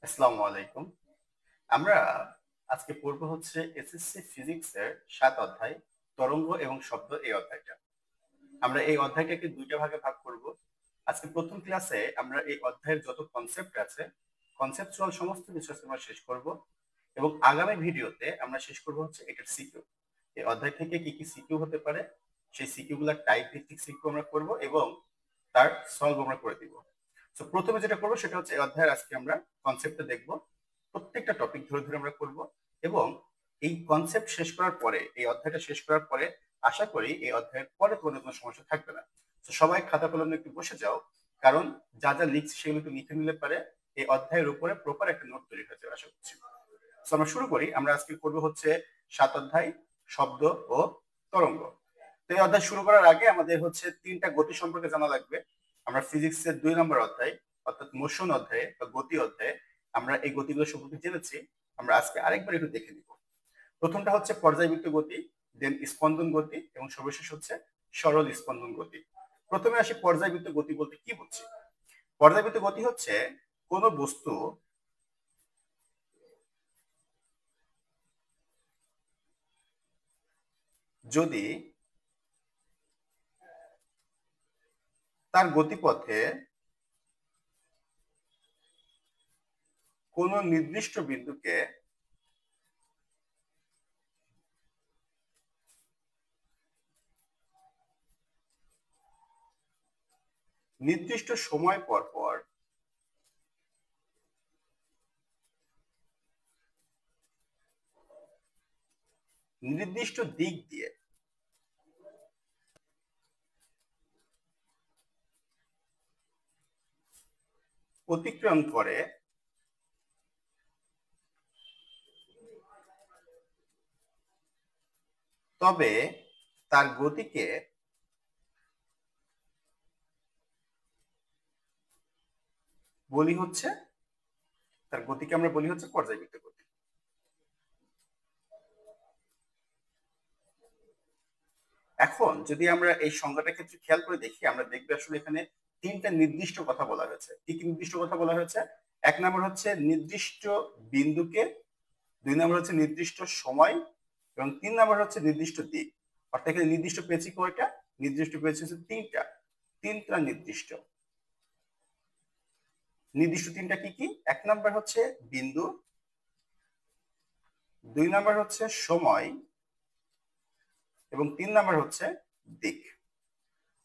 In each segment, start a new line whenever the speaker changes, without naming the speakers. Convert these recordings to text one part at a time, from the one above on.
আসসালামু আলাইকুম। আমরা আজকে পড়বো হচ্ছে এসএসসি ফিজিক্সের ৭ অধ্যায় তরঙ্গ এবং শব্দ এই অধ্যায়টা। আমরা এই অধ্যায়টাকে দুইটা ভাগে ভাগ করব। আজকে প্রথম ক্লাসে আমরা এই অধ্যায়ের যত কনসেপ্ট আছে কনসেপচুয়াল সমস্ত কিছু আজকে আমরা শেষ করব এবং আগামী ভিডিওতে আমরা শেষ করব হচ্ছে এটার সিকিউ। এই অধ্যায় থেকে কি কি সিকিউ হতে পারে সেই সিকিউগুলোর টাইপ ভিত্তিক সিকিউ আমরা করব এবং তার সলভ আমরা করে দিব। তো প্রথমে যেটা করবো সেটা হচ্ছে এই অধ্যায়ের আজকে আমরা কনসেপ্টটা দেখব, প্রত্যেকটা টপিক ধরে ধরে আমরা করব এবং এই কনসেপ্ট শেষ করার পরে এই অধ্যায়টা শেষ করার পরে আশা করি এই অধ্যায়ের পরে তোমাদের কোনো সমস্যা থাকবে না। তো সবাই খাতা কলমে একটু বসে যাও, কারণ যা যা লিখছি সেগুলো একটু লিখে নিলে পারে এই অধ্যায়ের উপরে প্রপার একটা নোট তৈরি হয়ে যাবে আশা করছি। তো আমরা শুরু করি। আমরা আজকে করবো হচ্ছে ৭ অধ্যায় শব্দ ও তরঙ্গ। তো এই অধ্যায় শুরু করার আগে আমাদের হচ্ছে 3টা গতি সম্পর্কে জানা লাগবে। আমরা ফিজিক্সের 2 নম্বর অধ্যায় অর্থাৎ মোশন অধ্যায়ে বা গতি অধ্যায়ে আমরা এই গতিগুলো সম্পর্কে জেনেছি। আমরা আজকে আরেকবার একটু দেখে নিব। প্রথমটা হচ্ছে পর্যায়বৃত্ত গতি, দেন স্পন্দন গতি এবং সর্বশেষ হচ্ছে সরল স্পন্দন গতি। প্রথমে আসি পর্যায়বৃত্ত গতি বলতে কি বুঝছি। পর্যায়বৃত্ত গতি হচ্ছে কোন বস্তু যদি তার গতিপথে কোন নির্দিষ্ট বিন্দুকে নির্দিষ্ট সময় পর পর নির্দিষ্ট দিক দিয়ে অতিক্রম করে তবে তার গতিকে বলি হচ্ছে তার গতিকে আমরা বলি হচ্ছে পর্যায়বৃত্ত গতি। এখন যদি আমরা এই সংজ্ঞাটার ক্ষেত্রে খেয়াল করে দেখি আমরা দেখবো আসলে এখানে 3টা নির্দিষ্ট কথা বলা হয়েছে। কি কি নির্দিষ্ট কথা বলা হয়েছে? 1 নম্বর হচ্ছে নির্দিষ্ট বিন্দুকে, 2 নম্বর হচ্ছে নির্দিষ্ট সময় এবং 3 নম্বর হচ্ছে নির্দিষ্ট দিক। অর্থাৎ এখানে নির্দিষ্ট পেয়েছি কয়টা? নির্দিষ্ট পেয়েছি হচ্ছে 3টা। 3টা নির্দিষ্ট। নির্দিষ্ট 3টা কি কি? 1 নম্বর হচ্ছে বিন্দু, 2 নম্বর হচ্ছে সময় এবং 3 নম্বর হচ্ছে দিক।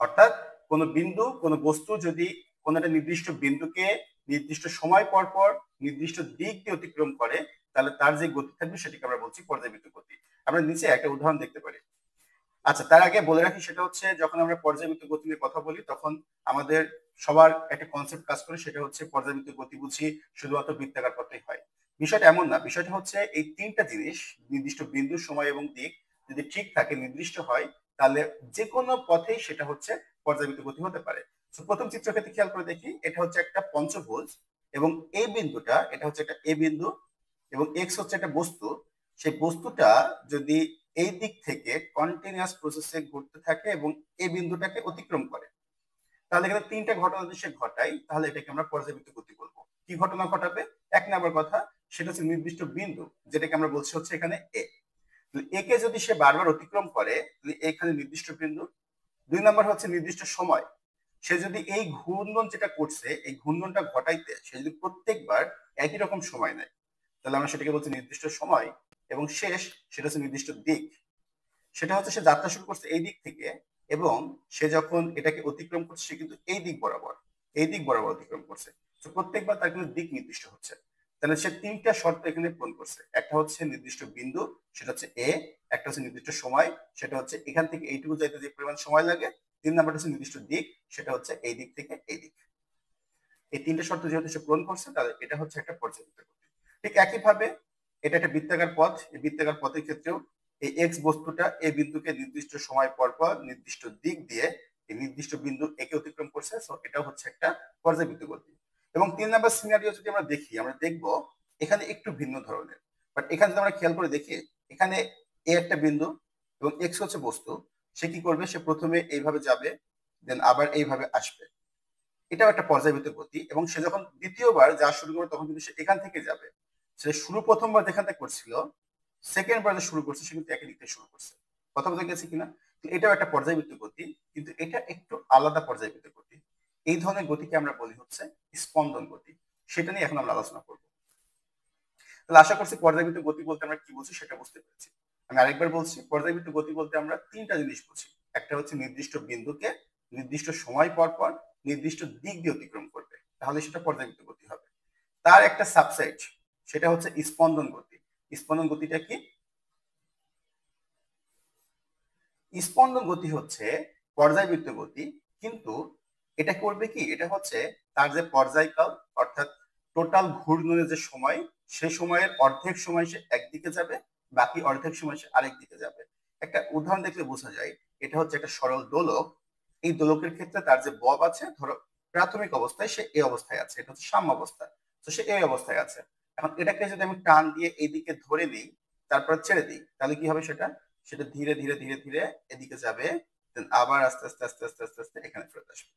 অর্থাৎ কোন বিন্দু কোন বস্তু যদি কোন একটা নির্দিষ্ট বিন্দুকে নির্দিষ্ট সময় পর পর নির্দিষ্ট দিক দিয়ে অতিক্রম করে তাহলে তার যে গতি থাকবে সেটাকে আমরা বলছি পর্যায়বৃত্ত গতি। আমরা নিচে একটা উদাহরণ দেখতে পারি। আচ্ছা, তার আগে বলে রাখি সেটা হচ্ছে যখন আমরা পর্যায়বৃত্ত গতি নিয়ে কথা বলি তখন আমাদের সবার একটা কনসেপ্ট কাজ করে, সেটা হচ্ছে পর্যায়বৃত্ত গতি বুঝি শুধুমাত্র বৃত্তাকার পথেই হয়। বিষয়টা এমন না। বিষয়টা হচ্ছে এই 3টা জিনিস নির্দিষ্ট বিন্দু, সময় এবং দিক যদি ঠিক থাকে, নির্দিষ্ট হয়, তাহলে যে কোনো পথেই সেটা হচ্ছে পর্যায়বৃত্ত গতি হতে পারে। তো প্রথম চিত্রক্ষেত্রে খেয়াল করে দেখি, এটা হচ্ছে একটা পঞ্চভুজ এবং এই বিন্দুটা এটা হচ্ছে একটা এ বিন্দু এবং এক্স হচ্ছে একটা বস্তু। সেই বস্তুটা যদি এই দিক থেকে কন্টিনিউয়াস প্রসেসে ঘুরতে থাকে এবং এই বিন্দুটাকে অতিক্রম করে, তাহলে এখানে 3টা ঘটনা যদি সে ঘটায় তাহলে এটাকে আমরা পর্যায়বৃত্ত গতি বলবো। কি ঘটনা ঘটাবে? 1 নম্বর কথা, সেটা হচ্ছে নির্দিষ্ট বিন্দু, যেটাকে আমরা বলছি হচ্ছে এখানে এ। একে যদি সে বারবার অতিক্রম করে তাহলে এখানে নির্দিষ্ট বিন্দু। 2 নম্বর হচ্ছে নির্দিষ্ট সময়। সে যদি এই ঘূর্ণন যেটা করছে এই ঘূর্ণনটা ঘটাইতে সে যদি প্রত্যেকবার একই রকম সময় নেয় তাহলে আমরা সেটাকে বলছি নির্দিষ্ট সময়। এবং শেষ, সেটা হচ্ছে নির্দিষ্ট দিক। সেটা হচ্ছে সে যাত্রা শুরু করছে এই দিক থেকে এবং সে যখন এটাকে অতিক্রম করছে সে কিন্তু এই দিক বরাবর অতিক্রম করছে। তো প্রত্যেকবার তার কিন্তু দিক নির্দিষ্ট হচ্ছে। তাহলে সে 3টা শর্ত এখানে পূরণ করছে। একটা হচ্ছে নির্দিষ্ট বিন্দু, সেটা হচ্ছে এ। একটা হচ্ছে নির্দিষ্ট সময়, সেটা হচ্ছে এখান থেকে এইটুকু যাইতে যে পরিমাণ সময় লাগে। 3 নাম্বারটা হচ্ছে নির্দিষ্ট দিক, সেটা হচ্ছে এই দিক থেকে এই দিক। এই 3টে শর্ত যেহেতু সে পূরণ করছে তাহলে এটা হচ্ছে একটা পর্যায়বৃত্ত গতি। ঠিক একইভাবে এটা একটা বৃত্তাকার পথ। এই বৃত্তাকার পথের ক্ষেত্রেও এই এক্স বস্তুটা এই বিন্দুকে নির্দিষ্ট সময় পর পর নির্দিষ্ট দিক দিয়ে এই নির্দিষ্ট বিন্দু একে অতিক্রম করছে। সো এটাও হচ্ছে একটা পর্যায়বৃত্ত গতি। এবং 3 নাম্বার সিনারিও যদি আমরা দেখি আমরা দেখব এখানে একটু ভিন্ন ধরনের। বাট এখানে যদি আমরা খেয়াল করে দেখি, এখানে এ একটা বিন্দু এবং এক্স হচ্ছে বস্তু। সে কি করবে? সে প্রথমে এইভাবে যাবে, দেন আবার এইভাবে আসবে। এটাও একটা পর্যায়বৃত্ত গতি, এবং সে যখন দ্বিতীয়বার যা শুরু করবে তখন কিন্তু সে এখান থেকে যাবে। সে শুরু প্রথমবার যেখান থেকে করছিল, সেকেন্ড বার যে শুরু করছে সে কিন্তু একই দিক থেকে শুরু করছে। কথা বলতে গেছে কিনা? তো এটাও একটা পর্যায়বৃত্ত গতি, কিন্তু এটা একটু আলাদা পর্যায়বৃত্ত গতি। এই ধরনের গতিকে আমরা বলি হচ্ছে স্পন্দন গতি। সেটা নিয়ে এখন আমরা আলোচনা করবো। তাহলে আশা করছি পর্যায়বৃত্ত গতি বলতে আমরা কি বুঝি সেটা বুঝতে পেরেছি। আমি আরেকবার বলছি, পর্যায়বৃত্ত গতি বলতে আমরা তিনটা জিনিস বুঝি। একটা হচ্ছে নির্দিষ্ট বিন্দুকে নির্দিষ্ট সময় পর পর নির্দিষ্ট দিক দিয়ে অতিক্রম করবে, তাহলে সেটা পর্যায়বৃত্ত গতি হবে। তার একটা সাবসেট, সেটা হচ্ছে স্পন্দন গতি। স্পন্দন গতিটা কি? স্পন্দন গতি হচ্ছে পর্যায়বৃত্ত গতি, কিন্তু এটা করবে কি, এটা হচ্ছে তার যে পর্যায়কাল, অর্থাৎ টোটাল ঘূর্ণনের যে সময়, সে সময়ের অর্ধেক সময় সে একদিকে যাবে, বাকি অর্ধেক সময় সে আরেক দিকে যাবে। একটা উদাহরণ দেখলে বোঝা যায়। এটা হচ্ছে একটা সরল দোলক। এই দোলকের ক্ষেত্রে তার যে বব আছে, ধরো প্রাথমিক অবস্থায় সে এই অবস্থায় আছে, এটা হচ্ছে সাম্য অবস্থা, তো সে এই অবস্থায় আছে। এখন এটাকে যদি আমি টান দিয়ে এইদিকে ধরে নিই, তারপর ছেড়ে দিই, তাহলে কি হবে? সেটা সেটা ধীরে ধীরে ধীরে ধীরে এদিকে যাবে, আবার আস্তে আস্তে আস্তে আস্তে আস্তে আস্তে এখানে ফেরত আসবে।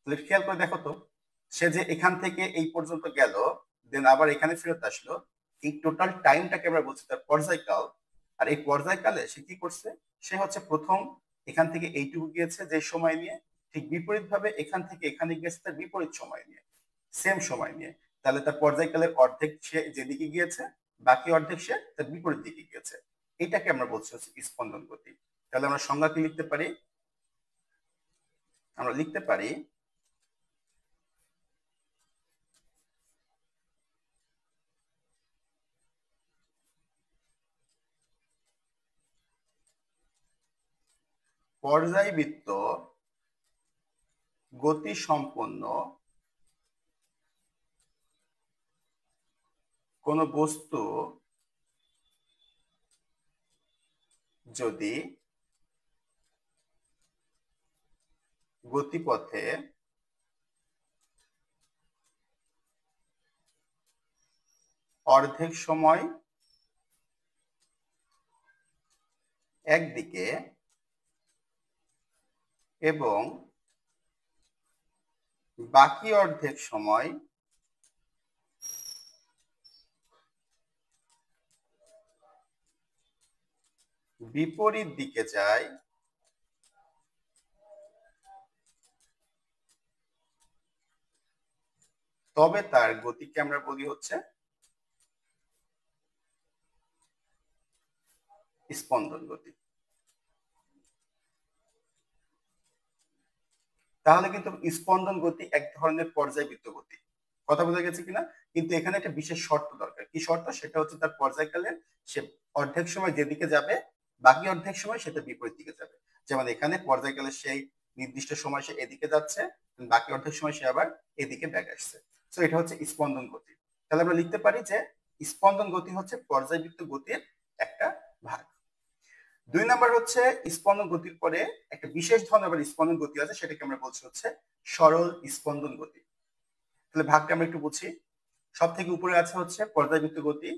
তাহলে খেয়াল করে দেখো তো, সে যে এখান থেকে এই পর্যন্ত গেল, দেন আবার এখানে ফেরত আসলো, এই টোটাল টাইমটাকে আমরা বলছি তার পর্যায়কাল। আর এই পর্যায়কালে সে কি করছে? সে হচ্ছে প্রথম এখান থেকে এইটুকু গিয়েছে যে সময় নিয়ে, ঠিক বিপরীত ভাবে এখান থেকে এখানে গিয়েছে তার বিপরীত সময় নিয়ে, সেম সময় নিয়ে। তাহলে তার পর্যায়কালের অর্ধেক সে যেদিকে গিয়েছে, বাকি অর্ধেক সে তার বিপরীত দিকে গিয়েছে। এটাকে আমরা বলছি হচ্ছে স্পন্দন গতি। তাহলে আমরা সংজ্ঞা কি লিখতে পারি? আমরা লিখতে পারি পর্যায়বৃত্ত গতি সম্পন্ন কোন বস্তু যদি গতিপথে অর্ধেক সময় একদিকে এবং বাকি অর্ধেক সময় বিপরীত দিকে যায়, তবে তার গতিকে আমরা বলি হচ্ছে স্পন্দন গতি। তাহলে কিন্তু স্পন্দন গতি এক ধরনের পর্যায়বৃত্ত গতি। কথা বোঝা গেছে কিনা? কিন্তু এখানে একটা বিশেষ শর্ত দরকার। কি শর্ত? সেটা হচ্ছে তার পর্যায়কালে সে অর্ধেক সময় যেদিকে যাবে, বাকি অর্ধেক সময় সেটা বিপরীত দিকে যাবে। যেমন এখানে পর্যায়কালে সেই নির্দিষ্ট সময় সে এদিকে যাচ্ছে, বাকি অর্ধেক সময় সে আবার এদিকে ব্যাক আসছে। তো এটা হচ্ছে স্পন্দন গতি। তাহলে আমরা লিখতে পারি যে স্পন্দন গতি হচ্ছে পর্যায়বৃত্ত গতির একটা ভাগ। 2 নাম্বার হচ্ছে স্পন্দন গতির পরে একটা বিশেষ ধরনের স্পন্দন গতি আছে, সেটাকে আমরা বলছি হচ্ছে সরল স্পন্দন গতি। তাহলে ভাগটা আমরা একটু বুঝি। সব থেকে উপরে আছে হচ্ছে পর্যায়বৃত্ত গতি,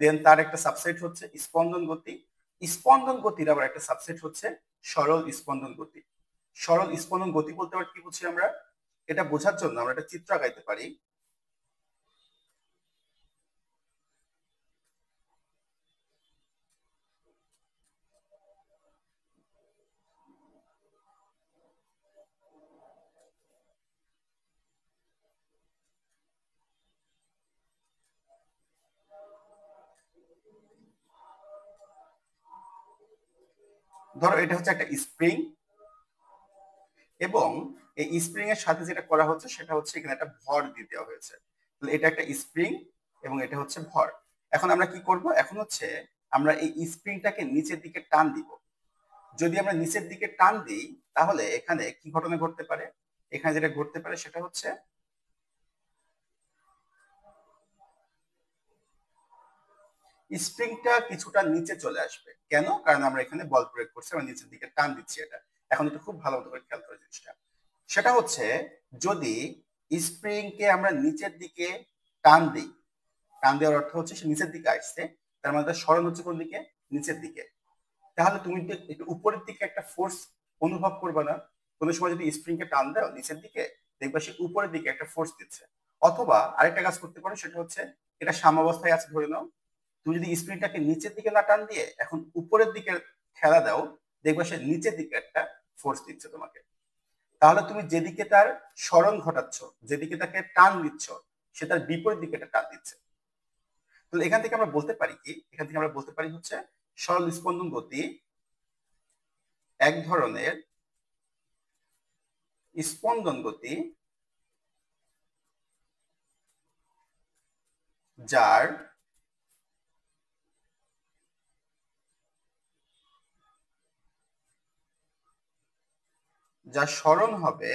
দেন তার একটা সাবসেট হচ্ছে স্পন্দন গতি। স্পন্দন গতির আবার একটা সাবসেট হচ্ছে সরল স্পন্দন গতি। সরল স্পন্দন গতি বলতে আবার কি বুঝি আমরা? এটা বোঝার জন্য আমরা একটা চিত্র আঁকাইতে পারি। ধরো এটা হচ্ছে একটা স্প্রিং, এবং এই স্প্রিং এর সাথে যেটা করা হচ্ছে সেটা হচ্ছে এখানে একটা ভর দিয়ে দেওয়া হয়েছে। তাহলে এটা একটা স্প্রিং এবং এটা হচ্ছে ভর। এখন আমরা কি করব? এখন হচ্ছে আমরা এই স্প্রিংটাকে নিচের দিকে টান দিব। যদি আমরা নিচের দিকে টান দিই, তাহলে এখানে কি ঘটনা ঘটতে পারে? এখানে যেটা ঘটতে পারে সেটা হচ্ছে স্প্রিংটা কিছুটা নিচে চলে আসবে। কেন? কারণ আমরা এখানে বল প্রয়োগ করছি, আমরা নিচের দিকে টান দিচ্ছি। এটা এখন একটু খুব ভালো মতো করে খেয়াল করে জিনিসটা। সেটা হচ্ছে যদি স্প্রিং কে আমরা নিচের দিকে টান দিই, টান দেওয়ার অর্থ হচ্ছে সে নিচের দিকে আসছে, তার মানে তার সরণ হচ্ছে কোন দিকে? নিচের দিকে। তাহলে তুমি একটু উপরের দিকে একটা ফোর্স অনুভব করবে না? কোনো সময় যদি স্প্রিং কে টান দাও নিচের দিকে, দেখবা সে উপরের দিকে একটা ফোর্স দিচ্ছে। অথবা আরেকটা কাজ করতে পারো, সেটা হচ্ছে এটা সাম্যাবস্থায় আছে ধরে নাও, তুমি যদি স্প্রিংটাকে নিচের দিকে না টান দিয়ে এখন উপরের দিকে ঠেলা দাও, দেখবা সে নিচের দিকে একটা ফোর্স দিচ্ছে তোমাকে। তাহলে তুমি যেদিকে তার স্মরণ ঘটাচ্ছ, যেদিকে তাকে টান দিচ্ছ, সে তার বিপরীত দিকে একটা টান দিচ্ছে। তাহলে এখান থেকে আমরা বলতে পারি কি, এখান থেকে আমরা বলতে পারি হচ্ছে সরল স্পন্দন গতি এক ধরনের স্পন্দন গতি যার স্মরণ হবে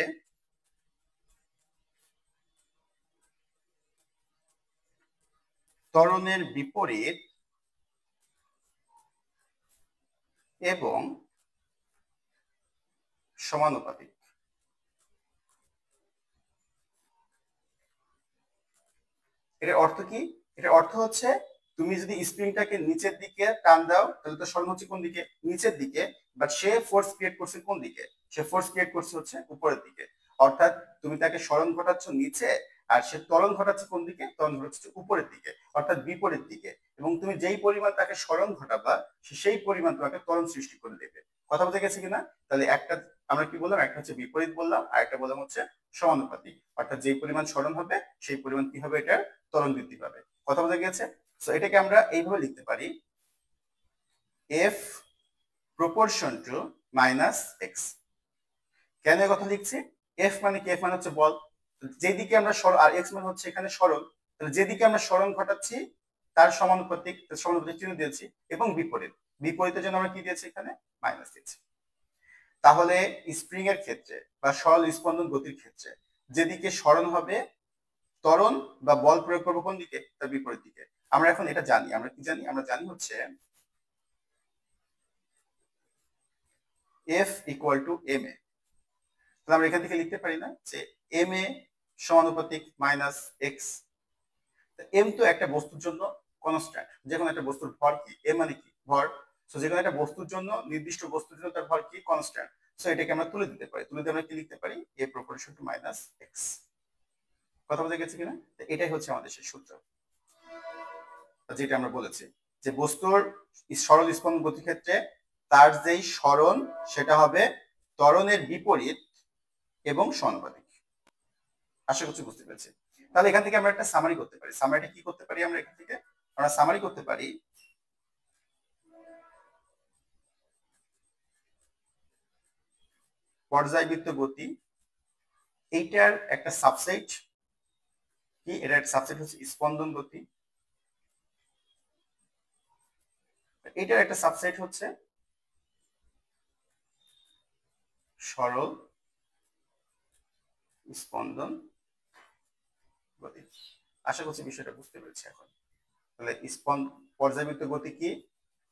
ত্বরণের বিপরীত এবং সমানুপাতিক। এর অর্থ কি? এটার অর্থ হচ্ছে তুমি যদি স্প্রিংটাকে নিচের দিকে টান দাও তাহলে তো স্মরণ হচ্ছে কোন দিকে? নিচের দিকে। বাট সে ফোর্স ক্রিয়েট করছে কোন দিকে? সে ফোর্স ক্রিয়েট করছে হচ্ছে উপরের দিকে। অর্থাৎ তুমি তাকে স্মরণ ঘটাচ্ছ নিচে, আর সে ত্বরণ ঘটাচ্ছে কোন দিকে? ত্বরণ ঘটাচ্ছে উপরের দিকে, অর্থাৎ বিপরীত দিকে। এবং তুমি যেই পরিমাণ তাকে স্মরণ ঘটাবা সেই পরিমাণ তোমাকে ত্বরণ সৃষ্টি করে দেবে। কথা বুঝে গেছে কিনা? তাহলে একটা আমরা কি বললাম, একটা হচ্ছে বিপরীত বললাম, আর একটা বললাম হচ্ছে সমানুপাতিক। অর্থাৎ যেই পরিমাণ স্মরণ হবে সেই পরিমাণ কি হবে? এটার ত্বরণ বৃদ্ধি পাবে। কথা বোঝা গেছে? সো এটাকে আমরা এইভাবে লিখতে পারি, F proportion two minus x. কেন এই কথা লিখছি? এফ মানে কি? এফ মানে হচ্ছে বল, যেদিকে আমরা আর এক্স মানে হচ্ছে এখানে সরণ, তাহলে যেদিকে আমরা সরণ ঘটাচ্ছি তার সমানুপাতিক, সমানুপাতিক চিহ্ন দিয়েছি, এবং বিপরীত, বিপরীতের জন্য আমরা কি দিয়েছি? এখানে মাইনাস দিয়েছি। তাহলে স্প্রিং এর ক্ষেত্রে বা সরল স্পন্দন গতির ক্ষেত্রে যেদিকে সরণ হবে ত্বরণ বা বল প্রয়োগ করবো কোন দিকে? তার বিপরীত দিকে। আমরা এখন এটা জানি, আমরা কি জানি? আমরা জানি হচ্ছে F equal to M A. তাহলে আমরা এখান থেকে লিখতে পারি না যে এম এ সমানুপাতিক মাইনাস এক্স। এম তো একটা বস্তুর জন্য কনস্ট্যান্ট, যে কোনো একটা বস্তুর ভর কি? এম মানে কি? ভর। সো যে কোনো একটা বস্তুর জন্য, নির্দিষ্ট বস্তুর জন্য তার ভর কি? কনস্ট্যান্ট। সো এটাকে আমরা তুলে দিতে পারি, তুলে দিয়ে আমরা কি লিখতে পারি? এ প্রপোর্শন টু মাইনাস এক্স। কথা বোঝা গেছে কিনা? এটাই হচ্ছে আমাদের সেই সূত্র, যেটা আমরা বলেছি যে বস্তুর সরল স্পন্দন গতি ক্ষেত্রে তার যেই সরণ সেটা হবে ত্বরণের বিপরীত এবং সমানুপাতিক। আশা করছি বুঝতে পেরেছি। তাহলে এখান থেকে আমরা একটা সামারি করতে পারি। সামারিটা কি করতে পারি? আমরা এখান থেকে আমরা সামারি করতে পারি পর্যায়বৃত্ত গতি, এইটার একটা সাবসেট কি? এটার একটা সাবসেট হচ্ছে স্পন্দন গতি, এটার একটা সাবসেট হচ্ছে সরল স্পন্দন গতি। আশা করছি বিষয়টা বুঝতে পেরেছি এখন। তাহলে পর্যায়বৃত্ত গতি কি,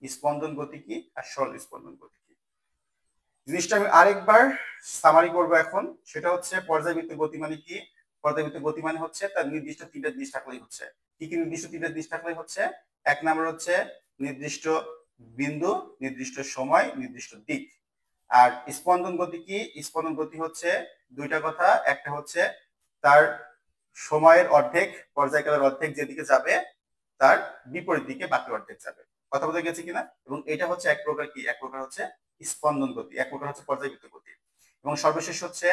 স্পন্দন গতি কি, আর সরল স্পন্দন গতি কি? জিনিসটা আমি আরেকবার সামারি করব এখন। সেটা হচ্ছে পর্যায়বৃত্ত গতি মানে কি? পর্যায়বৃত্ত গতি মানে হচ্ছে তার নির্দিষ্ট তিনটা জিনিস থাকলেই হচ্ছে। কি কি নির্দিষ্ট তিনটা জিনিস থাকলেই হচ্ছে? এক নম্বর হচ্ছে নির্দিষ্ট বিন্দু, নির্দিষ্ট সময়, নির্দিষ্ট দিক। আর স্পন্দন গতি কি? স্পন্দন গতি হচ্ছে দুইটা কথা, একটা হচ্ছে তার সময়ের অর্ধেক, পর্যায়কালের অর্ধেক যেদিকে যাবে তার বিপরীত দিকে বাকি অর্ধেক যাবে। কথা বোঝা গেছে কিনা? এবং এটা হচ্ছে এক প্রকার কি? এক প্রকার হচ্ছে স্পন্দন গতি, এক প্রকার হচ্ছে পর্যায়বৃত্ত গতি। এবং সর্বশেষ হচ্ছে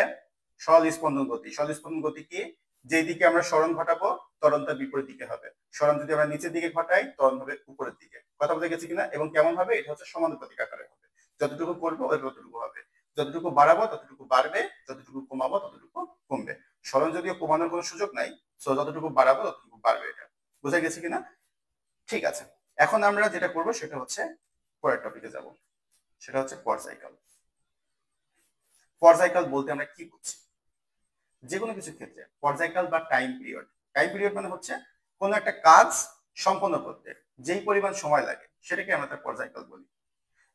সরল স্পন্দন গতি। সরল স্পন্দন গতি কি? যেদিকে আমরা সরণ ঘটাবো ত্বরণ তার বিপরীত দিকে হবে। সরণ যদি আমরা নিচের দিকে ঘটাই ত্বরণ হবে উপরের দিকে। কথা বোঝা গেছে কিনা? এবং কেমন হবে? এটা হচ্ছে সমানুপাতিক আকারে হবে। যতটুকু করবো ততটুকু হবে, যতটুকু বাড়াবো ততটুকু বাড়বে, যতটুকু কমাবো ততটুকু কমবে। সরণ যদিও কমানোর কোনো সুযোগ নাই, সো যতটুকু বাড়াবো ততটুকু বাড়বে। এটা বোঝা গেছে কিনা? ঠিক আছে। এখন আমরা যেটা করব সেটা হচ্ছে পরের টপিকে যাব, সেটা হচ্ছে পর্যায়কাল। পর্যায়কাল বলতে আমরা কি বুঝি? যে কোনো কিছু ক্ষেত্রে পর্যায়কাল বা টাইম পিরিয়ড, টাইম পিরিয়ড মানে হচ্ছে কোনো একটা কাজ সম্পন্ন করতে যেই পরিমাণ সময় লাগে সেটাকে আমরা তার পর্যায়কাল বলি।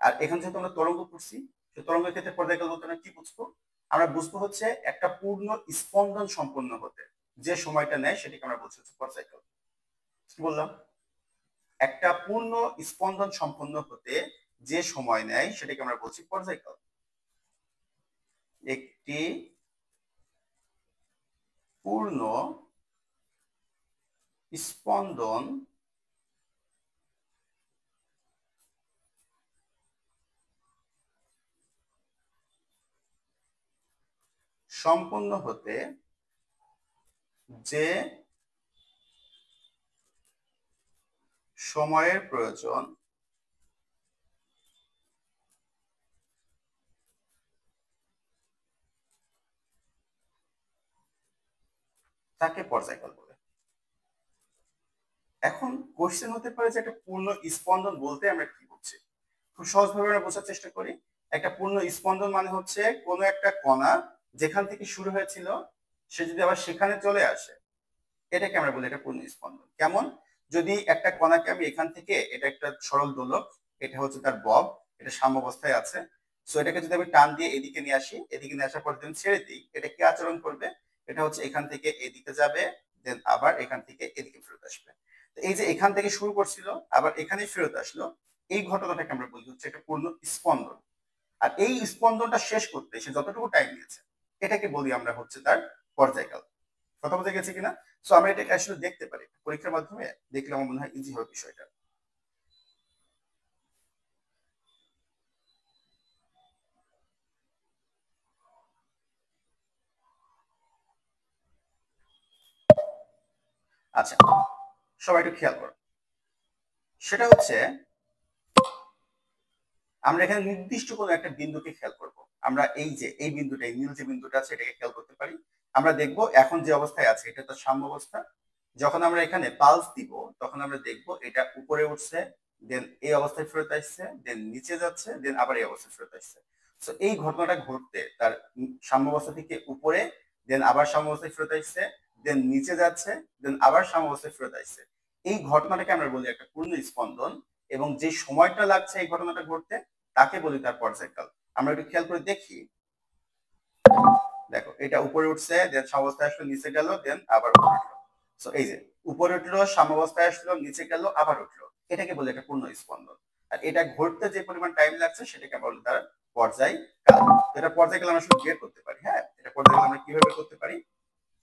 আর এখানে যেহেতু আমরা তরঙ্গ করছি, সেই তরঙ্গের ক্ষেত্রে পর্যায়কাল বলতে আমরা কি বুঝবো? আমরা বুঝবো হচ্ছে একটা পূর্ণ স্পন্দন সম্পন্ন হতে যে সময়টা নেয় সেটাকে আমরা বলছি হচ্ছে পর্যায়কাল। কি বললাম? একটা পূর্ণ স্পন্দন সম্পন্ন হতে যে সময় নেয় সেটাকে আমরা বলছি পর্যায়কাল। একটি পূর্ণ স্পন্দন সম্পূর্ণ হতে যে সময়ের প্রয়োজন তাকে পর্যায়কাল বলে। এখন কোশ্চেন হতে পারে যে একটা পূর্ণ স্পন্দন বলতে আমরা কি বুঝছি। খুব সহজভাবে আমরা বোঝার চেষ্টা করি। একটা পূর্ণ স্পন্দন মানে হচ্ছে কোনো একটা কণা যেখান থেকে শুরু হয়েছিল সে যদি আবার সেখানে চলে আসে, এটাকে আমরা বলি এটা পূর্ণ স্পন্দন। কেমন? যদি একটা কণাকে আমি এখান থেকে, এটা একটা সরল দোলক, এটা হচ্ছে তার বব, এটা সাম্যাবস্থায় আছে, সো এটাকে যদি আমি টান দিয়ে এদিকে নিয়ে আসি, এদিকে নিয়ে আসার পর যদি আমি ছেড়ে দিই, এটা কি আচরণ করবে? এটা হচ্ছে এখান থেকে এদিকে যাবে, দেন আবার এখান থেকে এদিকে ফেরত আসবে। এই যে এখান থেকে শুরু করছিল আবার এখানে ফেরত আসলো, এই ঘটনাটাকে আমরা বলি হচ্ছে একটা পূর্ণ স্পন্দন। আর এই স্পন্দনটা শেষ করতে সে যতটুকু টাইম নিয়েছে এটাকে বলি আমরা হচ্ছে তার পর্যায়কাল। কথা বলতে গেছে কিনা? সো আমরা এটাকে আসলে দেখতে পারি পরীক্ষার মাধ্যমে, দেখলে আমার মনে হয় ইজি হবে বিষয়টা। আচ্ছা, সবাই একটু খেয়াল করো। সেটা হচ্ছে আমরা এখানে নির্দিষ্ট কোনো একটা বিন্দুকে খেয়াল করব। আমরা এই যে এই বিন্দুটা, এই নীল যে বিন্দুটা আছে এটাকে খেয়াল করতে পারি। আমরা দেখব এখন যে অবস্থায় আছে এটা তো সাম্য অবস্থা। যখন আমরা এখানে পালস দিব তখন আমরা দেখব এটা উপরে উঠছে, দেন এই অবস্থায় ফেরত আসছে, দেন নিচে যাচ্ছে, দেন আবার এই অবস্থায় ফেরত আসছে। সো এই ঘটনাটা ঘটতে তার সাম্য অবস্থা থেকে উপরে, দেন আবার সাম্য অবস্থায় ফেরত আসছে, দেন নিচে যাচ্ছে, দেন আবার সাম্য অবস্থায় ফেরত আসছে। এই ঘটনাটাকে আমরা বলি একটা পূর্ণ স্পন্দন, এবং যে সময়টা লাগছে এই ঘটনাটা ঘটতে তাকে বলি তার পর্যায়কাল। আমরা একটু খেয়াল করে দেখি। দেখো এটা উপরে উঠছে, দেন সাম্যাবস্থায় আসলো, নিচে গেল, দেন আবার উপরে উঠলো। সো এই যে উপরে উঠলো, সাম্যাবস্থায় আসলো, নিচে গেল, আবার উঠলো, এটাকে বলে একটা পূর্ণ স্পন্দন। আর এটা ঘটতে যে পরিমাণ টাইম লাগছে সেটাকে বলে তার পর্যায়কাল। এটা পর্যায়কাল আমরা শুধু বের করতে পারি। হ্যাঁ, এটা পর্যায়কাল আমরা কিভাবে করতে পারি?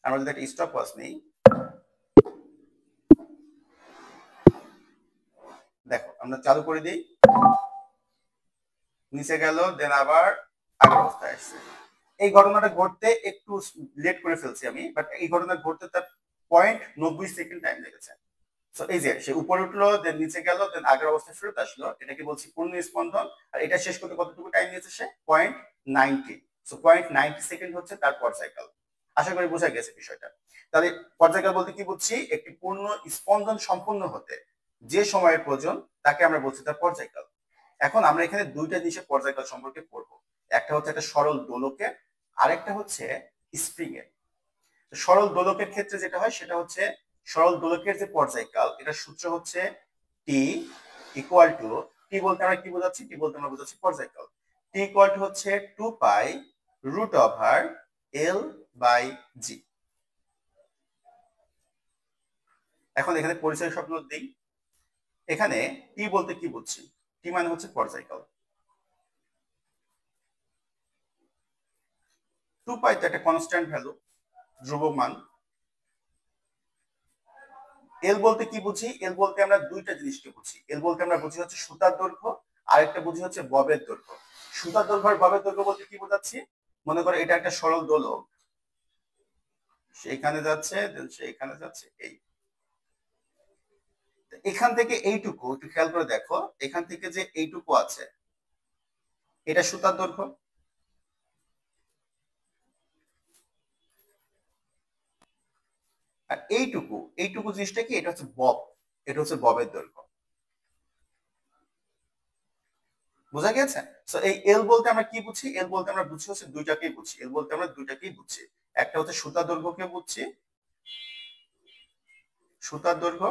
আমরা যদি একটা স্টপ ওয়াচ নেই, দেখো আমরা চালু করে দিই, নিচে গেল, দেন আবার আগের অবস্থায় আসছে। এই ঘটনাটা ঘটতে একটু লেট করে ফেলছি আমি, বাট এই ঘটনা ঘটতে তার 0.90 সেকেন্ড টাইম লেগেছে। সো এই যে সে উপরে উঠলো, দেন নিচে গেল, দেন আগের অবস্থায় ফেরত আসলো, এটাকে বলছি পূর্ণ স্পন্দন। আর এটা শেষ করতে কতটুকু টাইম নিয়েছে সে? 0.90। সো 0.90 সেকেন্ড হচ্ছে তার পর্যায়কাল। আশা করি বোঝা গেছে বিষয়টা। তাহলে পর্যায়কাল বলতে কি বুঝছি? একটি পূর্ণ স্পন্দন সম্পূর্ণ হতে যে সময়ের প্রয়োজন তাকে আমরা বলছি তার পর্যায়কাল। এখন আমরা এখানে দুইটা জিনিসের পর্যায়কাল সম্পর্কে পড়বো। একটা হচ্ছে একটা সরল দোলকের, আরেকটা হচ্ছে স্প্রিং এর। সরল দোলকের ক্ষেত্রে যেটা হয় সেটা হচ্ছে সরল দোলকের যে পর্যায়কাল, এটা সূত্র হচ্ছে টি ইকুয়াল টু, টি বলতে আমরা কি বোঝাচ্ছি? টি বলতে আমরা বোঝাচ্ছি পর্যায়কাল। টি ইকুয়াল টু হচ্ছে 2 pi root over L by জি। এখন এখানে পরিচয় শব্দ দিই। এখানে টি বলতে কি বুঝছি? টি মানে হচ্ছে পর্যায়কাল। 2 পাই তো একটা কনস্ট্যান্ট ভ্যালু, ধ্রুবমান। এল বলতে কি বুঝি? এল বলতে আমরা দুইটা জিনিসকে বুঝি। এল বলতে আমরা বুঝি হচ্ছে সুতার দৈর্ঘ্য, আরেকটা বুঝি হচ্ছে ববের দৈর্ঘ্য। সুতার দৈর্ঘ্য আর ববের দৈর্ঘ্য বলতে কি বোঝাচ্ছি? মনে করো এটা একটা সরল দোলক, সেখানে যাচ্ছে, দেন সেখানে যাচ্ছে, এই এখান থেকে এইটুকু একটু খেয়াল করে দেখো, এখান থেকে যে এইটুকু আছে এটা সুতার দৈর্ঘ্য। আর এইটুকু, এইটুকু জিনিসটা কি? এটা হচ্ছে বব, এটা হচ্ছে ববের দৈর্ঘ্য। বোঝা গেছে? সো এই এল বলতে আমরা কি বুঝি? এল বলতে আমরা বুঝি হচ্ছে দুইটাকেই বুঝি। এল বলতে আমরা দুইটাকেই বুঝি। একটা হচ্ছে সুতার দৈর্ঘ্যকে বুঝছি, সুতার দৈর্ঘ্য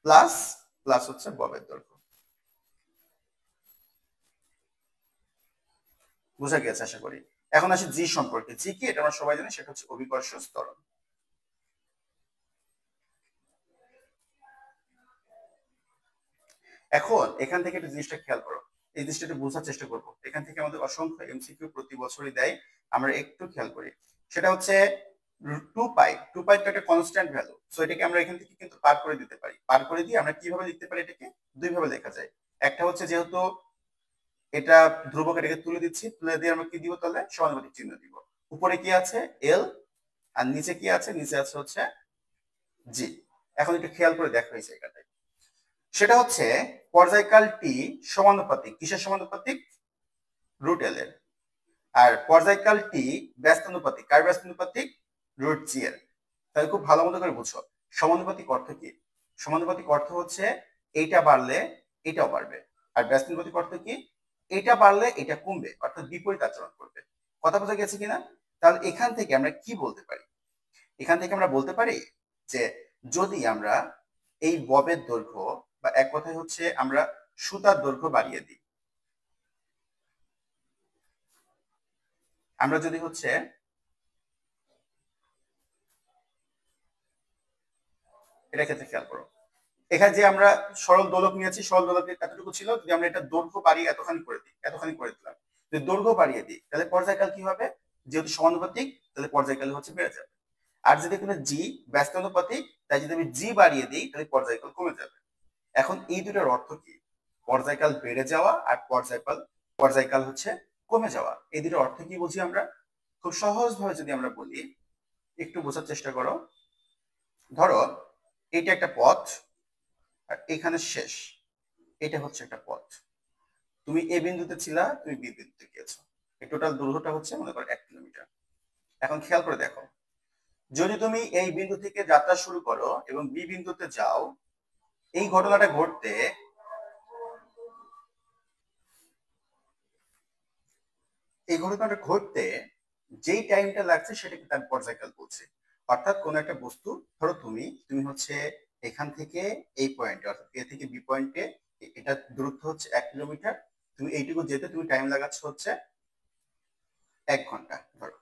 প্লাস প্লাস হচ্ছে ববের দৈর্ঘ্য। বোঝা গেছে আশা করি। এখন আসি জি সম্পর্কে। জি কি? এটা আমরা সবাই জানি, সেটা হচ্ছে অভিকর্ষ ত্বরণ। এখন এখান থেকে একটা জিনিসটা খেয়াল করো, এই জিনিসটা একটু বোঝার চেষ্টা করবো। এখান থেকে আমাদের অসংখ্য এমসিকিউ প্রতি বছরই দেয়, আমরা একটু খেয়াল করি। সেটা হচ্ছে 2 পাই। 2 পাই তো একটা কনস্ট্যান্ট ভ্যালু, সো এটাকে আমরা এখান থেকে কিন্তু পার করে দিতে পারি। পার করে দিয়ে আমরা কিভাবে লিখতে পারি, এটাকে দুই ভাবে লেখা যায়। একটা হচ্ছে যেহেতু এটা ধ্রুবক, এটাকে তুলে দিচ্ছি, তুলে দিয়ে আমরা কি দিব, তাহলে সমানুপাতিক চিহ্ন দিব। উপরে কি আছে, এল, আর নিচে কি আছে, নিচে আছে হচ্ছে জি। এখন একটু খেয়াল করে দেখো এই জায়গাটায়, সেটা হচ্ছে পর্যায়কাল টি সমানুপাতিক কিসের সমানুপাতিক, রুট এল এর। আর পর্যায়কাল টি ব্যস্তানুপাতিক কার ব্যস্তানুপাতিক, রুট জি এর। তাহলে খুব ভালো মতো করে বুঝো সমানুপাতিক অর্থ কি। সমানুপাতিক অর্থ হচ্ছে এইটা বাড়লে এটাও বাড়বে, আর ব্যস্তানুপাতিক অর্থ কি, এটা বাড়লে এটা কমবে, অর্থাৎ বিপরীত আচরণ করবে। কথা বোঝা গেছে কিনা? তাহলে এখান থেকে আমরা কি বলতে পারি, এখান থেকে আমরা বলতে পারি যে যদি আমরা এই ববের দৈর্ঘ্য, বা এক কথায় হচ্ছে আমরা সুতার দৈর্ঘ্য বাড়িয়ে দিই, আমরা যদি হচ্ছে এটা ক্ষেত্রে খেয়াল করো, এখানে যে আমরা সরল দোলক নিয়েছি, সরল দোলকের এতটুকু ছিল, যদি আমরা এটা দৈর্ঘ্য বাড়িয়ে এতখানি করে দিই, এতখানি করে দিলাম, যদি দৈর্ঘ্য বাড়িয়ে দিই তাহলে পর্যায়কাল কি হবে, যেহেতু সমানুপাতিক তাহলে পর্যায়কাল হচ্ছে বেড়ে যাবে। আর যদি এখানে জি ব্যস্তানুপাতিক, তাই যদি আমি জি বাড়িয়ে দিই তাহলে পর্যায়কাল কমে যাবে। এখন এই দুটোর অর্থ কি, পর্যায়কাল বেড়ে যাওয়া আর পর্যায়কাল পর্যায়কাল হচ্ছে কমে যাওয়া, এই দুটোর অর্থ কি বুঝি আমরা। খুব সহজ ভাবে যদি আমরা বলি, একটু বোঝার চেষ্টা করো। ধরো এটা একটা পথ, আর এখানে শেষ, এটা হচ্ছে একটা পথ। তুমি এ বিন্দুতে ছিলা, তুমি বি বিন্দুতে গিয়েছো, এই টোটাল দূরত্বটা হচ্ছে মনে করো 1 কিলোমিটার। এখন খেয়াল করে দেখো, যদি তুমি এই বিন্দু থেকে যাত্রা শুরু করো এবং বি বিন্দুতে যাও, এই ঘটনাটা ঘটতে যেই টাইমটা লাগছে সেটাকে তার পর্যায়কাল বলছে। অর্থাৎ কোন একটা বস্তু, ধরো তুমি তুমি হচ্ছে এখান থেকে এই পয়েন্টে, অর্থাৎ এ থেকে বি পয়েন্টে, এটা দূরত্ব হচ্ছে 1 কিলোমিটার, তুমি এইটুকু যেতে তুমি টাইম লাগাচ্ছ হচ্ছে 1 ঘন্টা ধরো।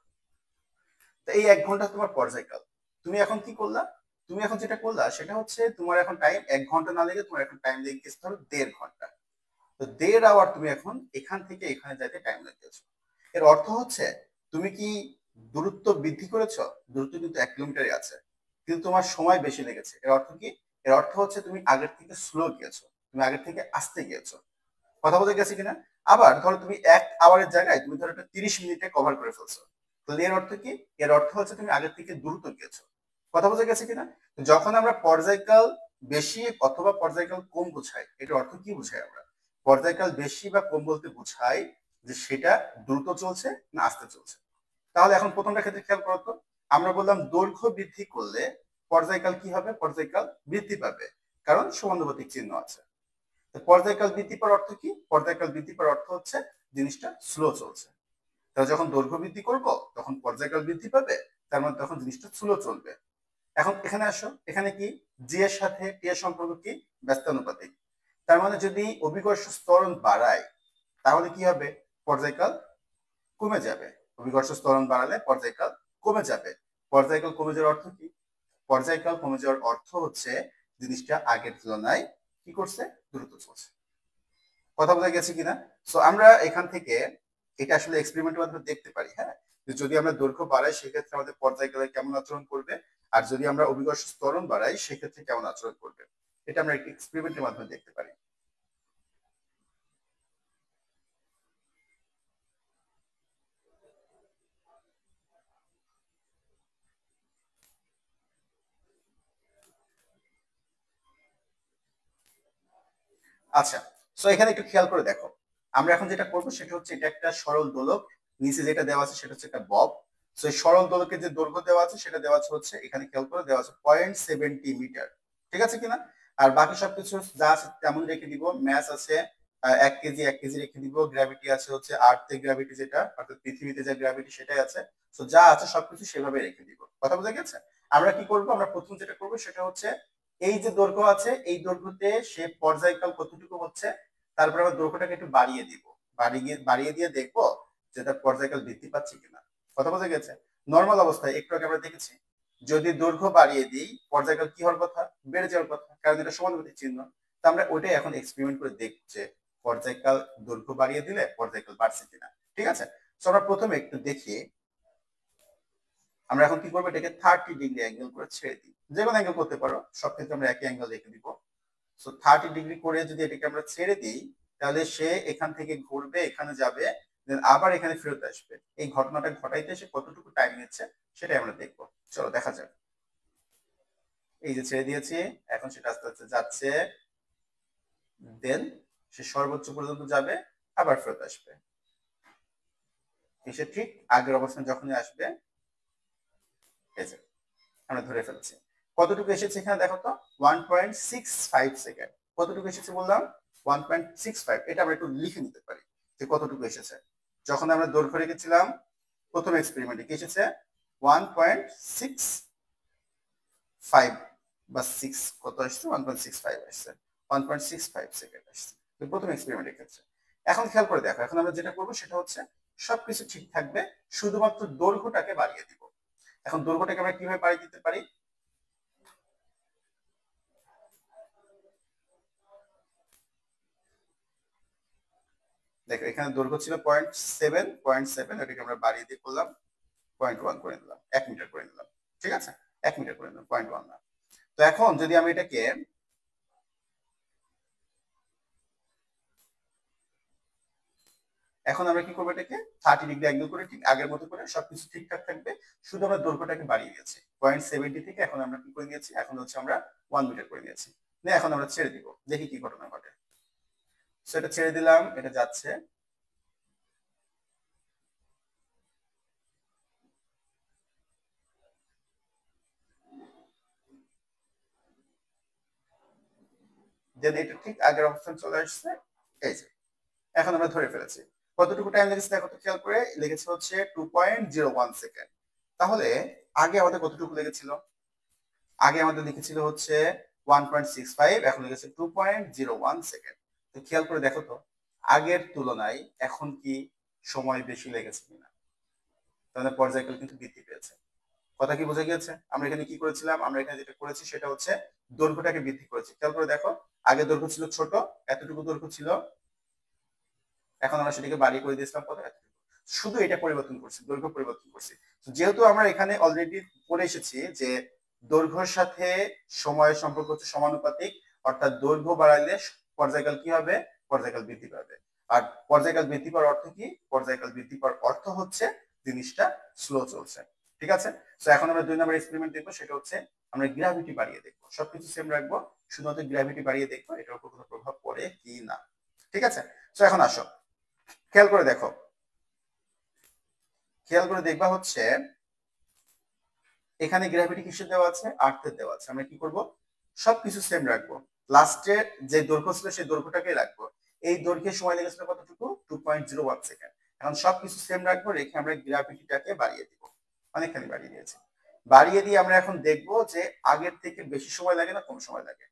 তো এই 1 ঘন্টা তোমার পর্যায়কাল। তুমি এখন কি করলা, তুমি এখন যেটা করলা সেটা হচ্ছে তোমার এখন টাইম 1 ঘন্টা না লেগে তোমার এখন টাইম লেগে গেছে ধরো 1.5 ঘন্টা। তো 1.5 আওয়ার তুমি এখন এখান থেকে এখানে যাইতে টাইম লাগিয়েছো। এর অর্থ হচ্ছে তুমি কি দূরত্ব বৃদ্ধি করেছো, দূরত্ব কিন্তু 1 কিলোমিটারই আছে, কিন্তু তোমার সময় বেশি লেগেছে। এর অর্থ কি, এর অর্থ হচ্ছে তুমি আগের থেকে স্লো গিয়েছো, তুমি আগের থেকে আস্তে গিয়েছো। কথা বলতে গেছে কিনা? আবার ধরো তুমি 1 আওয়ারের জায়গায় তুমি ধরো একটা 30 মিনিটে কভার করে ফেলছো, তাহলে এর অর্থ কি, এর অর্থ হচ্ছে তুমি আগের থেকে দ্রুত গিয়েছো। কথা বোঝা গেছে কিনা? যখন আমরা পর্যায়কাল বেশি অথবা পর্যায়কাল কম বোঝাই, এটার অর্থ কি বোঝাই আমরা, পর্যায়কাল বেশি বা কম বলতে বোঝাই যে সেটা দ্রুত চলছে না আস্তে চলছে। তাহলে এখন প্রথমটা ক্ষেত্রে খেয়াল করো তো, আমরা বললাম দৈর্ঘ্য বৃদ্ধি করলে পর্যায়কাল কি হবে, পর্যায়কাল বৃদ্ধি পাবে, কারণ সমানুপাতিক চিহ্ন আছে। পর্যায়কাল বৃদ্ধি পাওয়ার অর্থ কি, পর্যায়কাল বৃদ্ধি পাওয়ার অর্থ হচ্ছে জিনিসটা স্লো চলছে। তাহলে যখন দৈর্ঘ্য বৃদ্ধি করব তখন পর্যায়কাল বৃদ্ধি পাবে, তার মানে তখন জিনিসটা স্লো চলবে। এখন এখানে আসো, এখানে কি জি এর সাথে টি এর সম্পর্ক কি, ব্যস্তানুপাতিক। তার মানে যদি অভিকর্ষ ত্বরণ বাড়ায় তাহলে কি হবে, পর্যায়কাল কমে যাবে। অভিকর্ষ ত্বরণ বাড়ালে পর্যায়কাল কমে যাবে। পর্যায়কাল কমে যাওয়ার অর্থ কি, পর্যায়কাল কমে যাওয়ার অর্থ হচ্ছে জিনিসটা আগের তুলনায় কি করছে, দ্রুত চলছে। কথা বোঝা গেছে কিনা? সো আমরা এখান থেকে এটা আসলে এক্সপেরিমেন্টের মাধ্যমে দেখতে পারি, হ্যাঁ, যদি আমরা দৈর্ঘ্য বাড়াই সেক্ষেত্রে আমাদের পর্যায়কালে কেমন আচরণ করবে, আর যদি আমরা অভিকর্ষ ত্বরণ বাড়াই সেক্ষেত্রে কেমন আচরণ করবে, এটা আমরা এক্সপেরিমেন্টের মাধ্যমে দেখতে পারি। আচ্ছা, সো এখানে একটু খেয়াল করে দেখো, আমরা এখন যেটা করবো সেটা হচ্ছে এটা একটা সরল দোলক, নিচে যেটা দেওয়া আছে সেটা হচ্ছে একটা বব। সো এই সরল দোলকের যে দৈর্ঘ্য দেওয়া আছে সেটা দেওয়া আছে হচ্ছে, এখানে খেয়াল করে দেওয়া আছে 0.70 মিটার, ঠিক আছে কিনা? আর বাকি সবকিছু যা আছে তেমন রেখে দিব। ম্যাস আছে 1 কেজি, 1 কেজি রেখে দিব। গ্র্যাভিটি আছে হচ্ছে আর্থে গ্র্যাভিটি, যেটা অর্থাৎ পৃথিবীতে যে গ্র্যাভিটি সেটাই আছে। তো যা আছে সবকিছু সেভাবে রেখে দিব। কথা বোঝা গেছে? আমরা কি করব, আমরা প্রথম যেটা করবো সেটা হচ্ছে এই যে দৈর্ঘ্য আছে এই দৈর্ঘ্যতে সে পর্যায়কাল কতটুকু হচ্ছে, তারপরে আমরা দৈর্ঘ্যটাকে একটু বাড়িয়ে দিব, বাড়িয়ে দিয়ে দেখবো যে তার পর্যায়কাল বৃদ্ধি পাচ্ছে কিনা। কথা বোঝা গেছে? নর্মাল অবস্থায় একটু আগে আমরা দেখেছি, যদি দৈর্ঘ্য বাড়িয়ে দিই পর্যায়কাল কি হওয়ার কথা, বেড়ে যাওয়ার কথা, কারণ এটা সমানুপাতিক চিহ্ন। তো আমরা ওইটাই এখন এক্সপেরিমেন্ট করে দেখবো যে পর্যায়কাল দৈর্ঘ্য বাড়িয়ে দিলে পর্যায়কাল বাড়ছে কিনা। ঠিক আছে, তো আমরা প্রথমে একটু দেখি। আমরা এখন কি করবো, এটাকে 30 ডিগ্রি অ্যাঙ্গেল করে ছেড়ে দিই। যে কোনো অ্যাঙ্গেল করতে পারো, সব ক্ষেত্রে আমরা একই অ্যাঙ্গেল রেখে দিব। সো 30 ডিগ্রি করে যদি এটাকে আমরা ছেড়ে দিই, তাহলে সে এখান থেকে ঘুরবে, এখানে যাবে, দেন আবার এখানে ফেরত আসবে। এই ঘটনাটা ঘটাইতে সে কতটুকু টাইম নিচ্ছে সেটাই আমরা দেখবো। চলো দেখা যাক। এই যে ছেড়ে দিয়েছি, এখন সেটা আস্তে আস্তে যাচ্ছে, দেন সে সর্বোচ্চ পর্যন্ত যাবে, আবার ফেরত আসবে। এসে ঠিক আগের অবস্থান যখনই আসবে, এই যে আমরা ধরে ফেলছি। কতটুকু এসেছে এখানে দেখো তো, 1.65 সেকেন্ড। কতটুকু এসেছে বললাম, 1.65। এটা আমরা একটু লিখে নিতে পারি যে কতটুকু এসেছে। যখন আমরা দৈর্ঘ্য রেখেছিলাম প্রথম এক্সপেরিমেন্টে, কি এসেছে, 1.65 বা 6 কত আসছে, 1.65 আসছে, 1.65 সেকেন্ড আসছে প্রথম এক্সপেরিমেন্টের ক্ষেত্রে। এখন খেয়াল করে দেখো, এখন আমরা যেটা করবো সেটা হচ্ছে সবকিছু ঠিক থাকবে, শুধুমাত্র দৈর্ঘ্যটাকে বাড়িয়ে দিব। এখন দৈর্ঘ্যটাকে আমরা কিভাবে বাড়িয়ে দিতে পারি, দেখো এখানে দৈর্ঘ্য ছিল 0.7, এটাকে আমরা বাড়িয়ে দিয়ে করলাম 0.1 করে নিলাম, 1 মিটার করে নিলাম। ঠিক আছে, 1 মিটার করে নিলাম, 0.1 না। তো এখন যদি আমি এটাকে, এখন আমরা কি করবো, এটাকে 30 ডিগ্রি অ্যাঙ্গেল করে ঠিক আগের মতো করে সবকিছু ঠিকঠাক থাকবে, শুধু আমরা দৈর্ঘ্যটাকে বাড়িয়ে দিয়েছি 0.70 থেকে এখন আমরা কি করে নিয়েছি, এখন হচ্ছে আমরা 1 মিটার করে নিয়েছি। এখন আমরা ছেড়ে দিব, দেখি কি ঘটনা ঘটে। সেটা ছেড়ে দিলাম, এটা যাচ্ছে, দেন এটা ঠিক আগের অবস্থান চলে আসছে। এই যে এখন আমরা ধরে ফেলেছি। কতটুকু টাইম লেগেছে দেখো তো, খেয়াল করে, লেগেছে হচ্ছে 2.01 সেকেন্ড। তাহলে আগে আমাদের কতটুকু লেগেছিল, আগে আমাদের লিখেছিল হচ্ছে 1.65, এখন লেগেছে 2.01 সেকেন্ড। তো খেয়াল করে দেখো তো, আগের তুলনায় এখন কি সময় বেশি লেগেছে কিনা, তাহলে পর্যায়কাল কিন্তু বৃদ্ধি পেয়েছে। কথা কি বোঝা গিয়েছে? আমরা এখানে কি করেছিলাম, আমরা এখানে যেটা করেছি সেটা হচ্ছে দৈর্ঘ্যটাকে বৃদ্ধি করেছি। খেয়াল করে দেখো, আগে দৈর্ঘ্য ছিল ছোট, এতটুকু দৈর্ঘ্য ছিল, এখন আমরা সেটাকে বাড়িয়ে করে দিয়েছিলাম কত, এতটুকু। শুধু এটা পরিবর্তন করছি, দৈর্ঘ্য পরিবর্তন করছি। যেহেতু আমরা এখানে অলরেডি পড়ে এসেছি যে দৈর্ঘ্যের সাথে সময়ের সম্পর্ক হচ্ছে সমানুপাতিক, অর্থাৎ দৈর্ঘ্য বাড়াইলে পর্যায়কাল কি হবে, পর্যায়কাল বৃদ্ধি পাবে। আর পর্যায়কাল বৃদ্ধি পাওয়ার অর্থ কি, পর্যায়কাল বৃদ্ধি পাওয়ার অর্থ হচ্ছে জিনিসটা স্লো চলছে। ঠিক আছে, তো এখন আমরা 2 নম্বর এক্সপেরিমেন্ট দেখবো, সেটা হচ্ছে আমরা গ্র্যাভিটি বাড়িয়ে দেখবো। সবকিছু সেম রাখবো, শুধুমাত্র গ্র্যাভিটি বাড়িয়ে দেখবো এটার উপর কোনো প্রভাব পড়ে কি না। ঠিক আছে, তো এখন আসো খেয়াল করে দেখো, খেয়াল করে দেখবা হচ্ছে এখানে গ্র্যাভিটি কিসের দেওয়া আছে, আর্থের দেওয়া আছে। আমরা কি করব, সবকিছু সেম রাখবো, লাস্টে যে দৈর্ঘ্য ছিল সেই দৈর্ঘ্যটাকে রাখবো। এই দৈর্ঘ্যের সময় লেগেছিল কতটুকু, 2.01 সেকেন্ড। এখন সবকিছু সেম রাখবো, রেখে আমরা গ্র্যাভিটিটাকে বাড়িয়ে দিব, অনেকখানি বাড়িয়ে দিয়েছি। বাড়িয়ে দিয়ে আমরা এখন দেখবো যে আগের থেকে বেশি সময় লাগে না কম সময় লাগে।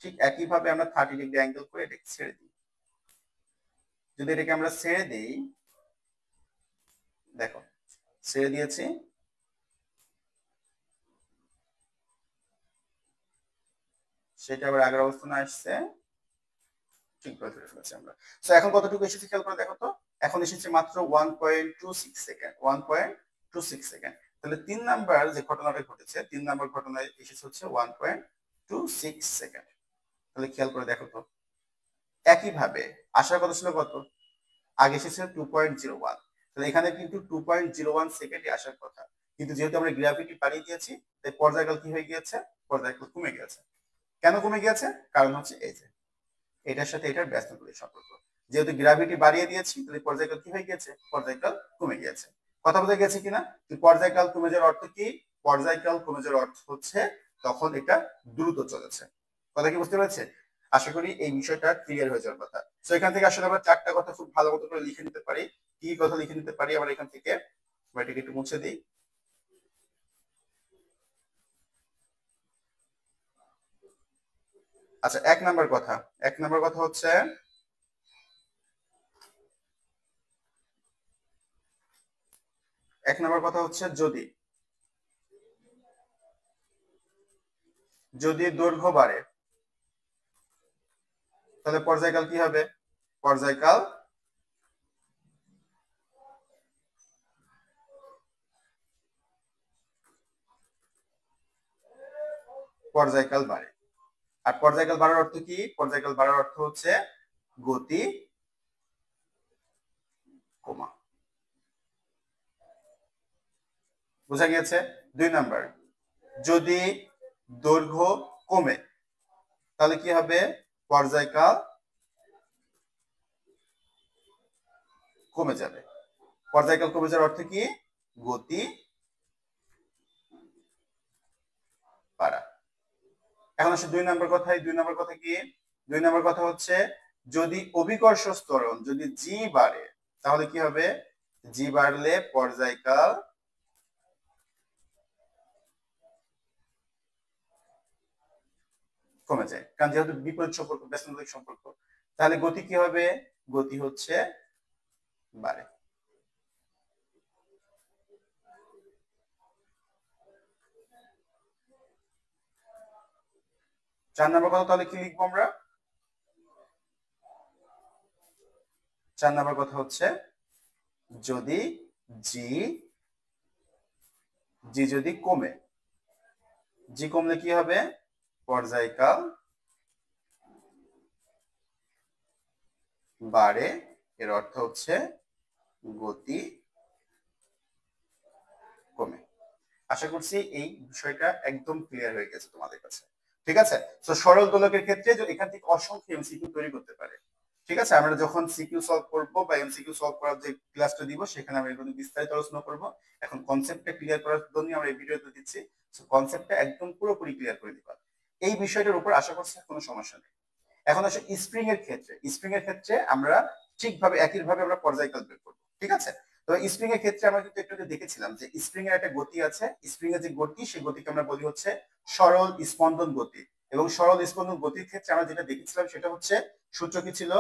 ঠিক একইভাবে আমরা 30 ডিগ্রি অ্যাঙ্গেল করে এটাকে ছেড়ে দিই। যদি এটাকে আমরা ছেড়ে দিই, দেখো ছেড়ে দিয়েছি, সেটা আবার আগের অবস্থানে আসছে, ঠিক করে ধরে ফেলেছি আমরা। সো এখন কতটুকু এসেছে খেয়াল করে দেখো তো, এখন এসেছে মাত্র 1.26 সেকেন্ড, 1.26 সেকেন্ড। তাহলে 3 নাম্বার যে ঘটনাটা ঘটেছে, 3 নাম্বার ঘটনায় এসেছে হচ্ছে 1.26 সেকেন্ড। তাহলে খেয়াল করে দেখো তো, একইভাবে আসার কথা ছিল কত, আগে এসেছে 2.01, তাহলে এখানে কিন্তু 2.01 সেকেন্ডে আসার কথা, কিন্তু যেহেতু আমরা গ্র্যাভিটি বাড়িয়ে দিয়েছি, তাই পর্যায়কাল কি হয়ে গিয়েছে, পর্যায়কাল কমে গিয়েছে। কেন কমে গিয়েছে, কারণ হচ্ছে এই যে এটার সাথে এটার ব্যস্ততার সম্পর্ক। যেহেতু গ্র্যাভিটি বাড়িয়ে দিয়েছি, তাহলে পর্যায়কাল কি হয়ে গিয়েছে, পর্যায়কাল কমে গিয়েছে। কথা বোঝা গেছে কিনা, পর্যায়কাল কমে যাওয়ার অর্থ কি, পর্যায়কাল কমে যাওয়ার অর্থ হচ্ছে তখন এটা দ্রুত চলেছে। কথা কি বুঝতে পেরেছে? আশা করি এই বিষয়টা ক্লিয়ার হয়ে যাওয়ার কথা। তো এখান থেকে আসলে আমরা 4টা কথা খুব ভালো মতো করে লিখে নিতে পারি। কি কথা লিখে নিতে পারি আমরা এখান থেকে, আমরা এটাকে একটু মুছে দিই। আচ্ছা, 1 নাম্বার কথা, 1 নাম্বার কথা হচ্ছে, 1 নাম্বার কথা হচ্ছে যদি, যদি দৈর্ঘ্য বাড়ে তাহলে পর্যায়কাল কি হবে, পর্যায়কাল পর্যায়কাল বাড়ে। আর পর্যায়কাল বাড়ার অর্থ কি? পর্যায়কাল বাড়ার অর্থ হচ্ছে গতি কমা। বোঝা গিয়েছে? 2 নাম্বার, যদি দৈর্ঘ্য কমে তাহলে কি হবে? পর্যায়কাল কমে যাবে। পর্যায়কাল কমে যাওয়ার অর্থ কি? গতি বাড়া। এখন আসলে 2 নাম্বার কথায়, 2 নাম্বার কথা কি? 2 নাম্বার কথা হচ্ছে যদি অভিকর্ষ ত্বরণ যদি জি বাড়ে তাহলে কি হবে? জি বাড়লে পর্যায়কাল কমে যায়, কারণ যেহেতু বিপরীত সম্পর্ক, ব্যস্তানুপাতিক সম্পর্ক। তাহলে গতি কি হবে? গতি হচ্ছে বাড়ে। চার নাম্বার কথা তাহলে কি লিখবো আমরা? 4 নাম্বার কথা হচ্ছে যদি জি যদি কমে, জি কমলে কি হবে? পর্যায়কাল বাড়ে, এর অর্থ হচ্ছে গতি কমে। আশা করছি এই বিষয়টা একদম ক্লিয়ার হয়ে গেছে তোমাদের কাছে। ঠিক আছে? তো সরল দোলকের ক্ষেত্রে এখান থেকে অসংখ্য এমসিকিউ তৈরি করতে পারে। ঠিক আছে? আমরা যখন সিকিউ সলভ করব বা এমসিকিউ সলভ করার যে ক্লাসটা দিব সেখানে আমরা এগুলো বিস্তারিত আলোচনা করব। এখন কনসেপ্টটা ক্লিয়ার করার জন্য আমরা এই ভিডিওতে দিচ্ছি। সো কনসেপ্টটা একদম পুরোপুরি ক্লিয়ার করে দিবা। এই বিষয়টার উপর আশা করছি কোনো সমস্যা নেই। এখন আসলে স্প্রিং এর ক্ষেত্রে, স্প্রিং এর ক্ষেত্রে আমরা ঠিকভাবে একইভাবে আমরা পর্যায়কাল বের করব। ঠিক আছে? তো স্প্রিং এর ক্ষেত্রে আমরা কিন্তু একটু দেখেছিলাম যে স্প্রিং এর একটা গতি আছে। স্প্রিং এর যে গতি, সেই গতিকে আমরা বলি হচ্ছে সরল স্পন্দন গতি। এবং সরল স্পন্দন গতির ক্ষেত্রে আমরা যেটা দেখেছিলাম সেটা হচ্ছে সূত্র কি ছিল?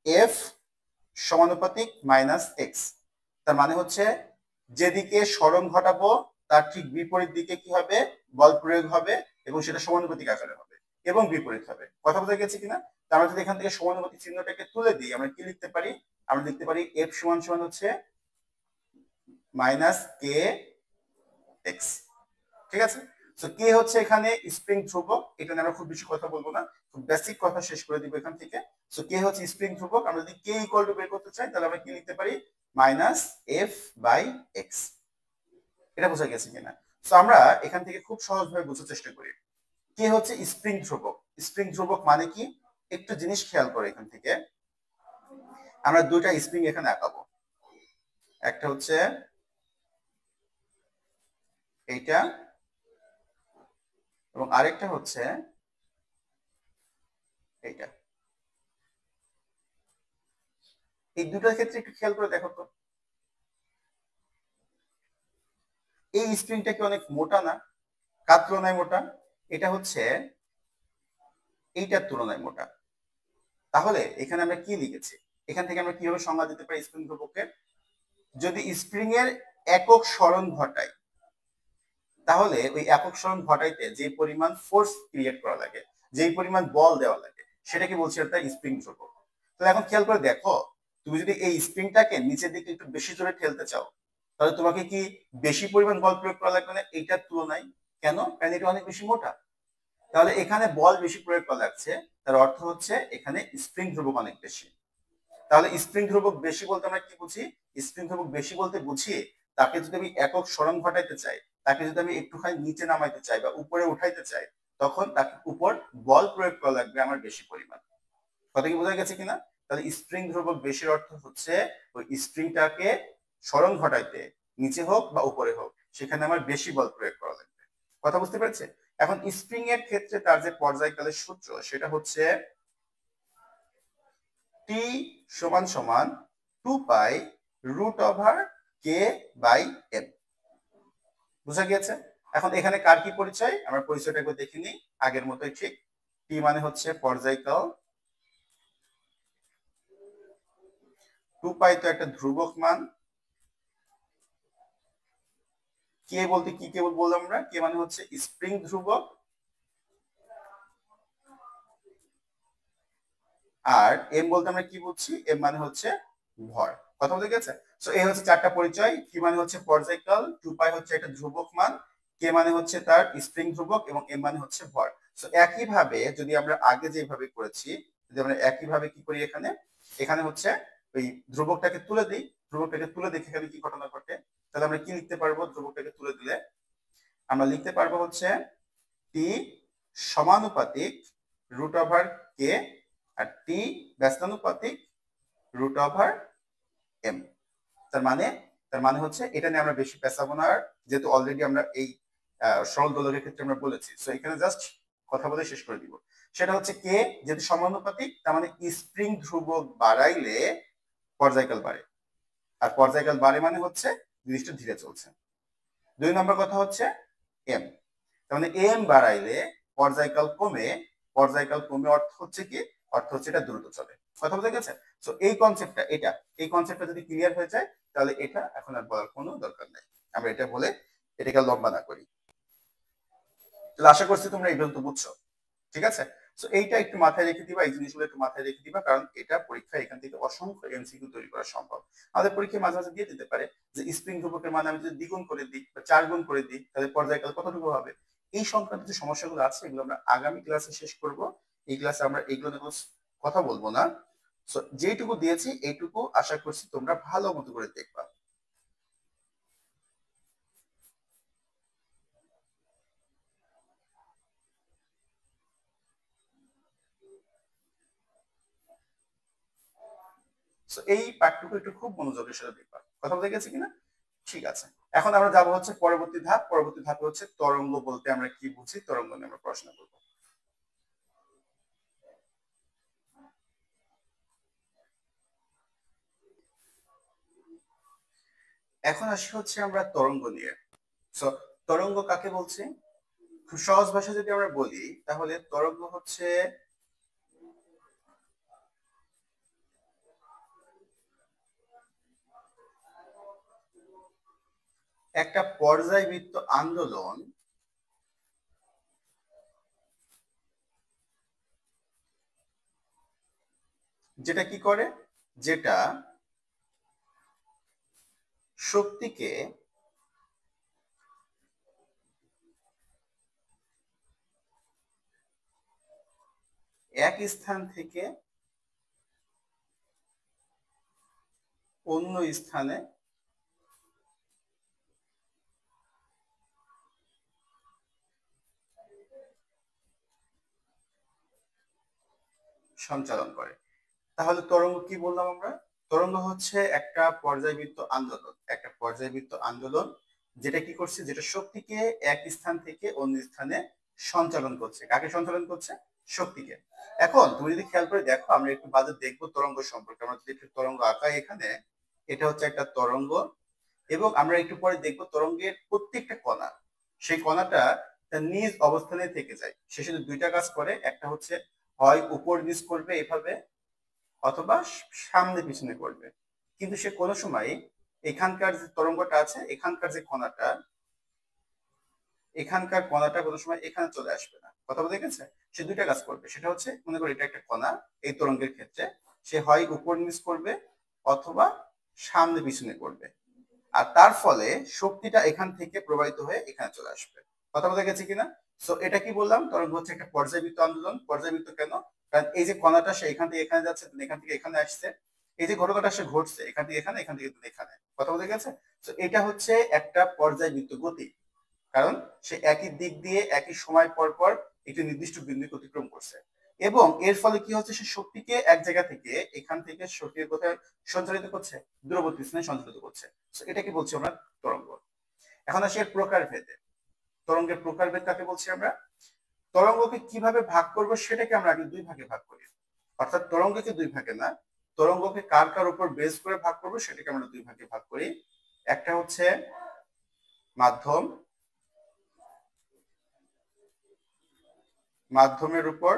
এফ সমানুপাতিক মাইনাস এক্স। তার মানে হচ্ছে যেদিকে সরণ ঘটাবো তার ঠিক বিপরীত দিকে কি হবে? বল প্রয়োগ হবে এবং সেটা সমানুপাতিক আকারে হবে এবং বিপরীত হবে। কথা বোঝা গেছে কিনা? আমরা যদি এখান থেকে সমানুপাতিক চিহ্নটাকে তুলে দিই আমরা কি লিখতে পারি? আমরা লিখতে পারি এফ সমান সমান হচ্ছে মাইনাস কে এক্স। ঠিক আছে? তো কে হচ্ছে এখানে স্প্রিং ধ্রুবক, এটা নিয়ে আমরা খুব বেশি কথা বলবো না, খুব বেসিক কথা শেষ করে দিব এখান থেকে। সো কে হচ্ছে স্প্রিং ধ্রুবক। আমরা যদি কে ইকুয়াল টু বের করতে চাই তাহলে আমরা কি লিখতে পারি? Minus F by X. এটা বোঝা গেছে কিনা? সো আমরা এখান থেকে খুব সহজভাবে বোঝার চেষ্টা করি কে হচ্ছে স্প্রিং ধ্রুবক। স্প্রিং ধ্রুবক মানে কি? একটু জিনিস খেয়াল করে, এখান থেকে আমরা দুইটা স্প্রিং এখানে আঁকাবো। একটা হচ্ছে এইটা এবং আরেকটা হচ্ছে এইটা। এই দুটার ক্ষেত্রে একটু খেয়াল করে দেখো তো, এই স্প্রিংটা কি অনেক মোটা না? কার তুলনায় মোটা? এটা হচ্ছে এইটার তুলনায় মোটা। তাহলে এখানে আমরা কি লিখেছি? এখান থেকে আমরা কিভাবে সংজ্ঞা দিতে পারি স্প্রিং ধ্রুবকের? যদি স্প্রিং এর একক সরণ ঘটায় তাহলে ওই একক সরণ ঘটাইতে যে পরিমাণ ফোর্স ক্রিয়েট করা লাগে, যেই পরিমাণ বল দেওয়া লাগে, সেটাকে বলছি একটা স্প্রিং ধ্রুবক। তো এখন খেয়াল করে দেখো, তুমি যদি এই স্প্রিংটাকে নিচের দিকে একটু বেশি জোরে ঠেলতে চাও তাহলে তোমাকে কি বেশি পরিমাণ বল প্রয়োগ করা লাগবে না এইটার তুলনায়? কেন? কারণ এটা অনেক বেশি মোটা। তাহলে এখানে বল বেশি প্রয়োগ করা লাগছে, তার অর্থ হচ্ছে এখানে স্প্রিং ধ্রুবক অনেক বেশি। তাহলে স্প্রিং ধ্রুবক বেশি বলতে আমরা কি বুঝি? স্প্রিং ধ্রুবক বেশি বলতে বুঝি তাকে যদি আমি একক সরণ ঘটাইতে চাই, তাকে যদি আমি একটুখানি নিচে নামাইতে চাই বা উপরে উঠাইতে চাই, তখন তাকে উপর বল প্রয়োগ করা লাগবে আমার বেশি পরিমাণ। কথা কি বোঝা গেছে কিনা? তাহলে স্প্রিং ধ্রুবক বেশির অর্থ হচ্ছে ওই স্প্রিংটাকে সরণ ঘটাইতে নিচে হোক বা উপরে হোক সেখানে আমার বেশি বল প্রয়োগ করা লাগবে। কথা বুঝতে পেরেছে? এখন স্প্রিং এর ক্ষেত্রে তার যে পর্যায়কালের সূত্র সেটা হচ্ছে টি সমান সমান 2 pi root over K by M. বুঝা গিয়েছে? এখন এখানে কার কি পরিচয় আমরা পরিচয়টা একবার দেখে নিই, আগের মতোই ঠিক। টি মানে হচ্ছে পর্যায়কাল, 2 পাই তো একটা ধ্রুবক মান, কে বলতে কি কে বললাম আমরা? কে মানে হচ্ছে স্প্রিং ধ্রুবক, আর এম বলতে আমরা কি বুঝছি? এম মানে হচ্ছে ভর। কথা বলতে গেছে? সো এই হচ্ছে চারটা পরিচয়। কি মানে হচ্ছে পর্যায়কাল, 2π হচ্ছে একটা ধ্রুবক মান, কে মানে হচ্ছে তার স্প্রিং ধ্রুবক, এবং এম মানে হচ্ছে ভর। সো একইভাবে যদি আমরা আগে যেভাবে করেছি, যদি আমরা একইভাবে কি করি এখানে, এখানে হচ্ছে ওই ধ্রুবকটাকে তুলে দিই, ধ্রুবকটাকে তুলে দেখে এখানে কি ঘটনা ঘটে, তাহলে আমরা কি লিখতে পারবো? ধ্রুবকটাকে তুলে দিলে আমরা লিখতে পারবো হচ্ছে টি সমানুপাতিক রুট ওভার কে, আর টি ব্যস্তানুপাতিক রুট ওভার এম। তার মানে হচ্ছে এটা নিয়ে আমরা বেশি পেঁচাবো না, আর যেহেতু অলরেডি আমরা এই সরল দোলকের ক্ষেত্রে আমরা বলেছি, সো এখানে জাস্ট কথা বলে শেষ করে দিব। সেটা হচ্ছে কে যেহেতু সমানুপাতিক, তার মানে স্প্রিং ধ্রুবক বাড়াইলে পর্যায়কাল বাড়ে, আর পর্যায়কাল বাড়ে মানে হচ্ছে জিনিসটা ধীরে চলছে। 2 নম্বর কথা হচ্ছে এম, তার মানে এম বাড়াইলে পর্যায়কাল কমে, পর্যায়কাল কমে অর্থ হচ্ছে কি? অর্থ হচ্ছে এটা দ্রুত চলে। কথা বলতে গেছে? সো এই কনসেপ্টটা, এই কনসেপ্টটা যদি ক্লিয়ার হয়ে যায়, তাহলে এটা এখন আর বলার কোনো দরকার নেই, আমরা এটা বলে এটাকে লম্বা না করি। তাহলে আশা করছি তোমরা এই পর্যন্ত বুঝছো, ঠিক আছে? সো এইটা একটু মাথায় রেখে দিবা, এই জিনিসগুলো একটু মাথায় রেখে দিবা, কারণ এটা পরীক্ষা এখান থেকে অসংখ্য এমসিকিউ তৈরি করা সম্ভব। আমাদের পরীক্ষায় মাঝে মাঝে দিয়ে দিতে পারে যে স্প্রিং ধ্রুবকের মান আমি যদি দ্বিগুণ করে দিই বা 4 গুণ করে দিই, তাহলে পর্যায়কাল কতটুকু হবে। এই সংক্রান্ত যে সমস্যাগুলো আছে এগুলো আমরা আগামী ক্লাসে শেষ করব। এই ক্লাসে আমরা এগুলো নিয়ে কথা বলবো না। সো যেটুকু দিয়েছি এইটুকু আশা করছি তোমরা ভালো মতো করে দেখবা। সো এই পাঠটুকু একটু খুব মনোযোগের সাথে দেখবা। কথা বলতে গেছে কিনা? ঠিক আছে। এখন আমরা যাবো হচ্ছে পরবর্তী ধাপ। পরবর্তী ধাপে হচ্ছে তরঙ্গ বলতে আমরা কি বুঝি, তরঙ্গ নিয়ে আমরা পড়াশোনা করব। এখন আসি হচ্ছে আমরা তরঙ্গ নিয়ে। সো তরঙ্গ কাকে বলছি? খুব সহজ ভাষা যদি আমরা বলি, তাহলে তরঙ্গ হচ্ছে একটা পর্যায়বৃত্ত আন্দোলন যেটা কি করে, যেটা শক্তিকে এক স্থান থেকে অন্য স্থানে সঞ্চালন করে। তাহলে তরঙ্গ কি বললাম আমরা? তরঙ্গ হচ্ছে একটা পর্যায়বৃত্ত আন্দোলন, একটা পর্যায়বৃত্ত আন্দোলন যেটা কি করছে, যেটা শক্তিকে এক স্থান থেকে অন্য স্থানে সঞ্চালন করছে। কাকে সঞ্চালন করছে? শক্তিকে। এখন তুমি যদি খেয়াল করে দেখো, আমরা একটু বাদে দেখবো তরঙ্গ সম্পর্কে। আমরা যদি একটু তরঙ্গ আঁকাই এখানে, এটা হচ্ছে একটা তরঙ্গ, এবং আমরা একটু পরে দেখবো তরঙ্গের প্রত্যেকটা কণা, সেই কণাটা তার নিজ অবস্থানে থেকে যায়। সে শুধু দুইটা কাজ করে, একটা হচ্ছে হয় উপর নিচ করবে এভাবে, অথবা সামনে পিছনে করবে, কিন্তু সে কোনো সময় এখানকার যে তরঙ্গটা আছে, এখানকার যে কণাটা, এখানকার কণাটা কোনো সময় এখানে চলে আসবে না। কথা বলতে গেছে? সে দুইটা কাজ করবে, সেটা হচ্ছে মনে করি এটা একটা কণা, এই তরঙ্গের ক্ষেত্রে সে হয় উপর নিচ করবে অথবা সামনে পিছনে করবে, আর তার ফলে শক্তিটা এখান থেকে প্রবাহিত হয়ে এখানে চলে আসবে। কথা বলতে গেছে কিনা? সো এটা কি বললাম, তরঙ্গ হচ্ছে একটা পর্যায়বৃত্ত আন্দোলন। পর্যায়বৃত্ত কেন? কারণ এই যে কণাটা সে এখান থেকে এখানে যাচ্ছে, এখান থেকে এখানে আসছে, এই যে ঘটনাটা সে ঘটছে এখান থেকে এখানে, এখান থেকে এখানে। কথা বলতে গেছে? তো এটা হচ্ছে একটা পর্যায়বৃত্ত গতি, কারণ সে একই দিক দিয়ে একই সময় পর পর একটি নির্দিষ্ট বিন্দু অতিক্রম করছে, এবং এর ফলে কি হচ্ছে, সে শক্তিকে এক জায়গা থেকে এখান থেকে শক্তির কোথায় সঞ্চালিত করছে? দূরবর্তী স্থানে সঞ্চালিত করছে। এটাকে বলছি আমরা তরঙ্গ। এখন আসি এর প্রকারভেদে। তরঙ্গের প্রকারভেদ কাকে বলছি আমরা? তরঙ্গকে কিভাবে ভাগ করব সেটাকে আমরা আগে দুই ভাগে ভাগ করি, অর্থাৎ তরঙ্গকে দুই ভাগে না, তরঙ্গকে কার কার উপর বেস করে ভাগ করব সেটাকে আমরা দুই ভাগে ভাগ করি। একটা হচ্ছে মাধ্যম, মাধ্যমের উপর,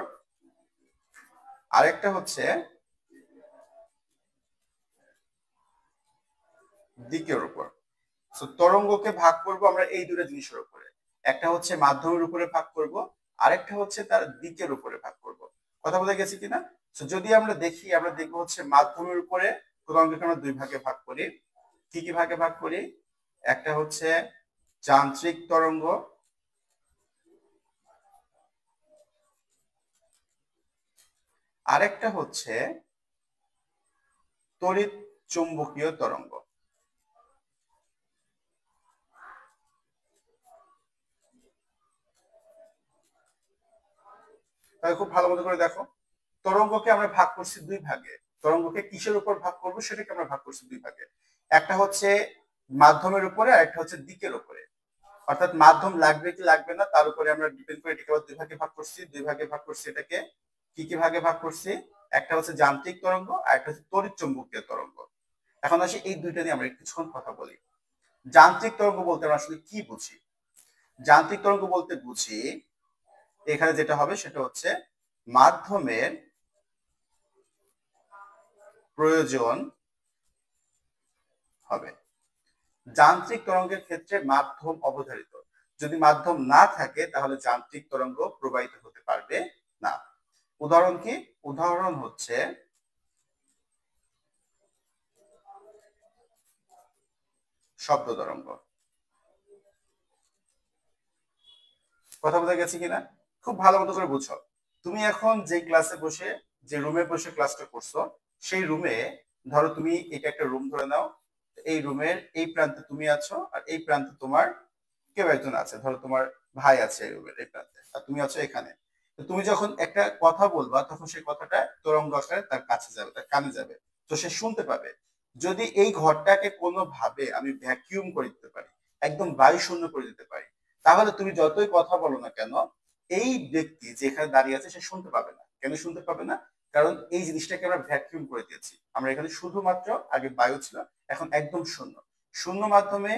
আরেকটা হচ্ছে দিকের উপর। সো তরঙ্গকে ভাগ করব আমরা এই দুটো জিনিসের উপরে, একটা হচ্ছে মাধ্যমের উপরে ভাগ করব, আরেকটা হচ্ছে তার দিকের উপরে ভাগ করব। কথা বলে গেছি কিনা? যদি আমরা দেখি, আমরা দেখবো হচ্ছে মাধ্যমের উপরে তরঙ্গকে আমরা দুই ভাগে ভাগ করি। কি কি ভাগে ভাগ করি? একটা হচ্ছে যান্ত্রিক তরঙ্গ, আরেকটা হচ্ছে তড়িৎ চুম্বকীয় তরঙ্গ। তাহলে খুব ভালো মতো করে দেখো, তরঙ্গকে আমরা ভাগ করছি দুই ভাগে। তরঙ্গকে কিসের উপর ভাগ করব সেটাকে আমরা ভাগ করছি দুই ভাগে। একটা হচ্ছে মাধ্যমের উপরে, আর একটা হচ্ছে দিকের উপরে। অর্থাৎ মাধ্যম লাগবে কি লাগবে না তার উপরে আমরা ডিপেন্ড করে এটাকে দুই ভাগে ভাগ করছি। দুই ভাগে ভাগ করছি এটাকে কি কি ভাগে ভাগ করছি? একটা হচ্ছে যান্ত্রিক তরঙ্গ, আর একটা হচ্ছে তড়িৎ চুম্বকীয় তরঙ্গ। এখন আসি এই দুইটা নিয়ে আমরা কিছুক্ষণ কথা বলি। যান্ত্রিক তরঙ্গ বলতে আমরা আসলে কি বুঝি? যান্ত্রিক তরঙ্গ বলতে বুঝি এখানে যেটা হবে সেটা হচ্ছে মাধ্যমের প্রয়োজন হবে। যান্ত্রিক তরঙ্গের ক্ষেত্রে মাধ্যম অবধারিত। যদি মাধ্যম না থাকে তাহলে যান্ত্রিক তরঙ্গ প্রবাহিত হতে পারবে না। উদাহরণ কি? উদাহরণ হচ্ছে শব্দ তরঙ্গ। কথা বোঝা গেছে কিনা? খুব ভালো মতো করে বুঝো। তুমি এখন যে ক্লাসে বসে, যে রুমে বসে ক্লাসটা করছো, সেই রুমে ধরো তুমি এটা একটা রুম ধরে নাও। এই রুমের এই প্রান্তে তুমি আছো, আর এই প্রান্তে তোমার কেউ একজন আছে, ধরো তোমার ভাই আছে এই রুমের এই প্রান্তে, আর তুমি আছো এখানে। তো তুমি যখন একটা কথা বলবা তখন সেই কথাটা তরঙ্গ আকারে তার কাছে যাবে, তার কানে যাবে, তো সে শুনতে পাবে। যদি এই ঘরটাকে কোনোভাবে আমি ভ্যাকিউম করে দিতে পারি, একদম বায়ু শূন্য করে দিতে পারি, তাহলে তুমি যতই কথা বলো না কেন, এই ব্যক্তি যেখানে দাঁড়িয়ে আছে সে শুনতে পাবে না। কেন শুনতে পাবে না? কারণ এই জিনিসটাকে আমরা ভ্যাকিউম করে দিয়েছি। আমরা এখানে শুধুমাত্র আগে বায়ু ছিল, এখন একদম শূন্য। শূন্য মাধ্যমে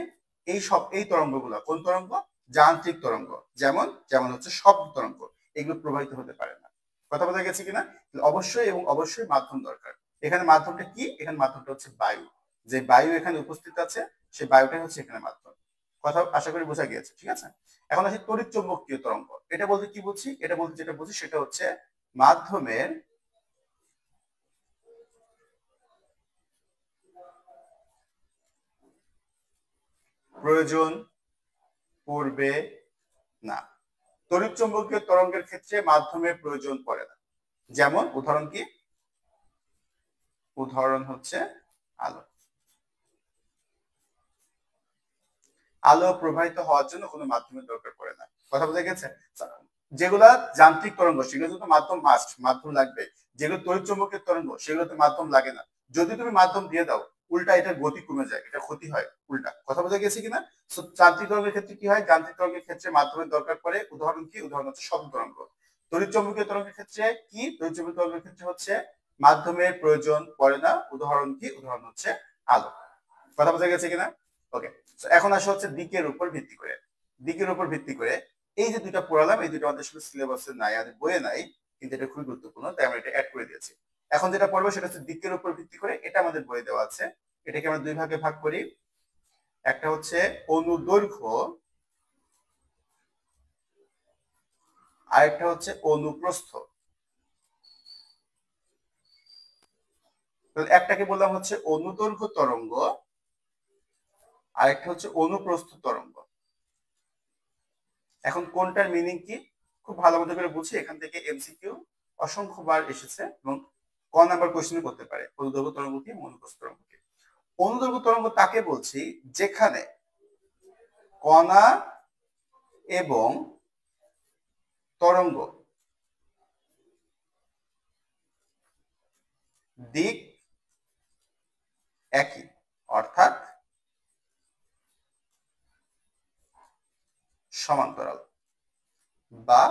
এই তরঙ্গগুলো কোন তরঙ্গ? যান্ত্রিক তরঙ্গ। যেমন যেমন হচ্ছে শব্দ তরঙ্গ, এগুলো প্রবাহিত হতে পারে না। কথা বোঝা গেছে কিনা? অবশ্যই এবং অবশ্যই মাধ্যম দরকার। এখানে মাধ্যমটা কি? এখানে মাধ্যমটা হচ্ছে বায়ু। যে বায়ু এখানে উপস্থিত আছে সেই বায়ুটাই হচ্ছে এখানে মাধ্যম। কথা আশা করি বোঝা গিয়েছে, ঠিক আছে? এখন আসি তড়িৎ চুম্বকীয় তরঙ্গ। এটা বলতে কি বুঝি? এটা বলতে যেটা বুঝি সেটা হচ্ছে মাধ্যমের প্রয়োজন পড়বে না। তড়িৎ চুম্বকীয় তরঙ্গের ক্ষেত্রে মাধ্যমের প্রয়োজন পড়ে না। যেমন উদাহরণ কি? উদাহরণ হচ্ছে আলো। আলো প্রবাহিত হওয়ার জন্য কোনো মাধ্যমের দরকার পড়ে না। কথা বোঝা গেছে? যেগুলা যান্ত্রিক তরঙ্গ সেগুলো তো মাধ্যম মাস্ট, মাধ্যম লাগবে। যেগুলো তড়িৎ চুম্বকের তরঙ্গ সেগুলোতে মাধ্যম লাগে না। যদি তুমি মাধ্যম দিয়ে দাও, উল্টা এটার গতি কমে যায়, এটা ক্ষতি হয় উল্টা। কথা বোঝা গেছে কিনা? যান্ত্রিক তরঙ্গের ক্ষেত্রে কি হয়? যান্ত্রিক তরঙ্গের ক্ষেত্রে মাধ্যমের দরকার পড়ে। উদাহরণ কি? উদাহরণ হচ্ছে শব্দ তরঙ্গ। তড়িৎ চুম্বকীয় তরঙ্গের ক্ষেত্রে কি? তড়িৎ চুম্বকীয় তরঙ্গের ক্ষেত্রে হচ্ছে মাধ্যমের প্রয়োজন পড়ে না। উদাহরণ কি? উদাহরণ হচ্ছে আলো। কথা বোঝা গেছে কিনা? ওকে। এখন আসা হচ্ছে দিকের উপর ভিত্তি করে। দিকের উপর ভিত্তি করে এই যে দুইটা পড়ালাম, এই দুটো আমাদের আসলে সিলেবাসে নাই, আমাদের বইয়ে নাই, কিন্তু এটা খুবই গুরুত্বপূর্ণ, তাই আমরা এটা অ্যাড করে দিয়েছি। এখন যেটা পড়বো সেটা হচ্ছে দিকের উপর ভিত্তি করে। এটা আমাদের বইয়ে দেওয়া আছে। এটাকে আমরা দুই ভাগে ভাগ করি। একটা হচ্ছে অনুদৈর্ঘ্য, আর একটা হচ্ছে অনুপ্রস্থ। একটাকে বললাম হচ্ছে অনুদৈর্ঘ্য তরঙ্গ, আর একটা হচ্ছে অনুপ্রস্থ তরঙ্গ। এখন কোনটার মিনিং কি? খুব ভালো মতো করে বুঝি। এখান থেকে এমসিকিউ অসংখ্যবার এসেছে এবং ক নাম্বার কোশ্চেন করতে পারে। অনুদৈর্ঘ্য তরঙ্গ কি, অনুপ্রস্থ তরঙ্গ কি? অনুদৈর্ঘ্য তরঙ্গ তাকে বলছি যেখানে কণা এবং তরঙ্গ দিক একই, অর্থাৎ সমান্তরাল বা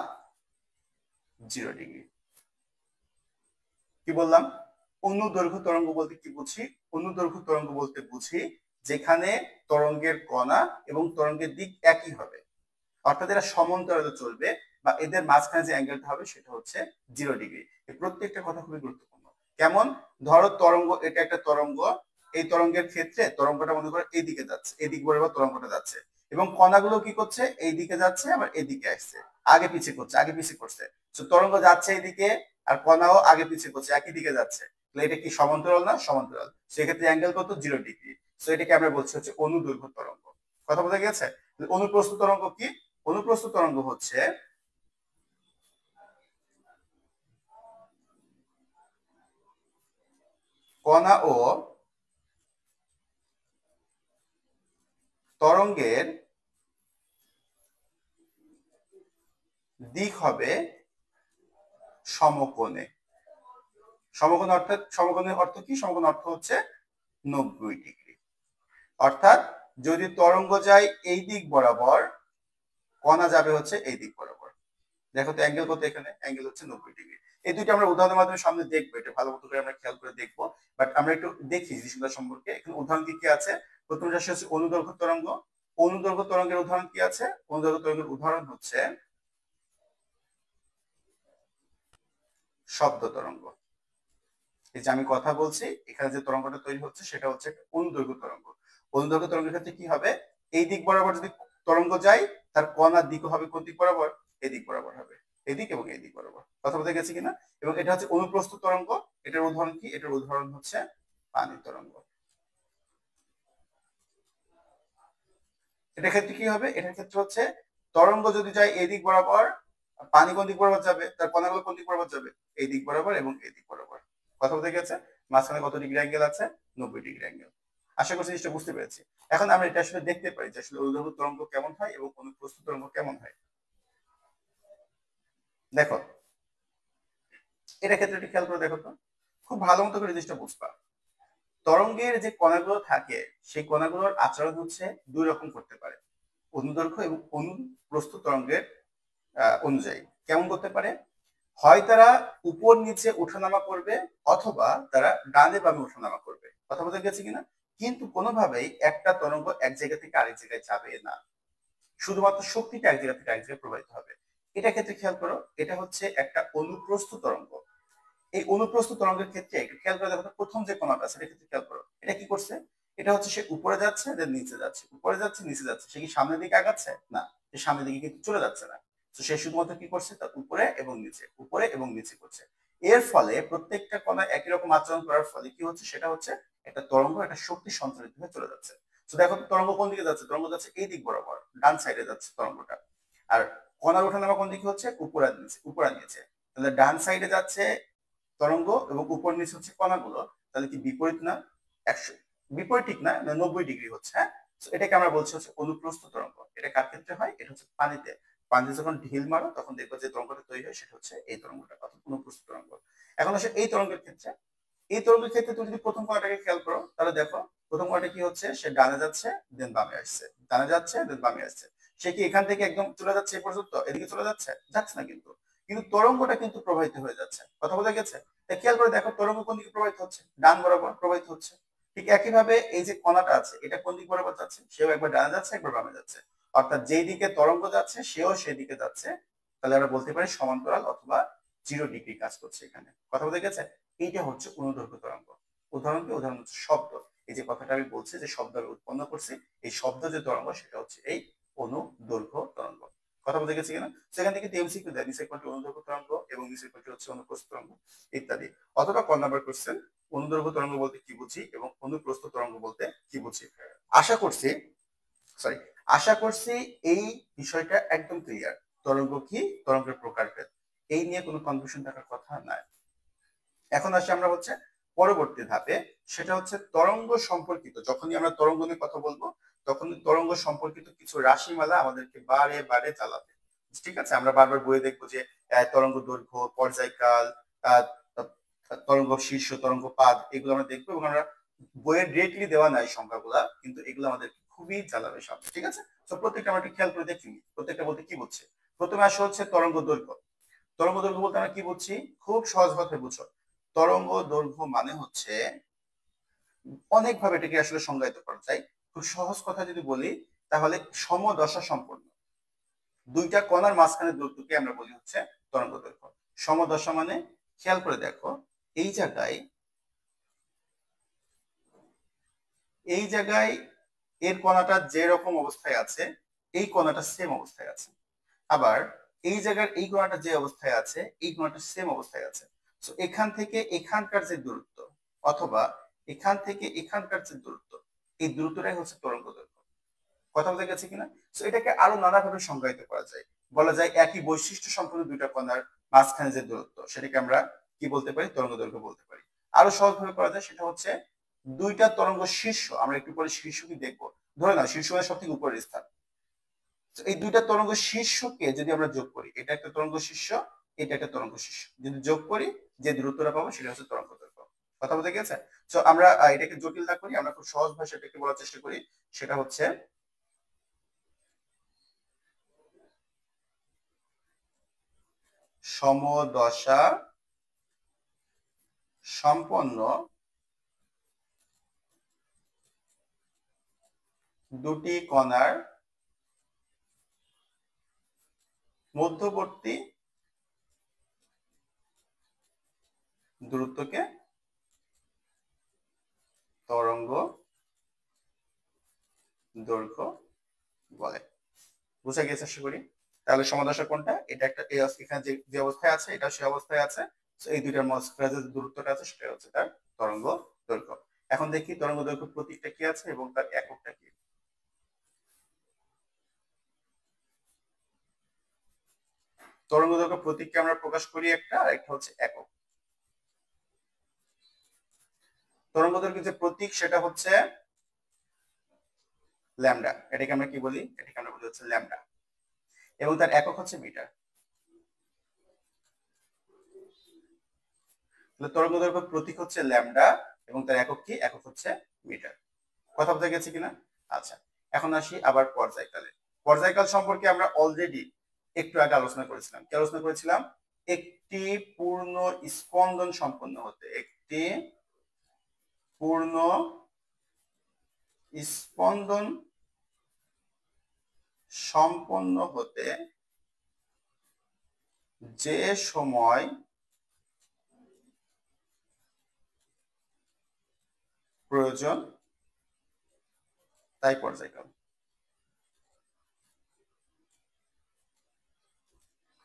0 ডিগ্রি। কি বললাম? অনুদৈর্ঘ্য তরঙ্গ বলতে কি বুঝি? অনুদৈর্ঘ্য তরঙ্গ বলতে বুঝি যেখানে তরঙ্গের কণা এবং তরঙ্গের দিক একই হবে, অর্থাৎ এরা সমান্তরালে চলবে, বা এদের মাঝখানে যে অ্যাঙ্গেলটা হবে সেটা হচ্ছে 0 ডিগ্রি। এই প্রত্যেকটা কথা খুবই গুরুত্বপূর্ণ। কেমন? ধরো তরঙ্গ, এটা একটা তরঙ্গ। এই তরঙ্গের ক্ষেত্রে তরঙ্গটা মনে করো এইদিকে যাচ্ছে, এদিক বরাবর তরঙ্গটা যাচ্ছে, এবং কণাগুলো কি করছে? এইদিকে যাচ্ছে আবার এদিকে আসছে, আগে পিছিয়ে করছে, আগে পিছিয়ে করছে। তো তরঙ্গ যাচ্ছে এইদিকে আর কণাও আগে পিছিয়ে করছে, একই দিকে যাচ্ছে, তাহলে এটা কি সমান্তরাল না? সমান্তরাল। সেক্ষেত্রে অ্যাঙ্গেল কত? 0°। সো এটাকে আমরা বলছি হচ্ছে অনুদৈর্ঘ্য তরঙ্গ। কথা বোঝা গেছে? অনুপ্রস্থ তরঙ্গ কি? অনুপ্রস্থ তরঙ্গ হচ্ছে কণা ও তরঙ্গের দিক হবে সমকোণে। সমকোণ অর্থাৎ, সমকোণের অর্থ কি? সমকোণ অর্থ হচ্ছে 90°। অর্থাৎ যদি তরঙ্গ যায় এই দিক বরাবর, কণা যাবে হচ্ছে এই দিক বরাবর। দেখো তো অ্যাঙ্গেল কত এখানে? অ্যাঙ্গেল হচ্ছে 90°। এই দুইটা আমরা উদাহরণের মাধ্যমে সামনে দেখবো, এটা ভালো মতো করে আমরা খেয়াল করে দেখবো। বাট আমরা একটু দেখি জিনিসগুলো সম্পর্কে। এখানে উদাহরণ কি কি আছে? প্রথম রাশি হচ্ছে অনুদৈর্ঘ্য তরঙ্গ। অনুদৈর্ঘ্য তরঙ্গের উদাহরণ কি আছে? অনুদৈর্ঘ্য তরঙ্গের উদাহরণ হচ্ছে শব্দ তরঙ্গ। এই যে আমি কথা বলছি, এখানে যে তরঙ্গটা তৈরি হচ্ছে সেটা হচ্ছে অনুদৈর্ঘ্য তরঙ্গ। অনুদৈর্ঘ্য তরঙ্গের ক্ষেত্রে কি হবে? এই দিক বরাবর যদি তরঙ্গ যায়, তার কণার দিক হবে কোন দিক বরাবর? এই দিক বরাবর হবে। এদিক এবং এই দিক বরাবর। কথা বলতে গেছি কিনা? এবং এটা হচ্ছে অনুপ্রস্থ তরঙ্গ। এটার উদাহরণ কি? এটার উদাহরণ হচ্ছে পানি তরঙ্গ। এটার ক্ষেত্রে কি হবে? এটার ক্ষেত্রে হচ্ছে তরঙ্গ যদি যায় এই দিক বরাবর, পানি কোন দিক বরাবর যাবে? তার কণাগুলো কোন দিক বরাবর যাবে? এই দিক বরাবর এবং এই দিক বরাবর। কথা বলতে গেছে? মাঝখানে কত ডিগ্রি অ্যাঙ্গেল আছে? 90° অ্যাঙ্গেল। আশা করছি জিনিসটা বুঝতে পেরেছি। এখন আমরা এটা আসলে দেখতে পারি যে আসলে অনুদৈর্ঘ্য তরঙ্গ কেমন হয় এবং অনুপ্রস্থ তরঙ্গ কেমন হয়। দেখো, এটা ক্ষেত্রে একটু খেয়াল করে দেখো তো, খুব ভালো মতো করে জিনিসটা বুঝবা। তরঙ্গের যে কণাগুলো থাকে, সেই কণাগুলোর আচরণ হচ্ছে দুই রকম করতে পারে, অনুদৈর্ঘ্য এবং অনুপ্রস্থ তরঙ্গের অনুযায়ী। কেমন করতে পারে? হয় তারা উপর নিচে ওঠানামা করবে, অথবা তারা ডানে বামে ওঠানামা করবে। কথা বলতে গেছে কিনা? কিন্তু কোনোভাবেই একটা তরঙ্গ এক জায়গা থেকে আরেক জায়গায় যাবে না, শুধুমাত্র শক্তিটা এক জায়গা থেকে আরেক জায়গায় প্রবাহিত হবে। এটা ক্ষেত্রে খেয়াল করো, এটা হচ্ছে একটা অনুপ্রস্থ তরঙ্গ। এই অনুপ্রস্থ তরঙ্গের ক্ষেত্রে একটু খেয়াল করে দেখো, প্রথম যে কণাটা আছে এটা ক্ষেত্রে খেয়াল করো, এটা কি করছে? এটা হচ্ছে সে উপরে যাচ্ছে, দেন নিচে যাচ্ছে, উপরে যাচ্ছে, নিচে যাচ্ছে। সে কি সামনের দিকে আগাচ্ছে? না, সে সামনের দিকে কিন্তু চলে যাচ্ছে না। তো সে শুধুমাত্র কি করছে? তার উপরে এবং নিচে, উপরে এবং নিচে করছে। এর ফলে প্রত্যেকটা কণা একই রকম আচরণ করার ফলে কি হচ্ছে? সেটা হচ্ছে একটা তরঙ্গ, একটা শক্তি সঞ্চারিত হয়ে চলে যাচ্ছে। তো দেখো তরঙ্গ কোন দিকে যাচ্ছে? তরঙ্গ যাচ্ছে এই দিক বরাবর, ডান সাইডে যাচ্ছে তরঙ্গটা। আর কণার ওঠানামা কোন দিকে হচ্ছে? উপর আর নিচে, উপর আর নিচে। তাহলে ডান সাইডে যাচ্ছে তরঙ্গ এবং উপর নিচে হচ্ছে কণাগুলো, তাহলে কি বিপরীত না? 100, বিপরীত ঠিক না, 90° হচ্ছে। হ্যাঁ, এটাকে আমরা বলছি হচ্ছে অনুপ্রস্থ তরঙ্গ। এটা কার ক্ষেত্রে হয়? এটা হচ্ছে পানিতে। পানিতে যখন ঢিল মারো তখন দেখবো যে তরঙ্গটা তৈরি হয়, সেটা হচ্ছে এই তরঙ্গটা, অর্থাৎ অনুপ্রস্থ তরঙ্গ। এখন আসলে এই তরঙ্গের ক্ষেত্রে, এই তরঙ্গের ক্ষেত্রে তুমি যদি প্রথম কণাটাকে খেয়াল করো, তাহলে দেখো প্রথম কণাটা কি হচ্ছে? সে ডানে যাচ্ছে, দেন বামে আসছে, ডানে যাচ্ছে, দেন বামে আসছে। সে কি এখান থেকে একদম চলে যাচ্ছে এ পর্যন্ত? এদিকে চলে যাচ্ছে? যাচ্ছে না কিন্তু। কিন্তু তরঙ্গটা কিন্তু প্রবাহিত হয়ে যাচ্ছে। কথা বলে গেছে? খেয়াল করে দেখো তরঙ্গ কোন দিকে প্রবাহিত হচ্ছে? ডান বরাবর প্রবাহিত হচ্ছে। ঠিক একইভাবে এই যে কণাটা আছে, এটা কোন দিক বরাবর যাচ্ছে? সেও একবার ডানে যাচ্ছে, একবার বামে যাচ্ছে। অর্থাৎ যেই দিকে তরঙ্গ যাচ্ছে সেও সেই দিকে যাচ্ছে। তাহলে আমরা বলতে পারি সমান্তরাল অথবা 0° কাজ করছে এখানে। কথা বলতে গেছে? এইটা হচ্ছে অনুদৈর্ঘ্য তরঙ্গ। উদাহরণ কি? উদাহরণ হচ্ছে শব্দ। এই যে কথাটা আমি বলছি যে শব্দ আমি উৎপন্ন করছি, এই শব্দ যে তরঙ্গ সেটা হচ্ছে এই অনুদৈর্ঘ্য তরঙ্গ। কথা বলতে গেছি কিনা? সেখান থেকে এমসিকিউ দেয়, নিচের কোনটি অনুদৈর্ঘ্য তরঙ্গ এবং নিচের কোনটি হচ্ছে অনুপ্রস্থ তরঙ্গ ইত্যাদি। অথবা ক নাম্বার কোশ্চেন, অনুদৈর্ঘ্য তরঙ্গ বলতে কি বুঝি এবং অনুপ্রস্থ তরঙ্গ বলতে কি বুঝি। আশা করছি, সরি, আশা করছি এই বিষয়টা একদম ক্লিয়ার। তরঙ্গ কি, তরঙ্গের প্রকারভেদ, এই নিয়ে কোনো কনফিউশন থাকার কথা নাই। এখন আসি আমরা হচ্ছে পরবর্তী ধাপে, সেটা হচ্ছে তরঙ্গ সম্পর্কিত। যখনই আমরা তরঙ্গ নিয়ে কথা বলবো, তখন তরঙ্গ সম্পর্কিত কিছু রাশিমালা আমাদেরকে বারে বারে চালাবে। ঠিক আছে? আমরা বারবার বইয়ে দেখবো যে তরঙ্গ দৈর্ঘ্য, পর্যায়কাল, আহ, তরঙ্গ শীর্ষ, তরঙ্গ পাদ, এগুলো আমরা দেখবো এবং আমরা বইয়ের ডিরেক্টলি দেওয়া নাই সংখ্যাগুলা, কিন্তু এগুলো আমাদের খুবই চালাবে সামনে। ঠিক আছে? তো প্রত্যেকটা আমরা একটু খেয়াল করে দেখি প্রত্যেকটা বলতে কি বলছে। প্রথমে আসা হচ্ছে তরঙ্গ দৈর্ঘ্য। তরঙ্গ দৈর্ঘ্য বলতে আমরা কি বুঝছি? খুব সহজ ভাবে বুঝো, তরঙ্গ দৈর্ঘ্য মানে হচ্ছে, অনেকভাবে এটাকে আসলে সংজ্ঞায়িত করা যায়। খুব সহজ কথা যদি বলি, তাহলে সমদশা সম্পন্ন দুইটা কণার মাঝখানে দূরত্বকে আমরা বলি হচ্ছে তরঙ্গ দৈর্ঘ্য। সমদশা মানে, খেয়াল করে দেখো, এই জায়গায়, এই জায়গায় এর কণাটা যে রকম অবস্থায় আছে, এই কণাটা সেম অবস্থায় আছে। আবার এই জায়গার এই কণাটা যে অবস্থায় আছে, এই কণাটা সেম অবস্থায় আছে। সো এখান থেকে এখানকার যে দূরত্ব অথবা এখান থেকে এখানকার যে দূরত্ব, এই দূরত্বটাই হচ্ছে তরঙ্গ দৈর্ঘ্য। কথা বলতে গেছে কিনা? সো এটাকে আরো নানাভাবে সংজ্ঞায়িত করা যায়। বলা যায় একই বৈশিষ্ট্য সম্পন্ন দুইটা কণার মাঝখানে যে দূরত্ব, সেটাকে আমরা কি বলতে পারি? তরঙ্গ দৈর্ঘ্য বলতে পারি। আরো সহজভাবে করা যায়, সেটা হচ্ছে দুইটা তরঙ্গ শীর্ষ, আমরা একটু পরে শীর্ষ কি দেখবো, ধরে নাও শীর্ষ মানে সব থেকে উপরের স্থান। এই দুইটা তরঙ্গ শীর্ষকে যদি আমরা যোগ করি, এটা একটা তরঙ্গ শীর্ষ, এটা একটা তরঙ্গ শীর্ষ, যদি যোগ করি যে দূরত্বটা পাবো সেটা হচ্ছে তরঙ্গ দৈর্ঘ্য। কথা বলতে গেছে? তো আমরা এটাকে জটিল না করি, আমরা খুব সহজ ভাষায় এটাকে বলার চেষ্টা করি। সেটা হচ্ছে সমদশা সম্পন্ন দুটি কণার মধ্যবর্তী দূরত্বকে তরঙ্গ দৈর্ঘ্য বলে। বুঝা গেছে আশা করি? তাহলে সমদশা কোনটা? এটা একটা এখানে যে অবস্থায় আছে এটা সেই অবস্থায় আছে। এই দুইটার মাঝখানে যে দূরত্বটা আছে সেটা হচ্ছে তার তরঙ্গ দৈর্ঘ্য। এখন দেখি তরঙ্গ দৈর্ঘ্য প্রতীকটা কি আছে এবং তার এককটা কি। তরঙ্গ দৈর্ঘ্য প্রতীককে আমরা প্রকাশ করি একটা, আর একটা হচ্ছে একক। তরঙ্গ দৈর্ঘ্যের যে প্রতীক সেটা হচ্ছে ল্যামডা। এটাকে আমরা কি বলি? এটাকে আমরা বলি হচ্ছে ল্যামডা, এবং তার একক হচ্ছে মিটার। তাহলে তরঙ্গ দৈর্ঘ্য প্রতীক হচ্ছে ল্যামডা এবং তার একক কি? একক হচ্ছে মিটার। কথা বোঝা গেছে কিনা? আচ্ছা, এখন আসি আবার পর্যায়কালে। পর্যায়কাল সম্পর্কে আমরা অলরেডি একটু আগে আলোচনা করেছিলাম। কি আলোচনা করেছিলাম? একটি পূর্ণ স্পন্দন সম্পন্ন হতে, একটি পূর্ণ স্পন্দন সম্পন্ন হতে যে সময় প্রয়োজন তাই পর্যায়কাল।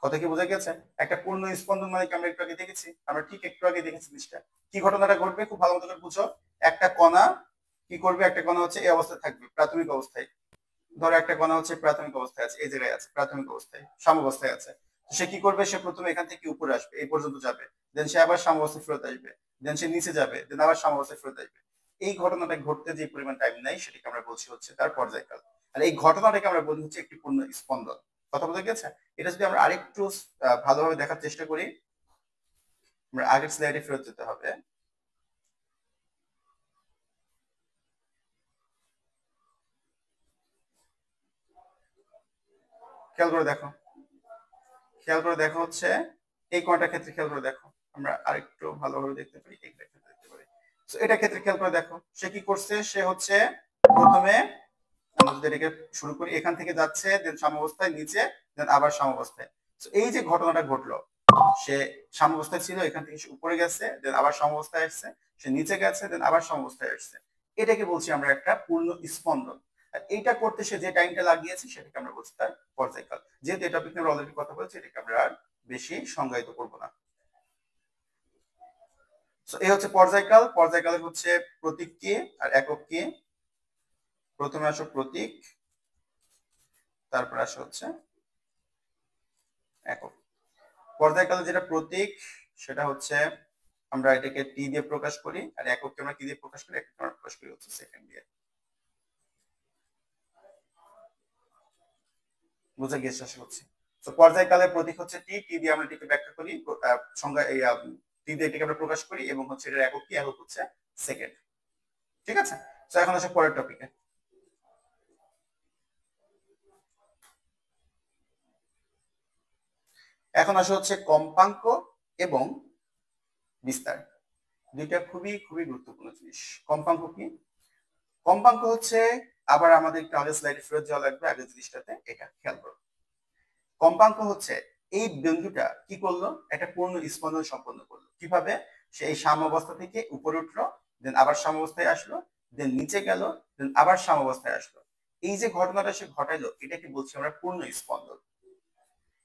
কথা কি বোঝা গেছে? একটা পূর্ণ স্পন্দন মানে কি আমরা একটু আগে দেখেছি, আমরা ঠিক একটু আগে দেখেছি জিনিসটা। কি ঘটনাটা ঘটবে খুব ভালো মতো করে বুঝো। একটা কণা কি করবে? একটা কণা হচ্ছে এই অবস্থায় থাকবে, প্রাথমিক অবস্থায়। ধরো একটা কণা হচ্ছে প্রাথমিক অবস্থায় আছে, এই জায়গায় আছে, প্রাথমিক অবস্থায় সাম্যাবস্থায় আছে। সে কি করবে? সে প্রথমে এখান থেকে উপরে আসবে, এই পর্যন্ত যাবে, দেন সে আবার সাম্যাবস্থায় ফেরত আসবে, দেন সে নিচে যাবে, দেন আবার সাম্যাবস্থায় ফেরত আসবে। এই ঘটনাটা ঘটতে যে পরিমাণ টাইম নেয় সেটাকে আমরা বলছি হচ্ছে তার পর্যায়কাল। আর এই ঘটনাটাকে আমরা বলি হচ্ছে একটি পূর্ণ স্পন্দন। কথা বোঝা গেছে? এটা যদি আমরা আরেকটু ভালোভাবে দেখার চেষ্টা করি, আমরা আগের স্লাইডে ফেরত যেতে হবে। খেয়াল করে দেখো, খেয়াল করে দেখো হচ্ছে এই কণাটার ক্ষেত্রে খেয়াল করে দেখো, আমরা আরেকটু ভালোভাবে দেখতে পারি, এই ক্ষেত্রে দেখতে পারি। তো এটা ক্ষেত্রে খেয়াল করে দেখো সে কি করছে? সে হচ্ছে প্রথমে, আমরা যদি এটাকে শুরু করি, এখান থেকে যাচ্ছে, দেন সাম্যাবস্থায়, নিচে, দেন আবার সাম্যাবস্থায়। তো এই যে ঘটনাটা ঘটলো, সে সাম্যাবস্থায় ছিল, এখান থেকে সে উপরে গেছে, দেন আবার সাম্যাবস্থায় আসছে, সে নিচে গেছে, দেন আবার সাম্যাবস্থায় আসছে। এটাকে বলছি আমরা একটা পূর্ণ স্পন্দন। আর এইটা করতে সে যে টাইমটা লাগিয়েছে সেটাকে আমরা বলছি তার পর্যায়কাল। যেহেতু এই টপিক নিয়ে অলরেডি কথা বলেছি, এটাকে আমরা আর বেশি সংজ্ঞায়িত করবো না। তো এই হচ্ছে পর্যায়কাল। পর্যায়কালের হচ্ছে প্রতীক কি আর একক কি? প্রথমে আসো প্রতীক, তারপর আসো হচ্ছে একক। পর্যায়কালে যেটা প্রতীক সেটা হচ্ছে আমরা এটাকে টি দিয়ে প্রকাশ করি, আর একককে আমরা কি দিয়ে প্রকাশ করি? এককে আমরা প্রকাশ করি হচ্ছে সেকেন্ড দিয়ে। বুঝা গিয়েছে আশা করছি। তো পর্যায়কালের প্রতীক হচ্ছে টি, টি দিয়ে আমরা এটাকে ব্যাখ্যা করি, সংজ্ঞা এই টি দিয়ে এটাকে আমরা প্রকাশ করি, এবং হচ্ছে এটার একক কি? একক হচ্ছে সেকেন্ড। ঠিক আছে? তো এখন আসে পরের টপিকে। এখন আসে হচ্ছে কম্পাঙ্ক এবং বিস্তার। দুইটা খুবই খুবই গুরুত্বপূর্ণ জিনিস। কম্পাঙ্ক কি? কম্পাঙ্ক হচ্ছে, আবার আমাদের একটু আগের স্লাইডে ফেরত যাওয়া লাগবে, আগের জিনিসটাতে, এটা খেয়াল করো। কম্পাঙ্ক হচ্ছে এই বিন্দুটা কি করলো? একটা পূর্ণ স্পন্দন সম্পন্ন করলো। কিভাবে? সে এই সাম্যাবস্থা থেকে উপরে উঠলো, দেন আবার সাম্যাবস্থায় আসলো, দেন নিচে গেল, দেন আবার সাম্যাবস্থায় আসলো। এই যে ঘটনাটা সে ঘটাইলো, এটাকে বলছি আমরা পূর্ণ স্পন্দন।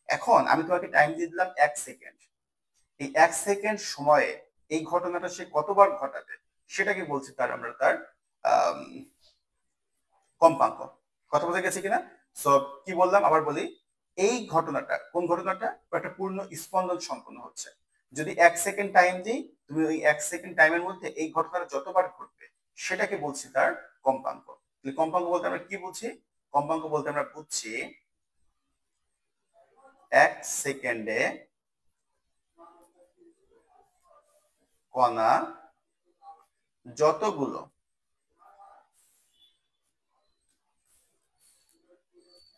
এখন আমি তোমাকে টাইম দিয়ে দিলাম 1 সেকেন্ড। এই 1 সেকেন্ড সময়ে এই ঘটনাটা সে কতবার ঘটাবে সেটাকে বলছি তার কম্পাঙ্ক। কথা বোঝা গেছে কিনা? সো কি বললাম আবার বলি, এই ঘটনাটা কোন ঘটনাটা? একটা পূর্ণ স্পন্দন সম্পন্ন হচ্ছে। যদি 1 সেকেন্ড টাইম দিই, তুমি ওই 1 সেকেন্ড টাইমের মধ্যে এই ঘটনাটা যতবার ঘটবে সেটাকে বলছি তার কম্পাঙ্ক। কম্পাঙ্ক বলতে আমরা কি বুঝি? কম্পাঙ্ক বলতে আমরা বুঝছি 1 সেকেন্ডে কণা যতগুলো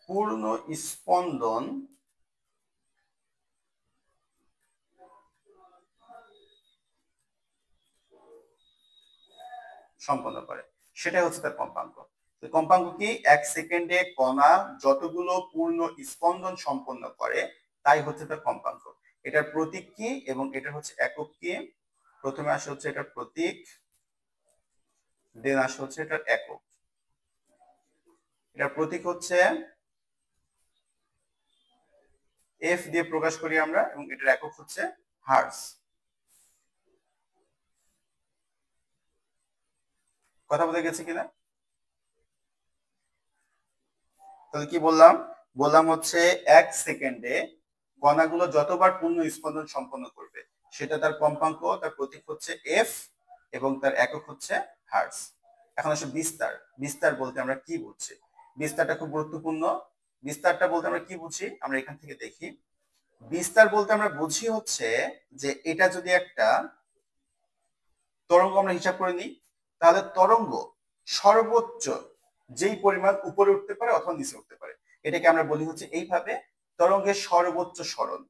পূর্ণ স্পন্দন সম্পন্ন করে সেটাই হচ্ছে তার কম্পাঙ্ক। কম্পাঙ্ক কি? 1 সেকেন্ডে কণা যতগুলো পূর্ণ স্পন্দন সম্পন্ন করে তাই হচ্ছে তার কম্পাঙ্ক। এটার প্রতীক কি এবং এটার হচ্ছে একক কি? প্রথমে আসে হচ্ছে এটার প্রতীক, দেন আসে হচ্ছে এটার একক। এটার প্রতীক হচ্ছে এফ দিয়ে প্রকাশ করি আমরা এবং এটার একক হচ্ছে হার্টজ। কথা বলে গেছে কিনা? তাহলে কি বললাম? বললাম হচ্ছে 1 সেকেন্ডে কণাগুলো যতবার পূর্ণ স্পন্দন সম্পন্ন করবে সেটা তার কম্পাঙ্ক, তার প্রতীক হচ্ছে এফ এবং তার একক হচ্ছে হার্টজ। এখন আসলে বিস্তার। বিস্তার বলতে আমরা কি বুঝছি? বিস্তারটা খুব গুরুত্বপূর্ণ। বিস্তারটা বলতে আমরা কি বুঝি আমরা এখান থেকে দেখি। বিস্তার বলতে আমরা বুঝি হচ্ছে যে এটা যদি একটা তরঙ্গ আমরা হিসাব করে নিই, তাহলে তরঙ্গ সর্বোচ্চ যেই পরিমাণ উপরে উঠতে পারে অথবা নিচে উঠতে পারে এটাকে আমরা বলি হচ্ছে এইভাবে তরঙ্গের সর্বোচ্চ সরণ।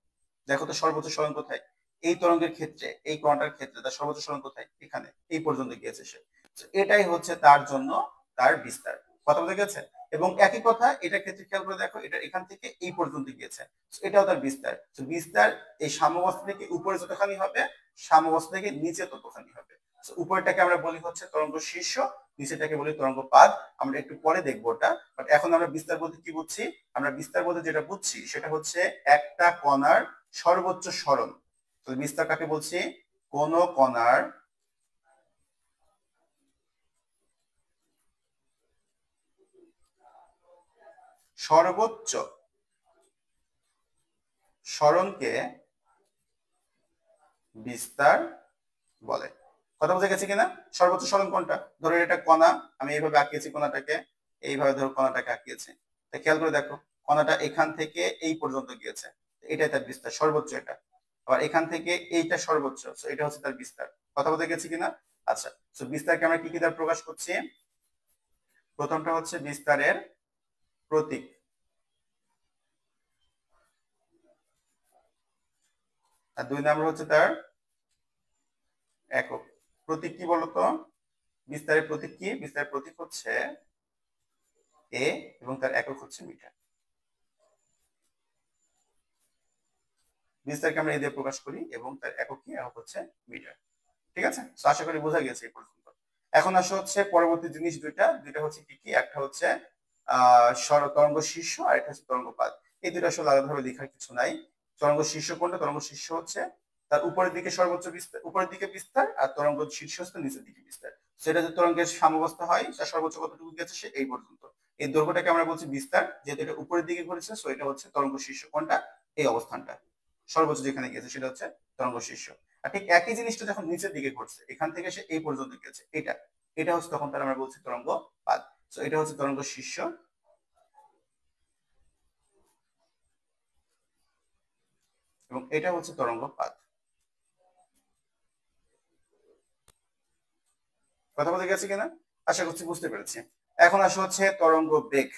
দেখো তো সর্বোচ্চ সরণ কোথায়? এই তরঙ্গের ক্ষেত্রে, এই কণাটার ক্ষেত্রে তার সর্বোচ্চ সরণ কোথায়? এখানে, এই পর্যন্ত গিয়েছে সে। এটাই হচ্ছে তার জন্য তার বিস্তার। কথা বলতে গেছে? এবং একই কথা এটার ক্ষেত্রে খেয়াল করে দেখো, এটা এখান থেকে এই পর্যন্ত গিয়েছে, এটাও তার বিস্তার। বিস্তার এই সাম্যাবস্থা থেকে উপরে যতখানি হবে, সাম্যাবস্থা থেকে নিচে ততখানি হবে। উপরটাকে আমরা বলি হচ্ছে তরঙ্গ শীর্ষ, নিচেটাকে বলি তরঙ্গ পাদ। আমরা একটু পরে দেখবো ওটা, বাট এখন আমরা বিস্তার বলতে কি বুঝছি? আমরা বিস্তার বলতে যেটা বুঝছি সেটা হচ্ছে একটা কণার সর্বোচ্চ সরণ। তো বিস্তার কাকে বলছি? কোন কণার সর্বোচ্চ সরণকে বিস্তার বলে। কথা বোঝা গেছে কিনা? সর্বোচ্চ সরণ কোনটা? ধরো এটা কণা, আমি এইভাবে আঁকিয়েছি কণাটাকে, এইভাবে ধরো কণাটাকে আঁকিয়েছি। খেয়াল করে দেখো, কণাটা এখান থেকে এই পর্যন্ত গিয়েছে, এটাই তার বিস্তার, সর্বোচ্চ এটা। আবার এখান থেকে এইটা সর্বোচ্চ, এটা হচ্ছে তার বিস্তার। কথা বলতে গেছি কিনা? আচ্ছা, তো বিস্তারকে আমরা কি কি দ্বারা প্রকাশ করছি? প্রথমটা হচ্ছে বিস্তারের প্রতীক, আর 2 নম্বর হচ্ছে তার একক। প্রতীক কি বলতো? বিস্তারের প্রতীক কি? বিস্তারের প্রতীক হচ্ছে এ এবং তার একক হচ্ছে মিটার। বিস্তারকে আমরা এ দিয়ে প্রকাশ করি এবং তার একক কি? একক হচ্ছে মিটার। ঠিক আছে? তো আশা করি বোঝা গেছে এই পর্যন্ত। এখন আসে হচ্ছে পরবর্তী জিনিস দুইটা। দুইটা হচ্ছে কি কি? একটা হচ্ছে তরঙ্গ শীর্ষ আর একটা হচ্ছে তরঙ্গ পাদ। এই দুটো আসলে আলাদাভাবে লেখার কিছু নাই। তরঙ্গ শীর্ষ কোনটা? তরঙ্গ শীর্ষ হচ্ছে তার উপরের দিকে সর্বোচ্চ বিস্তার, উপরের দিকে বিস্তার, আর তরঙ্গ শীর্ষ হচ্ছে নিচের দিকে বিস্তার। সেটা যদি তরঙ্গের সাম্যাবস্থা হয়, তার সর্বোচ্চ কতটুকু গেছে সে এই পর্যন্ত। এই দৈর্ঘ্যটাকে আমরা বলছি বিস্তার, যেহেতু এটা উপরের দিকে ঘুরেছে, সো এটা হচ্ছে তরঙ্গ শীর্ষ। কোনটা? এই অবস্থানটা, সর্বোচ্চ যেখানে গেছে সেটা হচ্ছে তরঙ্গ শীর্ষ। আর ঠিক একই জিনিসটা যখন নিচের দিকে ঘটছে, এখান থেকে সে এই পর্যন্ত গেছে, এটা এটা হচ্ছে তখন তার আমরা বলছি তরঙ্গ পাদ। সো এটা হচ্ছে তরঙ্গ শীর্ষ এবং এটা হচ্ছে তরঙ্গ পাদ। কথা বলতে গেছে কিনা? আশা করছি বুঝতে পেরেছি। এখন আসা হচ্ছে তরঙ্গ বেগ।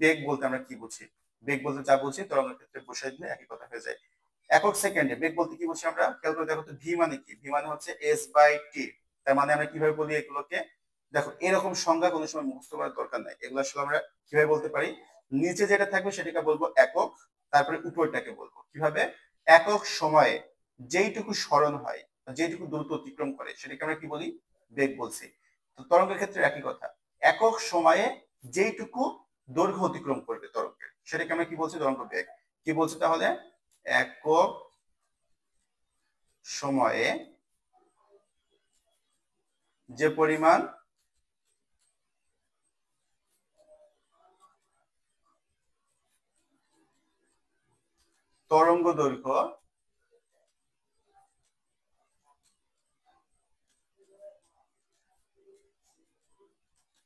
বেগ বলতে আমরা কি বুঝি? বেগ বলতে যা বুঝি তরঙ্গের ক্ষেত্রে বসাই দিলে একই কথা হয়ে যায়। একক সেকেন্ডে বেগ বলতে কি বুঝি আমরা? খেয়াল করে দেখো তো, ভি মানে কি? ভি মানে হচ্ছে এস বাই টি। তার মানে আমরা কিভাবে বলি এগুলোকে? দেখো, এরকম সংজ্ঞা কোনো সময় মুখস্থ করার দরকার নাই। এগুলো আসলে আমরা কিভাবে বলতে পারি? নিচে যেটা থাকবে সেটাকে বলবো একক, তারপরে উপরটাকে বলবো কিভাবে? একক সময়ে যেইটুকু সরণ হয়, যেইটুকু দ্রুত অতিক্রম করে সেটাকে আমরা কি বলি? বেগ বলছি। তো তরঙ্গের ক্ষেত্রে একই কথা, একক সময়ে যেইটুকু দৈর্ঘ্য অতিক্রম করবে তরঙ্গের সেটাকে আমরা কি বলছি? তরঙ্গ বেগ। কি বলছি তাহলে? একক সময়ে যে পরিমাণ তরঙ্গ দৈর্ঘ্য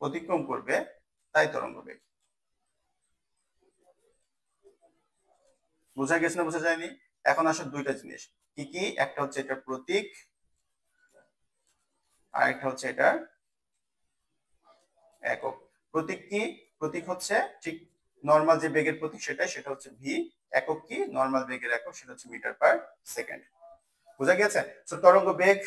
অতিক্রম করবে তাই তরঙ্গ বেগ। বোঝা গেছে না বোঝা যায়নি? এখন আসলে দুইটা জিনিস কি কি, একটা হচ্ছে এটার প্রতীক আর একটা হচ্ছে এটার একক। প্রতীক কি? প্রতীক হচ্ছে ঠিক নরমাল যে বেগের প্রতীক সেটা হচ্ছে ভি। একক কি? নরমাল বেগের একক, সেটা হচ্ছে মিটার পার সেকেন্ড। বোঝা গেছে? তো তরঙ্গ বেগ,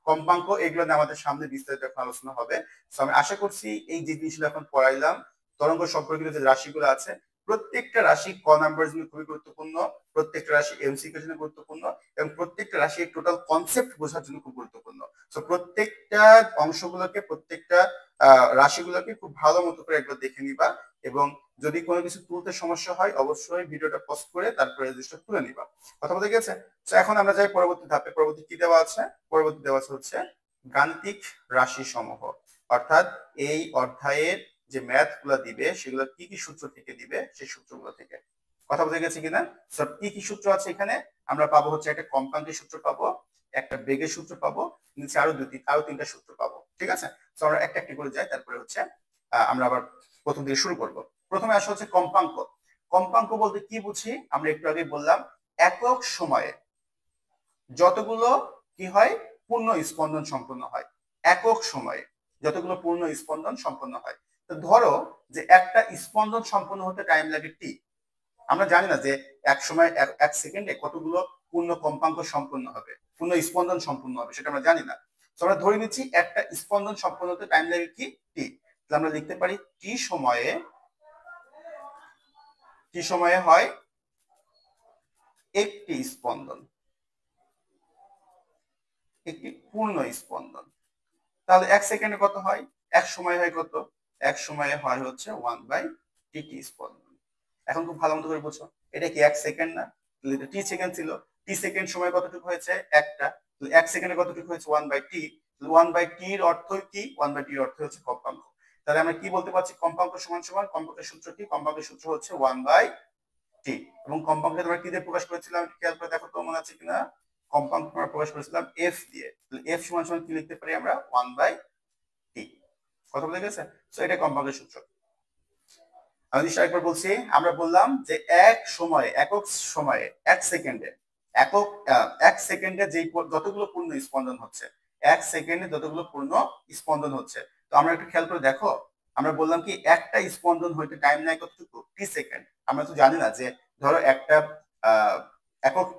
কম্পাঙ্ক, এগুলো নিয়ে আমাদের সামনে বিস্তারিত আলোচনা হবে। তো আমি আশা করছি এই যে জিনিসগুলো এখন পড়াইলাম, তরঙ্গ সম্পর্কিত যে রাশিগুলো আছে, প্রত্যেকটা রাশি ক নাম্বার জন্য খুবই গুরুত্বপূর্ণ, প্রত্যেকটা রাশি এমসিকিউ জন্য গুরুত্বপূর্ণ, এবং প্রত্যেকটা রাশি টোটাল কনসেপ্ট বোঝার জন্য খুব গুরুত্বপূর্ণ। তো প্রত্যেকটা অংশগুলোকে, প্রত্যেকটা রাশিগুলোকে খুব ভালো মতো করে একবার দেখে নিবা, এবং যদি কোনো কিছু তুলতে সমস্যা হয় অবশ্যই ভিডিওটা পজ করে তারপরে জিনিসটা তুলে নিবা। কথা বলতে গেছে? তো এখন আমরা যাই পরবর্তী ধাপে। পরবর্তী কি দেওয়া আছে? পরবর্তী দেওয়া আছে হচ্ছে গাণিতিক রাশি সমূহ, অর্থাৎ এই অধ্যায়ের যে ম্যাথ গুলা দিবে সেগুলো কি কি সূত্র থেকে দিবে, সেই সূত্রগুলো থেকে। কথা বলতে গেছে কিনা? সব কি কি সূত্র আছে এখানে? আমরা পাবো হচ্ছে একটা কম্পাঙ্কের সূত্র পাবো, একটা বেগের সূত্র পাবো, নিচে আরো তিনটা সূত্র পাবো। ঠিক আছে? তো আমরা একটা একটা করে যাই, তারপরে হচ্ছে আমরা আবার প্রথম থেকে শুরু করব। প্রথমে আসা হচ্ছে কম্পাঙ্ক। কম্পাঙ্ক বলতে কি বুঝি? আমরা একটু আগে বললাম একক সময়ে যতগুলো কি হয়, পূর্ণ স্পন্দন সম্পন্ন হয়। একক সময়ে যতগুলো পূর্ণ স্পন্দন সম্পন্ন হয়। তো ধরো যে একটা স্পন্দন সম্পন্ন হতে টাইম লাগে টি। আমরা জানি না যে এক সময় এক সেকেন্ডে কতগুলো পূর্ণ কম্পাঙ্ক সম্পন্ন হবে, পূর্ণ স্পন্দন সম্পন্ন হবে, সেটা আমরা জানি না। তো আমরা ধরে নিচ্ছি একটা স্পন্দন সম্পন্ন হতে টাইম লাগে কি? টি। তাহলে আমরা লিখতে পারি টি সময়ে হয় একটি স্পন্দন, একটি পূর্ণ স্পন্দন। তাহলে এক সেকেন্ডে কত হয়? এক সময় হয় কত? এক সময়ে হয় হচ্ছে 1/টি স্পন্দন। এখন খুব ভালো মতো করে বুঝো, এটা কি এক সেকেন্ড না? টি সেকেন্ড ছিল, টি সেকেন্ড সময় কতটুকু হয়েছে? একটা। এক সেকেন্ডে কতটুকু হয়েছে? 1/টি। 1/টির অর্থ কি? 1/টির অর্থ হচ্ছে কম্পাঙ্ক। তাহলে আমরা কি বলতে পারছি? কম্পাঙ্ক সমান সমান, কম্পাঙ্কের সূত্র কি? কম্পাঙ্কের সূত্র হচ্ছে 1/টি। এবং কম্পাঙ্ককে তোমরা কি দিয়ে প্রকাশ করেছিলাম খেয়াল করে দেখো তো, মনে আছে কিনা? কম্পাঙ্ক আমরা প্রকাশ করেছিলাম এফ দিয়ে। এফ সমান সমান কি লিখতে পারি আমরা? 1/টি। কথা বলে গেছে? তো এটা কম্পাঙ্কের সূত্র। আমি নিশ্চয় একবার বলছি, আমরা বললাম যে একক সময়ে এক সেকেন্ডে এক সেকেন্ডে যেই যতগুলো পূর্ণ স্পন্দন হচ্ছে, এক সেকেন্ডে যতগুলো পূর্ণ স্পন্দন হচ্ছে। তো আমরা একটু খেয়াল করে দেখো, আমরা বললাম কি একটা স্পন্দন হইতে টাইম নেয় কতটুকু? টি সেকেন্ড। আমরা তো জানি না যে ধরো একটা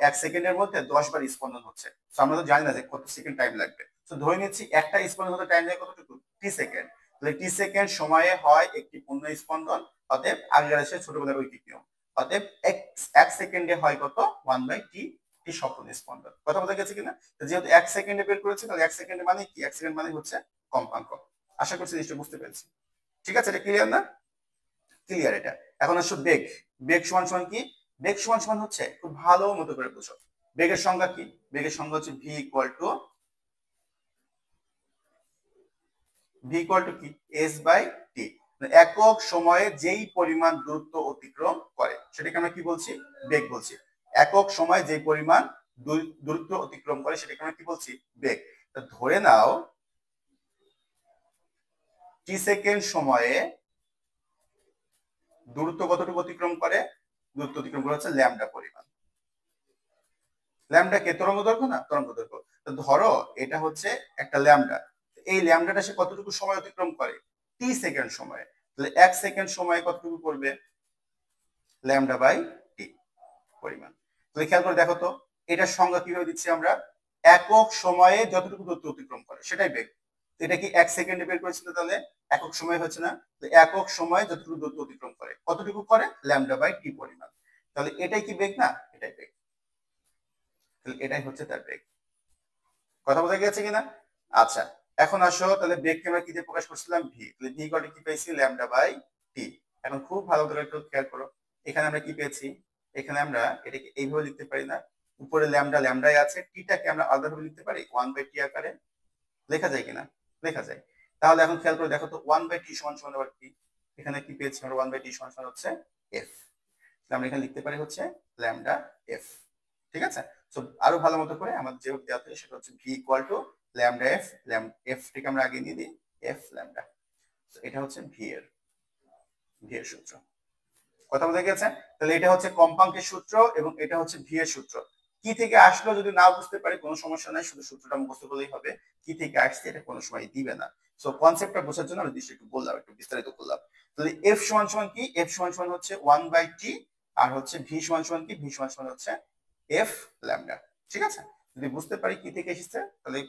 এক সেকেন্ডের মধ্যে 10 বার স্পন্দন হচ্ছে, তো আমরা তো জানি না যে কত সেকেন্ড টাইম লাগবে। তো ধরে নিচ্ছি একটা স্পন্দন হতে টাইম নেয় কতটুকু? টি সেকেন্ড। তাহলে টি সেকেন্ড সময়ে হয় একটি পূর্ণ স্পন্দন। অতএব আগের আসে ছোটবেলার ঐকিক নিয়ম। অতএব এক সেকেন্ডে হয় কত? 1/টি, টি সম্পূর্ণ স্পন্দন। কথা বলা গেছে কিনা? যেহেতু এক সেকেন্ডে বের করেছে, তাহলে এক সেকেন্ডে মানে কি? এক সেকেন্ড মানে হচ্ছে কম্পাঙ্ক। আশা করছি নিশ্চয়ই বুঝতে পেরেছি। ঠিক আছে? এটা ক্লিয়ার না? ক্লিয়ার এটা। এখন আসো বেগ। বেগ সমান সমান কি? বেগ সমান সমান হচ্ছে, খুব ভালো মতো করে বুঝো, বেগের সংজ্ঞা কি? বেগের সংজ্ঞা হচ্ছে ভি ইকুয়াল টু কি? S by T. একক সময়ে যেই পরিমাণ দূরত্ব অতিক্রম করে সেটাকে আমরা কি বলছি? বেগ বলছি। একক সময়ে যেই পরিমাণ দূরত্ব অতিক্রম করে সেটাকে আমরা কি বলছি? বেগ। ধরে নাও টি সেকেন্ড সময়ে দূরত্ব কতটুকু অতিক্রম করে? দূরত্ব অতিক্রম করে হচ্ছে ল্যামডা পরিমাণ। ল্যামডা কে? তরঙ্গ দৈর্ঘ্য না? তরঙ্গ দৈর্ঘ্য। তো ধরো এটা হচ্ছে একটা ল্যামডা, এই ল্যামডাটা সে কতটুকু সময় অতিক্রম করে? টি সেকেন্ড সময়ে। তাহলে এক সেকেন্ড সময়ে কতটুকু করবে? ল্যামডা বাই টি পরিমাণ। তাহলে খেয়াল করে দেখো তো, এটার সংজ্ঞা কিভাবে দিচ্ছি আমরা? একক সময়ে যতটুকু দূরত্ব অতিক্রম করে সেটাই বেগ। এটা কি এক সেকেন্ডে বের করেছিল? তাহলে একক সময় হচ্ছে না? একক সময়ে যতটুকু দূরত্ব অতিক্রম করে কতটুকু করে? ল্যামডা বাই টি পরিমাণ। তাহলে এটাই কি বেগ না? এটাই বেগ। তাহলে এটাই হচ্ছে তার বেগ। কথা বোঝা গেছে কিনা? আচ্ছা, এখন আসো তাহলে বেগকে আমরা কি দিয়ে প্রকাশ করছিলাম? ভি। তাহলে ভি কত কি পেয়েছি? Lambda by T. এখন খুব ভালো করে একটু খেয়াল করো, এখানে আমরা কি পেয়েছি? এখানে আমরা এটাকে এইভাবে লিখতে পারি না? উপরে ল্যামডা ল্যামডাই আছে, টিটাকে আমরা আলাদাভাবে লিখতে পারি 1/t আকারে, লেখা যায় কিনা? লেখা যায়। তাহলে এখন খেয়াল করে দেখো তো 1/t সমান সমান আবার কি? এখানে কি পেয়েছি আমরা? 1/t সমান সমান হচ্ছে f। আমরা এখানে লিখতে পারি হচ্ছে ল্যামডা f। ঠিক আছে? সো আরো ভালো মতো করে আমাদের যে দেওয়া থাকে সেটা হচ্ছে v equal to lambda f, f থেকে আমরা আগে নিয়ে দিই f ল্যামডা। তো এটা হচ্ছে v এর সূত্র। কথা বোঝা গেছে? তাহলে এটা হচ্ছে কম্পাঙ্কের সূত্র এবং এটা হচ্ছে ভি এর সূত্র। কি থেকে আসলো যদি না বুঝতে পারি কোনো সমস্যা নাই, শুধু সূত্রটা মুখস্থ করলেই হবে। কি থেকে আসছে এটা কোনো সময় দিবে না। সো কনসেপ্টটা বোঝার জন্য আমি দৃষ্টি একটু বললাম, একটু বিস্তারিত করলাম। তাহলে এফ সমান সমান কি? এফ সমান সমান হচ্ছে 1/t, আর হচ্ছে ভি সমান সমান কি? ভি সমান সমান হচ্ছে এফ ল্যামডা। ঠিক আছে? যদি বুঝতে পারি কি থেকে এসেছে তাহলে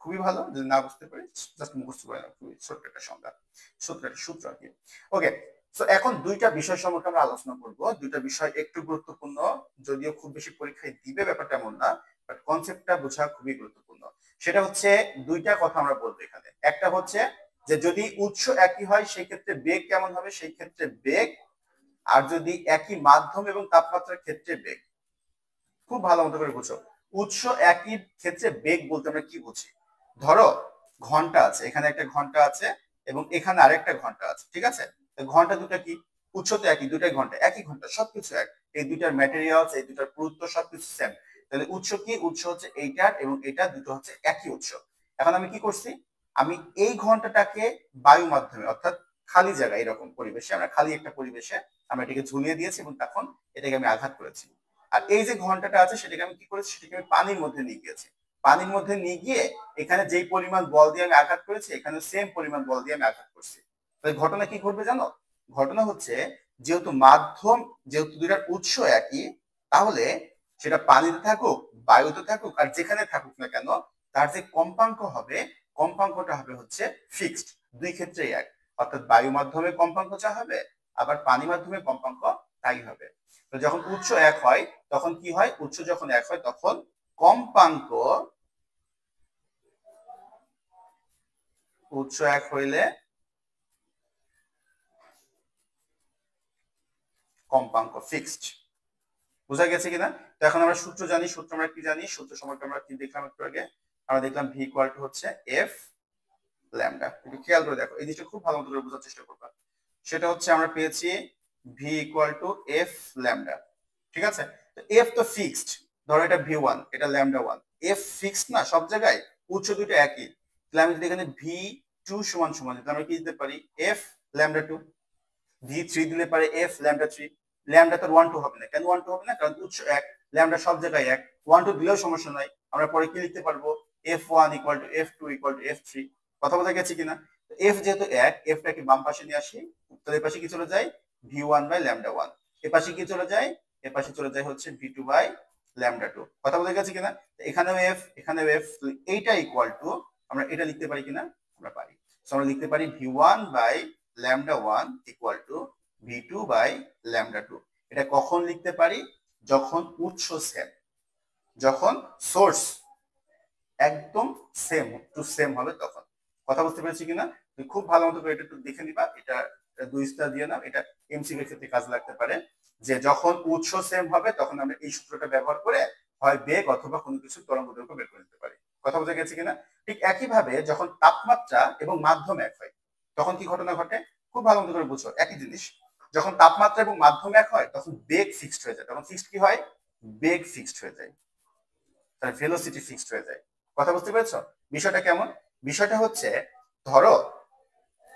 খুবই ভালো, যদি না বুঝতে পারি জাস্ট মুখস্থ করে নাও, খুবই ছোট্ট একটা সংজ্ঞা, ছোট্ট একটা সূত্র আর কি। ওকে, তো এখন দুইটা বিষয় সম্পর্কে আমরা আলোচনা করব। দুইটা বিষয় একটু গুরুত্বপূর্ণ, যদিও খুব বেশি পরীক্ষায় দিবে ব্যাপারটা এমন না, বাট কনসেপ্টটা বোঝা খুবই গুরুত্বপূর্ণ। সেটা হচ্ছে দুইটা কথা আমরা বলবো এখানে। একটা হচ্ছে যে যদি উৎস একই হয় সেই ক্ষেত্রে বেগ কেমন হবে, সেই ক্ষেত্রে বেগ, আর যদি একই মাধ্যম এবং তাপমাত্রার ক্ষেত্রে বেগ। খুব ভালো মতো করে বুঝো, উৎস একই ক্ষেত্রে বেগ বলতে আমরা কি বুঝি? ধরো ঘন্টা আছে, এখানে একটা ঘন্টা আছে এবং এখানে আরেকটা ঘন্টা আছে। ঠিক আছে? ঘন্টা দুটা কি? উৎস তো একই, দুটাই ঘন্টা, একই ঘন্টা, সবকিছু এক। এই দুইটার ম্যাটেরিয়ালস, এই দুইটার পুরুত্ব সবকিছু সেম। তাহলে উৎস কি? উৎস হচ্ছে এইটার এবং এটা দুটো হচ্ছে একই উৎস। এখন আমি কি করছি? আমি এই ঘন্টাটাকে বায়ু মাধ্যমে, অর্থাৎ খালি জায়গা, এরকম পরিবেশে, আমরা খালি একটা পরিবেশে আমরা এটাকে ঝুলিয়ে দিয়েছি এবং তখন এটাকে আমি আঘাত করেছি। আর এই যে ঘন্টাটা আছে সেটাকে আমি কি করেছি? সেটাকে আমি পানির মধ্যে নিয়ে গিয়েছি। পানির মধ্যে নিয়ে গিয়ে এখানে যেই পরিমাণ বল দিয়ে আমি আঘাত করেছি, এখানে সেম পরিমাণ বল দিয়ে আমি আঘাত করছি। তাহলে ঘটনা কি ঘটবে জানো? ঘটনা হচ্ছে যেহেতু মাধ্যম, যেহেতু দুইটার উৎস একই, তাহলে সেটা পানিতে থাকুক, বায়ুতে থাকুক, আর যেখানে থাকুক না কেন, তার যে কম্পাঙ্ক হবে, কম্পাঙ্কটা হবে হচ্ছে ফিক্সড, দুই ক্ষেত্রেই এক। অর্থাৎ বায়ু মাধ্যমে কম্পাঙ্ক যা হবে, আবার পানি মাধ্যমে কম্পাঙ্ক তাই হবে। তো যখন উৎস এক হয় তখন কি হয়? উৎস যখন এক হয় তখন কম্পাঙ্ক, উৎস এক হইলে কম্পাঙ্ক ফিক্সড। বোঝা গেছে কিনা? তো এখন আমরা সূত্র জানি, সূত্র আমরা কি জানি? সূত্র সম্পর্কে আমরা কি দেখলাম একটু আগে? আমরা দেখলাম ভি ইকুয়াল টু হচ্ছে এফ ল্যামডা। একটু খেয়াল করে দেখো, এই জিনিসটা খুব ভালো মতো করে বোঝার চেষ্টা করবা। সেটা হচ্ছে আমরা পেয়েছি V equal to F lambda. ঠিক আছে? তো এফ তো ফিক্সড, ধরো এটা ভি ওয়ান, এটা ল্যামডা ওয়ান। এফ ফিক্সড না সব জায়গায়, উৎস দুটো একই। তাহলে আমি যদি এখানে ভি টু সমান সমান, আমরা কি দিতে পারি? F lambda two. V three দিলে পারে এফ ল্যামডা থ্রি। ল্যামডা তো ওয়ান টু হবে না, কেন ওয়ান টু হবে না? কারণ উৎস এক, ল্যামডা সব জায়গায় এক, ওয়ান টু দিলেও সমস্যা নাই। আমরা পরে কি লিখতে পারবো? F one equal to F two equal to F three. কথা বলতে গেছে কিনা? এফ যেহেতু এক, এফটাকে বাম পাশে নিয়ে আসি, তাহলে এ পাশে কি চলে যায়? V one by lambda one. এ পাশে কি চলে যায়? এ পাশে চলে যায় হচ্ছে V two by lambda two. কথা বলতে গেছে কিনা? এখানেও এফ, এখানেও এফ, এইটা ইকুয়াল টু, আমরা এটা লিখতে পারি কিনা? আমরা পারি। আমরা লিখতে পারি V one by lambda one equal to V two by lambda two. এটা কখন লিখতে পারি? যখন উৎস সেম, যখন সোর্স একদম সেম টু সেম হবে তখন। কথা বুঝতে পেরেছি কিনা? তুমি খুব ভালো মতো করে এটা একটু দেখে নিবা। এটা দুই স্টার দিয়ে নাও, এটা এমসিকিউ ক্ষেত্রে কাজে লাগতে পারে। যে যখন উৎস সেম হবে তখন আমরা এই সূত্রটা ব্যবহার করে হয় বেগ অথবা কোনো কিছু তরঙ্গ দৈর্ঘ্য বের করে নিতে পারি। কথা বোঝা গেছে কিনা? ঠিক একইভাবে যখন তাপমাত্রা এবং মাধ্যম এক হয় তখন কি ঘটনা ঘটে? খুব ভালো মতো করে বুঝো, একই জিনিস। যখন তাপমাত্রা এবং মাধ্যম এক হয় তখন বেগ ফিক্সড হয়ে যায়। তখন ফিক্সড কি হয়? বেগ ফিক্সড হয়ে যায়, তার ভেলোসিটি ফিক্সড হয়ে যায়। কথা বুঝতে পেরেছো? বিষয়টা কেমন? বিষয়টা হচ্ছে ধরো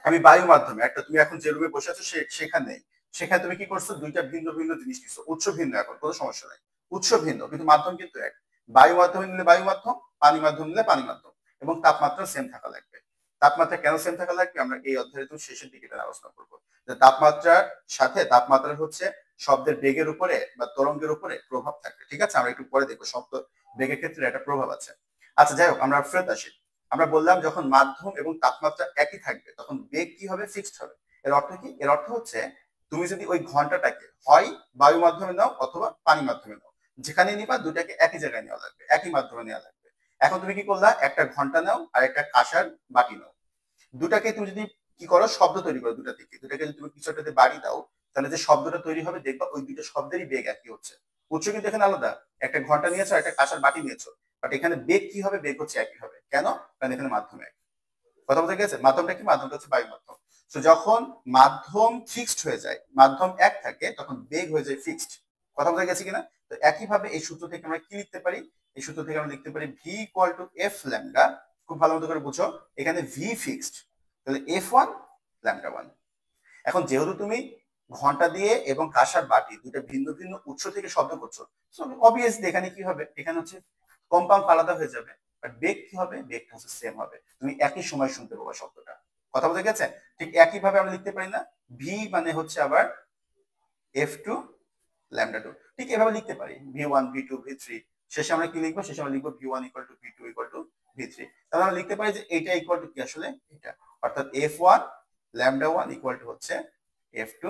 আমি বায়ু মাধ্যমে একটা, তুমি এখন যে রুমে বসে আছো সেখানে, সেখানে তুমি কি করছো? দুইটা ভিন্ন ভিন্ন জিনিস নিচ্ছ, উৎস ভিন্ন, এখন কোনো সমস্যা নাই, উৎস ভিন্ন কিন্তু মাধ্যম কিন্তু এক। বায়ু মাধ্যমে নিলে বায়ু মাধ্যম, পানি মাধ্যম নিলে পানি মাধ্যম, এবং তাপমাত্রা সেম থাকা লাগবে। তাপমাত্রা কেন সেম থাকা লাগবে আমরা এই অধ্যায়ের তুমি শেষের দিকে আলোচনা করবো। যে তাপমাত্রার সাথে, তাপমাত্রার হচ্ছে শব্দের বেগের উপরে বা তরঙ্গের উপরে প্রভাব থাকবে। ঠিক আছে? আমরা একটু পরে দেখবো শব্দ বেগের ক্ষেত্রে একটা প্রভাব আছে। আচ্ছা যাই হোক, আমরা ফেরত আসি। আমরা বললাম যখন মাধ্যম এবং তাপমাত্রা একই থাকবে তখন বেগ কি হবে? ফিক্সড হবে। এর অর্থ কি? এর অর্থ হচ্ছে তুমি যদি ওই ঘন্টাটাকে হয় বায়ু মাধ্যমে নাও অথবা পানি মাধ্যমে নাও, যেখানে নিবা দুটাকে একই জায়গায় নেওয়া লাগবে, একই মাধ্যমে নেওয়া লাগবে। এখন তুমি কি করলা? একটা ঘন্টা নাও আর একটা কাঁসার বাটি নাও, দুটাকে তুমি যদি কি করো? শব্দ তৈরি করো দুটা থেকে। দুটাকে যদি তুমি কিছু একটাতে বাড়ি দাও তাহলে যে শব্দটা তৈরি হবে দেখবা ওই দুটো শব্দেরই বেগ একই হচ্ছে। উৎস কিন্তু এখানে আলাদা, একটা ঘন্টা নিয়েছো একটা কাঁসার বাটি নিয়েছো, বাট এখানে বেগ কি হবে, বেগ হচ্ছে একই হবে। কেন? কারণ এখানে মাধ্যম এক। কথা বলতে গেছে? মাধ্যমটা কি? মাধ্যমটা হচ্ছে বায়ু মাধ্যম। তো যখন মাধ্যম ফিক্সড হয়ে যায়, মাধ্যম এক থাকে, তখন বেগ হয়ে যায় ফিক্সড। কথা বলতে গেছে কিনা? তো একইভাবে এই সূত্র থেকে আমরা কি লিখতে পারি? এই সূত্র থেকে আমরা লিখতে পারি V equal to F lambda. খুব ভালো মতো করে বুঝো, এখানে ভি ফিক্সড, তাহলে এফ ওয়ান ল্যামডা ওয়ান। এখন যেহেতু তুমি ঘন্টা দিয়ে এবং কাঁসার বাটি দুটো ভিন্ন ভিন্ন উৎস থেকে শব্দ করছো, অবভিয়াসলি এখানে কি হবে, এখানে হচ্ছে কম্পাউন্ড আলাদা হয়ে যাবে, বাট বেগ কি হবে, বেগটা হচ্ছে সেম হবে, তুমি একই সময় শুনতে পাবো শব্দটা। কথা বলতে গেছে? ঠিক একই ভাবে আমরা লিখতে পারি না, ভি মানে হচ্ছে আবার এফ টু ল্যামডা টু, ঠিক এভাবে লিখতে পারি, V one V two V three. শেষে আমরা কি লিখবো? শেষে আমরা লিখবো V one equal to V two equal to V three. তাহলে আমরা লিখতে পারি যে এটা ইকুয়াল টু কি আসলে এটা, অর্থাৎ F one lambda one equal to হচ্ছে এফ টু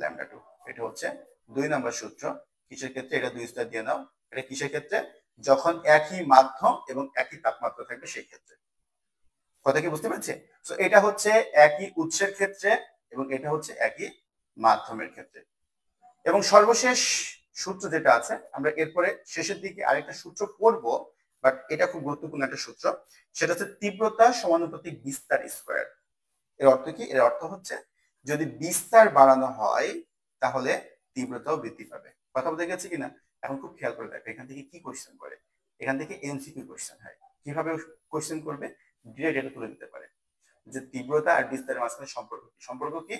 ল্যামডা টু। এটা হচ্ছে 2 নম্বর সূত্র। কিসের ক্ষেত্রে? এটা 2 স্টার দিয়ে নাও। এটা কিসের ক্ষেত্রে? যখন একই মাধ্যম এবং একই তাপমাত্রা থাকবে সেই ক্ষেত্রে। কথা কি বুঝতে পারছি? তো এটা হচ্ছে একই উৎসের ক্ষেত্রে এবং এটা হচ্ছে একই মাধ্যমের ক্ষেত্রে। এবং সর্বশেষ সূত্র যেটা আছে, আমরা এরপরে শেষের দিকে আরেকটা সূত্র পড়ব, বাট এটা খুব গুরুত্বপূর্ণ একটা সূত্র। সেটা হচ্ছে তীব্রতা সমানুপাতিক বিস্তার স্কয়ার। এর অর্থ কি? এর অর্থ হচ্ছে যদি বিস্তার বাড়ানো হয় তাহলে তীব্রতাও বৃদ্ধি পাবে। কথা বলতে গেছে কিনা? এখন খুব খেয়াল করে দেখো এখান থেকে কি কোশ্চেন করে। এখান থেকে এমসিকিউ কোশ্চেন হয়। কিভাবে কোশ্চেন করবে? ডিরেক্ট এটা তুলে দিতে পারে যে তীব্রতা আর বিস্তারের মাঝখানে সম্পর্ক কি? সম্পর্ক কি?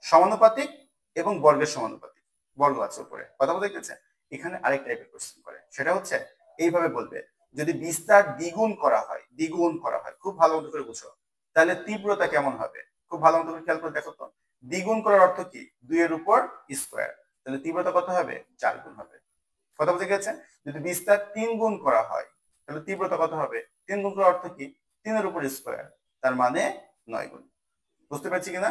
সমানুপাতিক এবং বর্গের সমানুপাতিক। বর্গ আছে উপরে। কথা বলতে গেছে? এখানে আরেক টাইপের কোশ্চেন করে, সেটা হচ্ছে এইভাবে বলবে, যদি বিস্তার দ্বিগুণ করা হয়, দ্বিগুণ করা হয়, খুব ভালো মতো করে বুঝো, তাহলে তীব্রতা কেমন হবে? খুব ভালো মতো করে খেয়াল করে দেখো তো। দ্বিগুণ করার অর্থ কি? 2 এর উপর স্কয়ার, তাহলে তীব্রতা কত হবে? 4 গুণ হবে। কথা বলতে গেছে? যদি বিস্তার 3 গুণ করা হয় তাহলে তীব্রতা কত হবে? 3 গুণ করার অর্থ কি? 3 এর উপর স্কয়ার, তার মানে 9 গুণ। বুঝতে পারছি কিনা?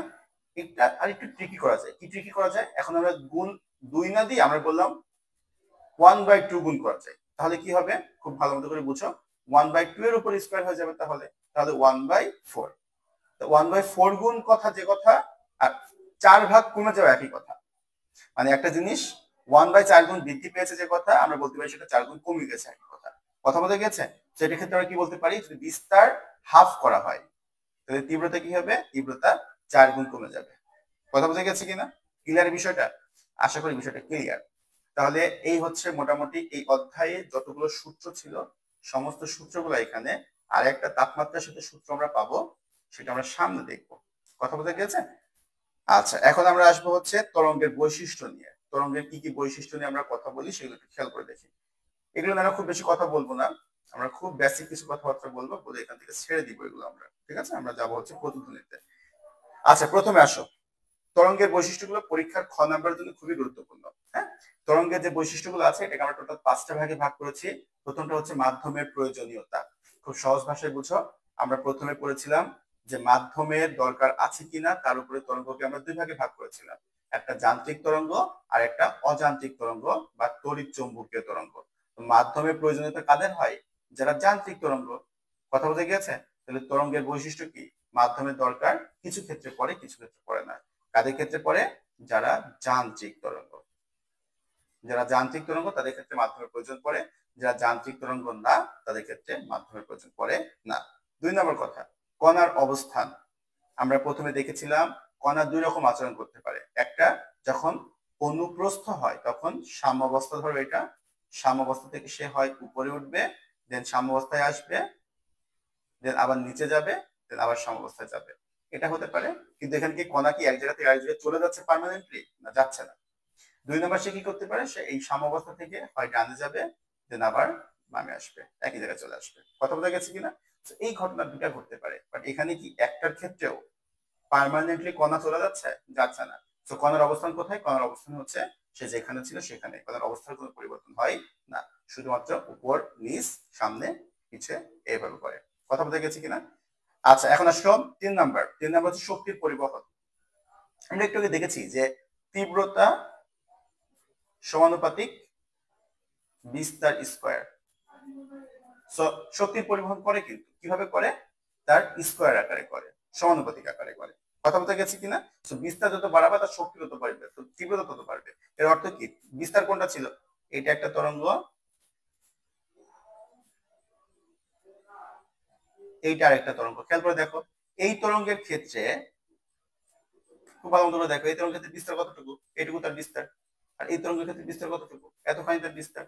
এটা আর একটু ট্রিকি করা যায়। কি ট্রিকি করা যায়? এখন আমরা গুণ 2 না দিয়ে আমরা বললাম 1/2 গুণ করা যায়। তাহলে কি হবে? খুব ভালো মতো করে বুঝো, 1/2 এর উপর স্কয়ার হয়ে যাবে, তাহলে 1/4। 1/4 গুণ কথা যে কথা, আর 4 ভাগ কমে যাওয়া একই কথা। মানে একটা জিনিস 1/4 গুণ বৃদ্ধি পেয়েছে যে কথা, আমরা বলতে পারি সেটা 4 গুণ কমে গেছে একই কথা। কথা বলতে গেছে? সেটা ক্ষেত্রে আমরা কি বলতে পারি? যদি বিস্তার হাফ করা হয় তাহলে তীব্রতা কি হবে? তীব্রতা 4 গুণ কমে যাবে। কথা বুঝে গেছে কিনা? ক্লিয়ার বিষয়টা? আশা করি বিষয়টা ক্লিয়ার। তাহলে এই হচ্ছে মোটামুটি এই অধ্যায়ে যতগুলো সূত্র ছিল সমস্ত সূত্রগুলো এখানে। আর একটা তাপমাত্রার সাথে সূত্র আমরা পাবো, সেটা আমরা সামনে দেখবো। কথা বলতে গেছে? আচ্ছা, এখন আমরা আসবো হচ্ছে তরঙ্গের বৈশিষ্ট্য নিয়ে। তরঙ্গের কি কি বৈশিষ্ট্য নিয়ে আমরা কথা বলি সেগুলো একটু খেয়াল করে দেখি। এগুলো নিয়ে আমরা খুব বেশি কথা বলবো না, আমরা খুব বেসিক কিছু কথাবার্তা বলবো, বলে এখান থেকে ছেড়ে দিব এগুলো আমরা। ঠিক আছে? আমরা যাবো হচ্ছে প্রতিধ্বনিতে। আচ্ছা, প্রথমে আসো, তরঙ্গের বৈশিষ্ট্যগুলো পরীক্ষার খ নাম্বারের জন্য খুবই গুরুত্বপূর্ণ। হ্যাঁ, তরঙ্গের যে বৈশিষ্ট্যগুলো আছে এটাকে আমরা টোটাল 5টা ভাগে ভাগ করেছি। প্রথমটা হচ্ছে মাধ্যমের প্রয়োজনীয়তা। খুব সহজ ভাষায় বুঝো, আমরা প্রথমে পড়েছিলাম যে মাধ্যমের দরকার আছে কিনা তার উপরে তরঙ্গকে আমরা 2 ভাগে ভাগ করেছিলাম, একটা যান্ত্রিক তরঙ্গ আর একটা অযান্ত্রিক তরঙ্গ বা তড়িৎ চৌম্বকীয় তরঙ্গ। মাধ্যমের প্রয়োজনীয়তা কাদের হয়? যারা যান্ত্রিক তরঙ্গ। কথা বলতে গিয়েছে? তাহলে তরঙ্গের বৈশিষ্ট্য কি? মাধ্যমের দরকার কিছু ক্ষেত্রে পড়ে, কিছু ক্ষেত্রে পড়ে না। কাদের ক্ষেত্রে পড়ে? যারা যান্ত্রিক তরঙ্গ। যারা যান্ত্রিক তরঙ্গ তাদের ক্ষেত্রে মাধ্যমের প্রয়োজন পড়ে, যারা যান্ত্রিক তরঙ্গ না তাদের ক্ষেত্রে মাধ্যমের প্রয়োজন পড়ে না। 2 নম্বর কথা, কণার অবস্থান। আমরা প্রথমে দেখেছিলাম কণা 2 রকম আচরণ করতে পারে। একটা, যখন অনুপ্রস্থ হয় তখন সাম্যাবস্থা, ধরো এটা সাম্যাবস্থা থেকে সে হয় উপরে উঠবে, দেন সাম্যাবস্থায় আসবে, দেন আবার নিচে যাবে, দেন আবার সাম্যাবস্থায় যাবে। এটা হতে পারে। কিন্তু এখানে কি কণা কি এক জায়গা থেকে আরেক জায়গায় চলে যাচ্ছে পার্মানেন্টলি? না, যাচ্ছে না। 2 নম্বর সে কি করতে পারে? সে এই সাম্যাবস্থা থেকে হয় ডানে যাবে, দেন আবার বামে আসবে, একই জায়গায় চলে আসবে। কথা বোঝা গেছে কিনা? এই ঘটনা দুটা ঘটতে পারে, বাট এখানে কি একটার ক্ষেত্রেও পার্মানেন্টলি কণা চলে যাচ্ছে? যাচ্ছে না। তো কণার অবস্থান কোথায়? কণার অবস্থান হচ্ছে সে যেখানে ছিল সেখানে। কণার অবস্থার কোনো পরিবর্তন হয় না, শুধুমাত্র উপর নিচ সামনে পিছে এইভাবে করে। কথা বোঝা গেছে কিনা? আচ্ছা, এখন আসলো 3 নাম্বার। 3 নাম্বার হচ্ছে শক্তির পরিবহন। আমরা একটু আগে দেখেছি যে তীব্রতা সমানুপাতিক বিস্তার স্কয়ার। সো শক্তির পরিবহন করে, কিন্তু কিভাবে করে? তার স্কয়ার আকারে করে, সমানুপাতিক আকারে করে। কথা বলতে গেছি কিনা? সো বিস্তার যত বাড়াবে তার শক্তি তত বাড়বে, তো তীব্রতা তত বাড়বে। এর অর্থ কি? বিস্তার কোনটা ছিল? এটা একটা তরঙ্গ, এইটা আরেকটা তরঙ্গ। খেয়াল করে দেখো এই তরঙ্গের ক্ষেত্রে খুব ভালো মতো দেখো, এই তরঙ্গের ক্ষেত্রে বিস্তার কতটুকু, এইটুকু তার বিস্তার। আর এই তরঙ্গের ক্ষেত্রে বিস্তার কতটুকু, এতখানি তার বিস্তার।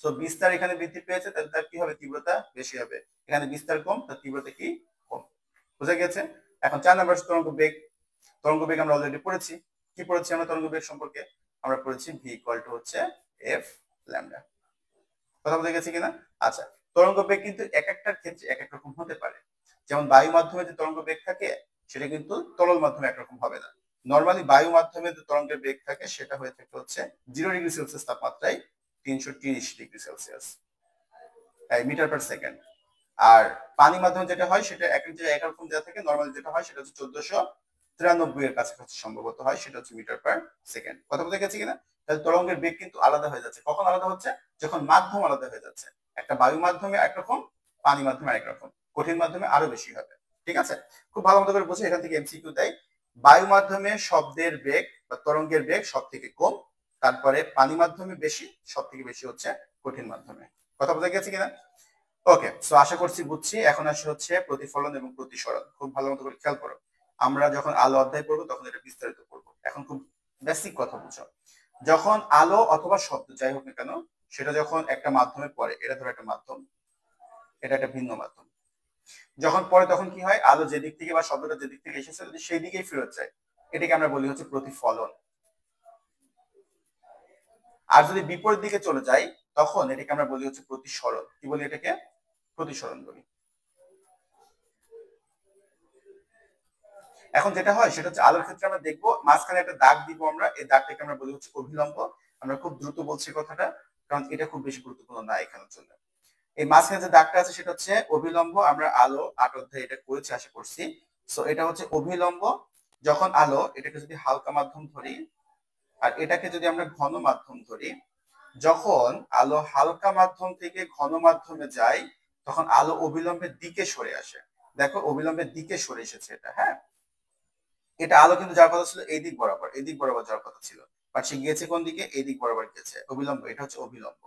সো বিস্তার এখানে বৃদ্ধি পেয়েছে, তাহলে তার কি হবে, তীব্রতা বেশি হবে। এখানে বিস্তার কম, তার তীব্রতা কি কম। বুঝা গেছে? এখন 4 নম্বর তরঙ্গ বেগ। তরঙ্গ বেগ আমরা অলরেডি পড়েছি। কি পড়েছি আমরা তরঙ্গ বেগ সম্পর্কে? আমরা পড়েছি ভি ইকুয়াল টু হচ্ছে এফ ল্যামডা। কথা বুঝে গেছে কিনা? আচ্ছা, তরঙ্গ বেগ কিন্তু এক একটার ক্ষেত্রে এক এক রকম হতে পারে। যেমন বায়ু মাধ্যমে যে তরঙ্গ বেগ থাকে সেটা কিন্তু তরল মাধ্যমে একরকম হবে না। নর্মালি বায়ু মাধ্যমে যে তরঙ্গের বেগ থাকে সেটা হয়ে থাকে হচ্ছে 0 ডিগ্রি সেলসিয়াস তাপমাত্রায় 330 degree Celsius metre per second. আর পানি মাধ্যমে যেটা হয় সেটা এক এক জায়গায় একরকম দেওয়া থাকে। নর্মালি যেটা হয় সেটা হচ্ছে 1493 এর কাছাকাছি সম্ভবত হয়, সেটা হচ্ছে মিটার পার সেকেন্ড। কথা বুঝে গেছে কিনা? তাহলে তরঙ্গের বেগ কিন্তু আলাদা হয়ে যাচ্ছে। কখন আলাদা হচ্ছে? যখন মাধ্যম আলাদা হয়ে যাচ্ছে। একটা বায়ু মাধ্যমে একরকম, পানি মাধ্যমে আরেক রকম, কঠিন মাধ্যমে আরো বেশি হবে। ঠিক আছে? খুব ভালো মতো করে বুঝে, এখান থেকে এমসিকিউ দেয়। বায়ু মাধ্যমে শব্দের বেগ বা তরঙ্গের বেগ সব থেকে কম, তারপরে পানি মাধ্যমে বেশি, সব থেকে বেশি হচ্ছে কঠিন মাধ্যমে। কথা বোঝা গেছে কিনা? ওকে, সো আশা করছি বুঝছি। এখন আসে হচ্ছে প্রতিফলন এবং প্রতিসরণ। খুব ভালো মতো করে খেয়াল করো। আমরা যখন আলো অধ্যায় পড়বো তখন এটা বিস্তারিত পড়বো। এখন খুব বেসিক কথা বুঝো। যখন আলো অথবা শব্দ যাই হোক না কেন, সেটা যখন একটা মাধ্যমে পড়ে, এটা ধরো একটা মাধ্যম, এটা একটা ভিন্ন মাধ্যম, যখন পড়ে তখন কি হয়, আলো যেদিক থেকে বা শব্দটা যেদিক থেকে এসেছে যদি সেই দিকেই ফেরত যায়, এটাকে আমরা বলি হচ্ছে প্রতিফলন। আর যদি বিপরীত দিকে চলে যায় তখন এটাকে আমরা বলি হচ্ছে প্রতিসরণ। কি বলি এটাকে? প্রতিসরণ বলি। এখন যেটা হয় সেটা হচ্ছে আলোর ক্ষেত্রে আমরা দেখবো মাঝখানে একটা দাগ দিব, আমরা এই দাগটাকে আমরা বলি হচ্ছে অভিলম্ব। আমরা খুব দ্রুত বলছি কথাটা, কারণ এটা খুব বেশি গুরুত্বপূর্ণ না এখানের জন্য। এই মাঝখানে যে দাগটা আছে সেটা হচ্ছে অভিলম্ব। আমরা আলো 8 অধ্যায়ে এটা করেছি আশা করছি। সো এটা হচ্ছে অভিলম্ব। যখন আলো, এটাকে যদি হালকা মাধ্যম ধরি আর এটাকে যদি আমরা ঘন মাধ্যম ধরি, যখন আলো হালকা মাধ্যম থেকে ঘন মাধ্যমে যায় তখন আলো অবিলম্বের দিকে সরে আসে। দেখো অবিলম্বের দিকে সরে এসেছে এটা। হ্যাঁ, এটা আলো কিন্তু যার কথা ছিল এই দিক বরাবর, এই দিক বরাবর যাওয়ার কথা ছিল, বাট সে গিয়েছে কোন দিকে? এই দিক বরাবর গিয়েছে। অবিলম্ব, এটা হচ্ছে অবিলম্ব।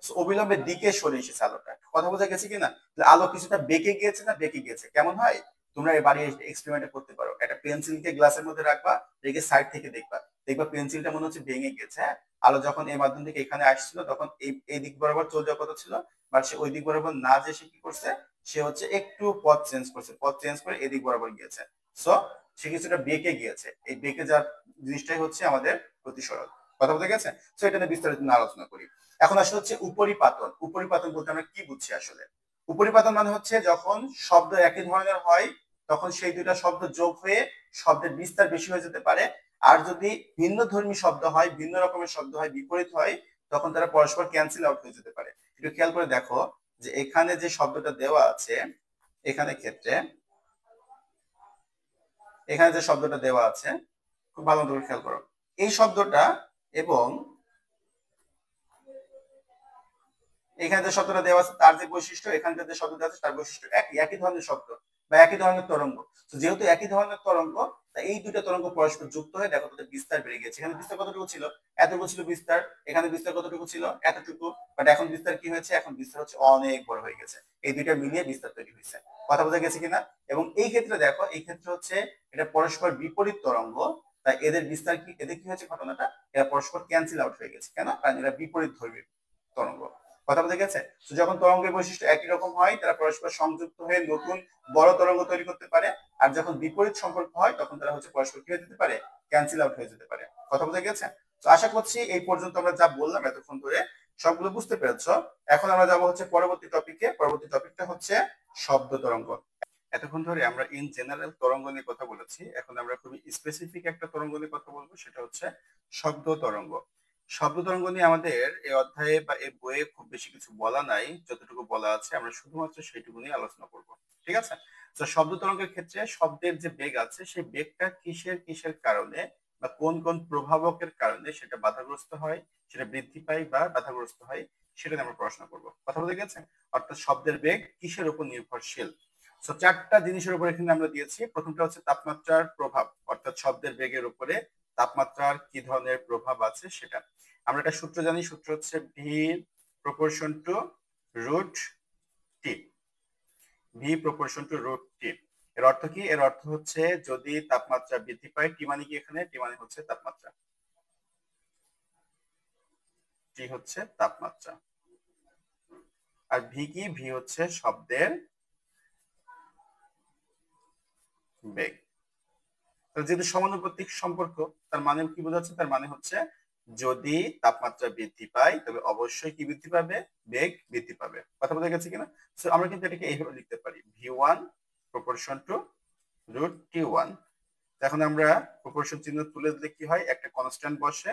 অবিলম্বের দিকে সরে এসেছে আলোটা। কথা বোঝা গেছে কিনা? আলো কিছুটা বেঁকে গিয়েছে না বেঁকে গিয়েছে। কেমন হয়? তোমরা এবারে এক্সপেরিমেন্ট করতে পারো। একটা পেন্সিলকে গ্লাসের মধ্যে রাখবা, রেখে সাইড থেকে দেখবা, দেখবা পেন্সিলটা মনে হচ্ছে ভেঙে গেছে। হ্যাঁ, আলো যখন এই মাধ্যম থেকে এখানে আসছিল তখন এই দিক বরাবর চলে যাওয়ার কথা ছিল, বাট সে ওই দিক বরাবর না যে সে কি করছে, সে হচ্ছে একটু পথ চেঞ্জ করছে, পথ চেঞ্জ করে এদিক বরাবর গিয়েছে। সো সে কিছুটা বেঁকে গিয়েছে। এই বেঁকে যাওয়ার জিনিসটাই হচ্ছে আমাদের প্রতিসরণ। কথা বলতে গেছে? সো এটা নিয়ে বিস্তারিত আলোচনা করি। এখন আসলে হচ্ছে উপরিপাতন। উপরিপাতন বলতে আমরা কি বুঝছি আসলে? উপরিপাতন মানে হচ্ছে যখন শব্দ একই ধরনের হয় তখন সেই দুইটা শব্দ যোগ হয়ে শব্দের বিস্তার বেশি হয়ে যেতে পারে। আর যদি ভিন্ন ধর্মী শব্দ হয়, ভিন্ন রকমের শব্দ হয়, বিপরীত হয়, তখন তারা পরস্পর ক্যান্সেল আউট হয়ে যেতে পারে। একটু খেয়াল করে দেখো যে এখানে যে শব্দটা দেওয়া আছে, এখানে ক্ষেত্রে এখানে যে শব্দটা দেওয়া আছে, খুব ভালো মতো খেয়াল করো, এই শব্দটা এবং এখানে যে শব্দটা দেওয়া আছে তার যে বৈশিষ্ট্য, এখানকার যে শব্দটা আছে তার বৈশিষ্ট্য একই, একই ধরনের শব্দ বা একই ধরনের তরঙ্গ। তো যেহেতু একই ধরনের তরঙ্গ, তাই এই দুইটা তরঙ্গ পরস্পর যুক্ত হয়ে দেখো তাদের বিস্তার বেড়ে গেছে। এখানে বিস্তার কতটুকু ছিল? এতটুকু ছিল বিস্তার। এখানে বিস্তার কতটুকু ছিল? এতটুকু। বাট এখন বিস্তার কি হয়েছে? এখন বিস্তার হচ্ছে অনেক বড় হয়ে গেছে। এই দুইটা মিলিয়ে বিস্তার তৈরি হয়েছে। কথা বোঝা গেছে কিনা? এবং এই ক্ষেত্রে দেখো, এই ক্ষেত্রে হচ্ছে এটা পরস্পর বিপরীত তরঙ্গ, তাই এদের বিস্তার কি, এদের কি হয়েছে ঘটনাটা? এরা পরস্পর ক্যান্সেল আউট হয়ে গেছে। কেন? কারণ এরা বিপরীত ধর্মী তরঙ্গ। কথা বলতে গেছে? যখন তরঙ্গের বৈশিষ্ট্য একই রকম হয় তারা পরস্পর সংযুক্ত হয়ে নতুন বড় তরঙ্গ তৈরি করতে পারে। আর যখন বিপরীত সম্পর্ক হয় তখন তারা হচ্ছে পরস্পর কি হয়ে যেতে পারে? ক্যান্সেল আউট হয়ে যেতে পারে। কথা বলতে গেছে? তো আশা করছি এই পর্যন্ত আমরা যা বললাম এতক্ষণ ধরে সবগুলো বুঝতে পেরেছো। এখন আমরা যাবো হচ্ছে পরবর্তী টপিকে। পরবর্তী টপিকটা হচ্ছে শব্দ তরঙ্গ। এতক্ষণ ধরে আমরা ইন জেনারেল তরঙ্গ নিয়ে কথা বলেছি, এখন আমরা খুবই স্পেসিফিক একটা তরঙ্গ নিয়ে কথা বলবো, সেটা হচ্ছে শব্দ তরঙ্গ। শব্দ তরঙ্গ নিয়ে আমাদের এই অধ্যায়ে বা এই বইয়ে খুব বেশি কিছু বলা নাই, যতটুকু বলা আছে আমরা শুধুমাত্র সেইটুকু নিয়ে আলোচনা করব। ঠিক আছে? তো শব্দ তরঙ্গের ক্ষেত্রে শব্দের যে বেগ আছে সেই বেগটা কিসের কিসের কারণে বা কোন কোন প্রভাবকের কারণে সেটা বাধাগ্রস্ত হয়, সেটা বৃদ্ধি পায় বা বাধাগ্রস্ত হয়, সেটা নিয়ে আমরা পড়াশোনা করবো। কথা বলতে গেছে? অর্থাৎ শব্দের বেগ কিসের উপর নির্ভরশীল। তো চারটা জিনিসের উপর এখানে আমরা দিয়েছি। প্রথমটা হচ্ছে তাপমাত্রার প্রভাব, অর্থাৎ শব্দের বেগের উপরে তাপমাত্রার কি ধরনের প্রভাব আছে সেটা। আমরা একটা সূত্র জানি, সূত্র হচ্ছে V proportion to root T. V proportion to root T. এর অর্থ কি? এর অর্থ হচ্ছে যদি তাপমাত্রা বৃদ্ধি পায়, টি মানে কি এখানে? টি মানে হচ্ছে তাপমাত্রা, টি হচ্ছে তাপমাত্রা। আর ভি কি? ভি হচ্ছে শব্দের বেগ। যেহেতু সমানুপাতিক সম্পর্ক, তার মানে কি বোঝাচ্ছে? তার মানে হচ্ছে যদি তাপমাত্রা বৃদ্ধি পায় তবে অবশ্যই কি বৃদ্ধি পাবে? বেগ বৃদ্ধি পাবে। কথা বোঝা গেছে কিনা? সো আমরা কিন্তু এটাকে এইভাবে লিখতে পারি, V one proportion to root T one. এখন আমরা প্রপোর্শন চিহ্ন তুলে দিলে কি হয়? একটা কনস্ট্যান্ট বসে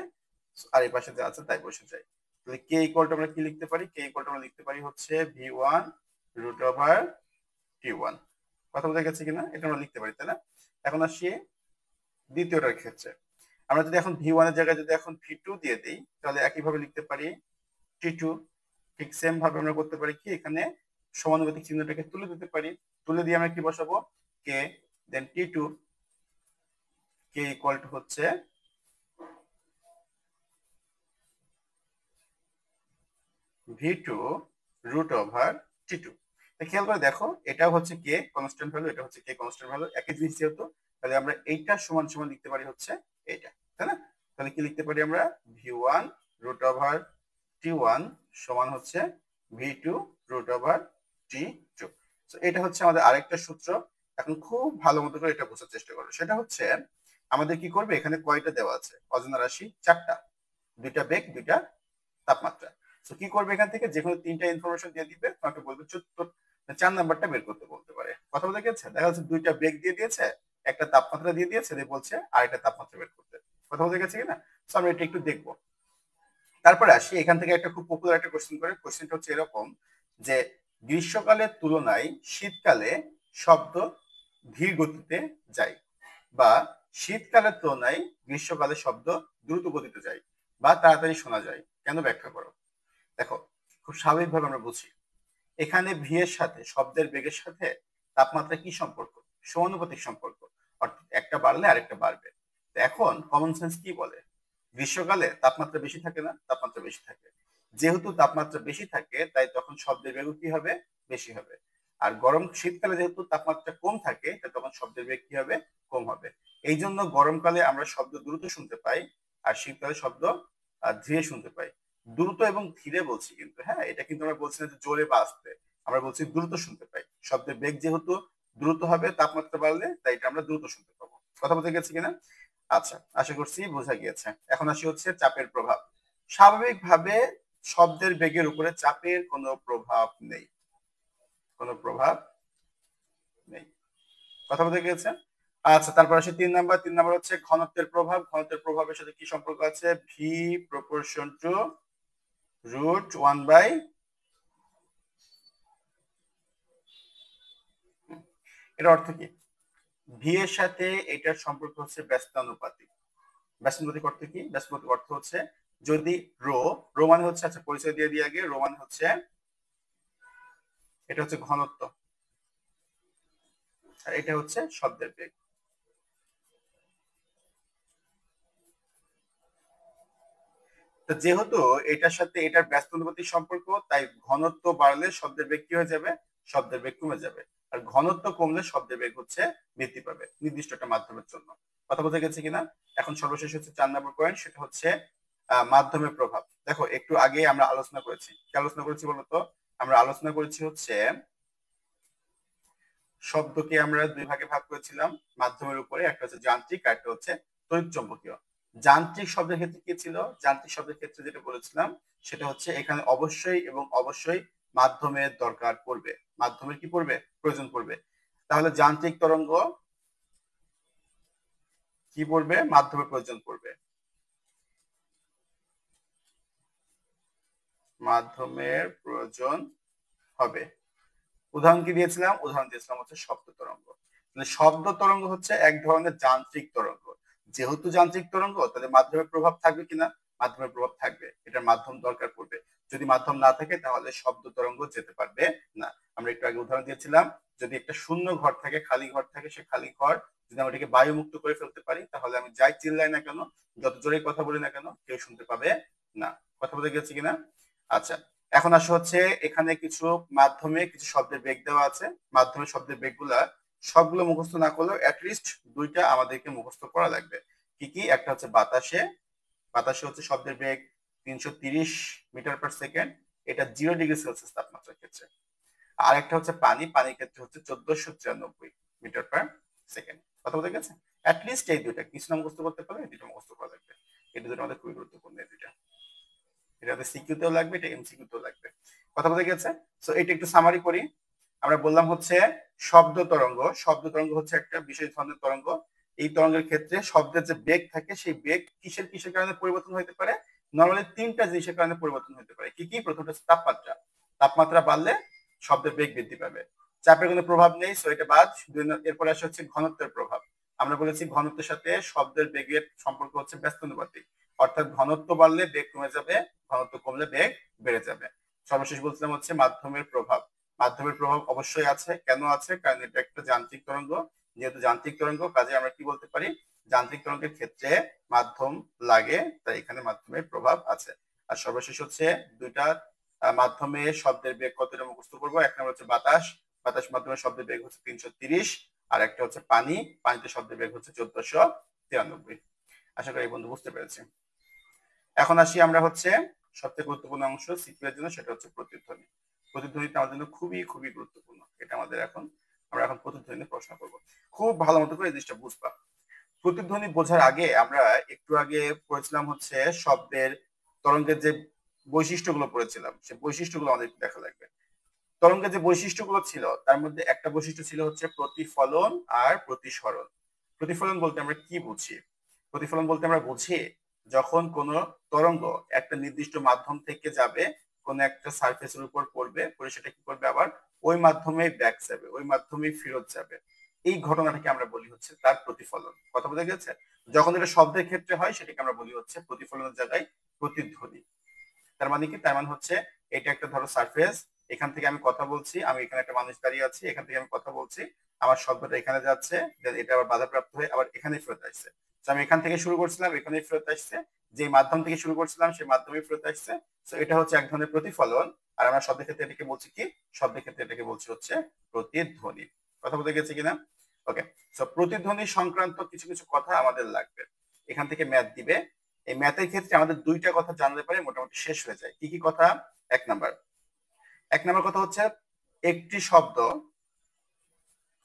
আর এই পাশে যা আছে তাই বসে যায়। তাহলে কে ইকুয়াল টু আমরা কি লিখতে পারি? কে ইকুয়াল টু আমরা লিখতে পারি হচ্ছে V one root over T one. কথা বোঝা গেছে কিনা? এটা আমরা লিখতে পারি, তাই না? এখন আসি দ্বিতীয়টার ক্ষেত্রে। আমরা যদি এখন ভি ওয়ান এর জায়গায় যদি এখন ভি টু দিয়ে দিই, তাহলে একইভাবে লিখতে পারি টি টু। ঠিক সেম ভাবে আমরা করতে পারি কি, এখানে সমানুপাতিক চিহ্নটাকে তুলে দিতে পারি। তুলে দিয়ে আমরা কি বসাবো? K, then T two. K equal to হচ্ছে V two root over T two. খেয়াল করে দেখো, এটা হচ্ছে কে কনস্ট্যান্ট ভ্যালু, এটা হচ্ছে কে কনস্ট্যান্ট ভ্যালু, একই জিনিস যেহেতু, তাহলে আমরা এইটা সমান সমান লিখতে পারি হচ্ছে এইটা, তাই না? তাহলে কি লিখতে পারি আমরা? V one root over T one সমান হচ্ছে V two root over T two. এটা হচ্ছে আমাদের আরেকটা সূত্র। এখন খুব ভালো মতো করে এটা বোঝার চেষ্টা করো। সেটা হচ্ছে আমাদের কি করবে, এখানে কয়টা দেওয়া আছে? অজানা রাশি চারটা, দুইটা বেগ, দুইটা তাপমাত্রা। তো কি করবে, এখান থেকে যে কোনো তিনটা ইনফরমেশন দিয়ে দিবে, তোমাকে বলবে 4 নাম্বারটা বের করতে বলতে পারে। কথা বলতে গেছে, দেখা যাচ্ছে দুইটা বেগ দিয়ে দিয়েছে, একটা তাপমাত্রা দিয়ে দিয়েছে, দিয়ে বলছে আরেকটা তাপমাত্রা বের করতে। কথা বলতে গেছে কিনা? তো আমরা এটা একটু দেখবো। তারপরে আসি, এখান থেকে একটা খুব পপুলার একটা কোশ্চেন করে। কোশ্চেনটা হচ্ছে এরকম যে গ্রীষ্মকালের তুলনায় শীতকালে শব্দ ধীর গতিতে যায়, বা শীতকালের তুলনায় গ্রীষ্মকালে শব্দ দ্রুত গতিতে যায় বা তাড়াতাড়ি শোনা যায়, কেন? ব্যাখ্যা করো। দেখো, খুব স্বাভাবিকভাবে আমরা বুঝি, এখানে ভি এর সাথে শব্দের বেগের সাথে তাপমাত্রা কি সম্পর্ক? সমানুপাতিক সম্পর্ক, অর্থাৎ একটা বাড়লে আরেকটা বাড়বে। এখন কমন সেন্স কি বলে? গ্রীষ্মকালে তাপমাত্রা বেশি থাকে না? তাপমাত্রা বেশি থাকে। যেহেতু তাপমাত্রা বেশি থাকে, তাই তখন শব্দের বেগ কি হবে? বেশি হবে। আর শীতকালে যেহেতু তাপমাত্রা কম থাকে, তাই তখন শব্দের বেগ কি হবে? কম হবে। এই জন্য গরমকালে আমরা শব্দ দ্রুত শুনতে পাই, আর শীতকালে শব্দ ধীরে শুনতে পাই। দ্রুত এবং ধীরে বলছি কিন্তু, হ্যাঁ, এটা কিন্তু আমরা বলছি না যে জোরে বা আস্তে, আমরা বলছি দ্রুত শুনতে পাই। শব্দের বেগ যেহেতু দ্রুত হবে তাপমাত্রা বাড়লে, তাই এটা আমরা দ্রুত শুনতে পাবো। কথা বলতে গেছে কিনা? আচ্ছা, আশা করছি বোঝা গিয়েছে। এখন আসি হচ্ছে চাপের প্রভাব। স্বাভাবিকভাবে শব্দের বেগের উপরে চাপের কোনো প্রভাব নেই, কোনো প্রভাব নেই। কথা বলতে গিয়েছে। আচ্ছা, তারপর আসি 3 নাম্বার। 3 নাম্বার হচ্ছে ঘনত্বের প্রভাব। ঘনত্বের প্রভাবের সাথে কি সম্পর্ক আছে? V proportion to root one by, এর অর্থ কি? ভি এর সাথে এটার সম্পর্ক হচ্ছে ব্যস্তানুপাতিক। ব্যস্তানুপাতিক অর্থ কি? ব্যস্তানুপাতিক অর্থ হচ্ছে যদি রো, রো মানে হচ্ছে, আচ্ছা পরিচয় দিয়ে দিয়ে আগে, রো মানে হচ্ছে, এটা হচ্ছে ঘনত্ব, আর এটা হচ্ছে শব্দের বেগ। তো যেহেতু এটার সাথে এটার ব্যস্তানুপাতিক সম্পর্ক, তাই ঘনত্ব বাড়লে শব্দের বেগ কি হয়ে যাবে? শব্দের বেগ কমে যাবে। আর ঘনত্ব কমলে শব্দের বেগ হচ্ছে বৃদ্ধি পাবে নির্দিষ্ট একটা মাধ্যমের জন্য। কথা বোঝা গেছে কিনা? এখন সর্বশেষ হচ্ছে 4 নম্বর পয়েন্ট, সেটা হচ্ছে মাধ্যমের প্রভাব। দেখো, একটু আগে আমরা আলোচনা করেছি, কি আলোচনা করেছি বলতো? আমরা আলোচনা করেছি হচ্ছে শব্দকে আমরা দুই ভাগে ভাগ করেছিলাম মাধ্যমের উপরে, একটা হচ্ছে যান্ত্রিক আর একটা হচ্ছে তড়িৎ চৌম্বকীয়। যান্ত্রিক শব্দের ক্ষেত্রে কি ছিল? যান্ত্রিক শব্দের ক্ষেত্রে যেটা বলেছিলাম সেটা হচ্ছে এখানে অবশ্যই এবং অবশ্যই মাধ্যমের দরকার পড়বে, মাধ্যমের কি পড়বে? প্রয়োজন পড়বে। তাহলে যান্ত্রিক তরঙ্গ কি পড়বে? মাধ্যমের প্রয়োজন পড়বে, মাধ্যমের প্রয়োজন হবে। উদাহরণ কি দিয়েছিলাম? উদাহরণ দিয়েছিলাম হচ্ছে শব্দ তরঙ্গ। শব্দ তরঙ্গ হচ্ছে এক ধরনের যান্ত্রিক তরঙ্গ। যেহেতু যান্ত্রিক তরঙ্গ, তাহলে মাধ্যমের প্রভাব থাকবে কিনা? মাধ্যমের প্রভাব থাকবে, এটার মাধ্যম দরকার পড়বে। যদি মাধ্যম না থাকে তাহলে শব্দ তরঙ্গ যেতে পারবে না। আমরা একটু আগে উদাহরণ দিয়েছিলাম, যদি একটা শূন্য ঘর থাকে, খালি ঘর থাকে, সে খালি ঘর যদি আমরা এটাকে বায়ুমুক্ত করে ফেলতে পারি, তাহলে আমি যাই চিল্লাই না কেন, যত জোরে কথা বলি না কেন, কেউ শুনতে পাবে না। কথা বলে গেছে কিনা? আচ্ছা, এখন আসা হচ্ছে এখানে কিছু মাধ্যমে কিছু শব্দের বেগ দেওয়া আছে। মাধ্যমে শব্দের বেগগুলা সবগুলো মুখস্থ না করলেও অ্যাটলিস্ট দুইটা আমাদেরকে মুখস্থ করা লাগবে। কি কি? একটা হচ্ছে বাতাসে। বাতাসে হচ্ছে শব্দের বেগ 330 মিটার পার সেকেন্ড, এটা 0 ডিগ্রি সেলসিয়াস তাপমাত্রার ক্ষেত্রে। আর একটা হচ্ছে পানি, পানির ক্ষেত্রে হচ্ছে 1494 মিটার পার সেকেন্ড। কথা বলতে গেছে? অ্যাটলিস্ট এই দুইটা কিছু না মুখস্থ করতে পারলে এই দুটো মুখস্থ করা লাগবে। এই দুটো আমাদের খুবই গুরুত্বপূর্ণ। এই দুইটা, এটা সিকিউতেও লাগবে, এটা এমসিকিউতেও লাগবে। কথা বলতে গেছে? সো এটা একটু সামারি করি। আমরা বললাম হচ্ছে শব্দ তরঙ্গ। শব্দ তরঙ্গ হচ্ছে একটা বিশেষ ধরনের তরঙ্গ। এই তরঙ্গের ক্ষেত্রে শব্দের যে বেগ থাকে, সেই বেগ কিসের কিসের কারণে পরিবর্তন হতে পারে? নর্মালি তিনটা জিনিসের কারণে পরিবর্তন হতে পারে। কি কি? প্রথমটা হচ্ছে তাপমাত্রা। তাপমাত্রা বাড়লে শব্দের বেগ বৃদ্ধি পাবে। চাপের কোনো প্রভাব নেই, সো এটা বাদ। এরপরে আসে হচ্ছে ঘনত্বের প্রভাব। আমরা বলেছি ঘনত্বের সাথে শব্দের বেগের সম্পর্ক হচ্ছে ব্যস্তানুপাতিক, অর্থাৎ ঘনত্ব বাড়লে বেগ কমে যাবে, ঘনত্ব কমলে বেগ বেড়ে যাবে। সর্বশেষ বলছিলাম হচ্ছে মাধ্যমের প্রভাব। মাধ্যমের প্রভাব অবশ্যই আছে। কেন আছে? কারণ এটা একটা যান্ত্রিক তরঙ্গ। যেহেতু যান্ত্রিক তরঙ্গ, কাজে আমরা কি বলতে পারি? যান্ত্রিক তরঙ্গের ক্ষেত্রে মাধ্যম লাগে, তাই এখানে মাধ্যমের প্রভাব আছে। আর সর্বশেষ হচ্ছে দুইটা মাধ্যমে শব্দের বেগ কতটা মুখস্থ করবো। এক নম্বর হচ্ছে বাতাস। বাতাস মাধ্যমে শব্দের বেগ হচ্ছে 330। আর একটা হচ্ছে পানি। পানিতে শব্দের বেগ হচ্ছে 1493। আশা করি বন্ধু বুঝতে পেরেছি। এখন আসি আমরা হচ্ছে সবথেকে গুরুত্বপূর্ণ অংশ সিকিউ এর জন্য, সেটা হচ্ছে প্রতিধ্বনি। প্রতিধ্বনিটা আমাদের জন্য খুবই খুবই গুরুত্বপূর্ণ। এটা আমাদের আমরা এখন প্রতিধ্বনি প্রশ্ন করব। খুব ভালো মতো করে এই জিনিসটা বুঝবা। প্রতিধ্বনি বোঝার আগে আমরা একটু আগে পড়েছিলাম হচ্ছে শব্দের তরঙ্গের যে বৈশিষ্ট্যগুলো পড়েছিলাম, সেই বৈশিষ্ট্যগুলো আমাদের দেখা লাগবে। তরঙ্গের যে বৈশিষ্ট্যগুলো ছিল তার মধ্যে একটা বৈশিষ্ট্য ছিল হচ্ছে প্রতিফলন আর প্রতিসরণ। প্রতিফলন বলতে আমরা কি বুঝি? প্রতিফলন বলতে আমরা বুঝি যখন কোনো তরঙ্গ একটা নির্দিষ্ট মাধ্যম থেকে যাবে, কোন একটা সারফেসের উপর পড়বে, পরে সেটা কি করবে, আবার ওই মাধ্যমে ব্যাক যাবে, ওই মাধ্যমে ফেরত যাবে। এই ঘটনাটাকে আমরা বলি হচ্ছে তার প্রতিফলন। কথা বলে গেছে? যখন এটা শব্দের ক্ষেত্রে হয় সেটাকে আমরা বলি হচ্ছে প্রতিফলনের জায়গায় প্রতিধ্বনি। তার মানে কি? তার মানে হচ্ছে এটা একটা ধরো সারফেস, এখান থেকে আমি কথা বলছি, আমি এখানে একটা মানুষ দাঁড়িয়ে আছি, এখান থেকে আমি কথা বলছি, আমার শব্দটা এখানে যাচ্ছে, এটা আবার বাধাপ্রাপ্ত হয়ে আবার এখানে ফেরত আসছে। আমি এখান থেকে শুরু করছিলাম, এখানে ফেরত আসছে, যে মাধ্যম থেকে শুরু করছিলাম সেই মাধ্যমে ফেরত আসছে। তো এটা হচ্ছে এক ধরনের প্রতিফলন। আর আমরা শব্দের ক্ষেত্রে এটাকে বলছি কি? শব্দের ক্ষেত্রে এটাকে বলছি হচ্ছে প্রতিধ্বনি। কথা বলতে গেছে কিনা? ওকে। সো প্রতিধ্বনি সংক্রান্ত কিছু কিছু কথা আমাদের লাগবে। এখান থেকে ম্যাথ দিবে। এই ম্যাথের ক্ষেত্রে আমাদের দুইটা কথা জানলে পারে মোটামুটি শেষ হয়ে যায়। কি কি কথা? এক নাম্বার, কথা হচ্ছে একটি শব্দ,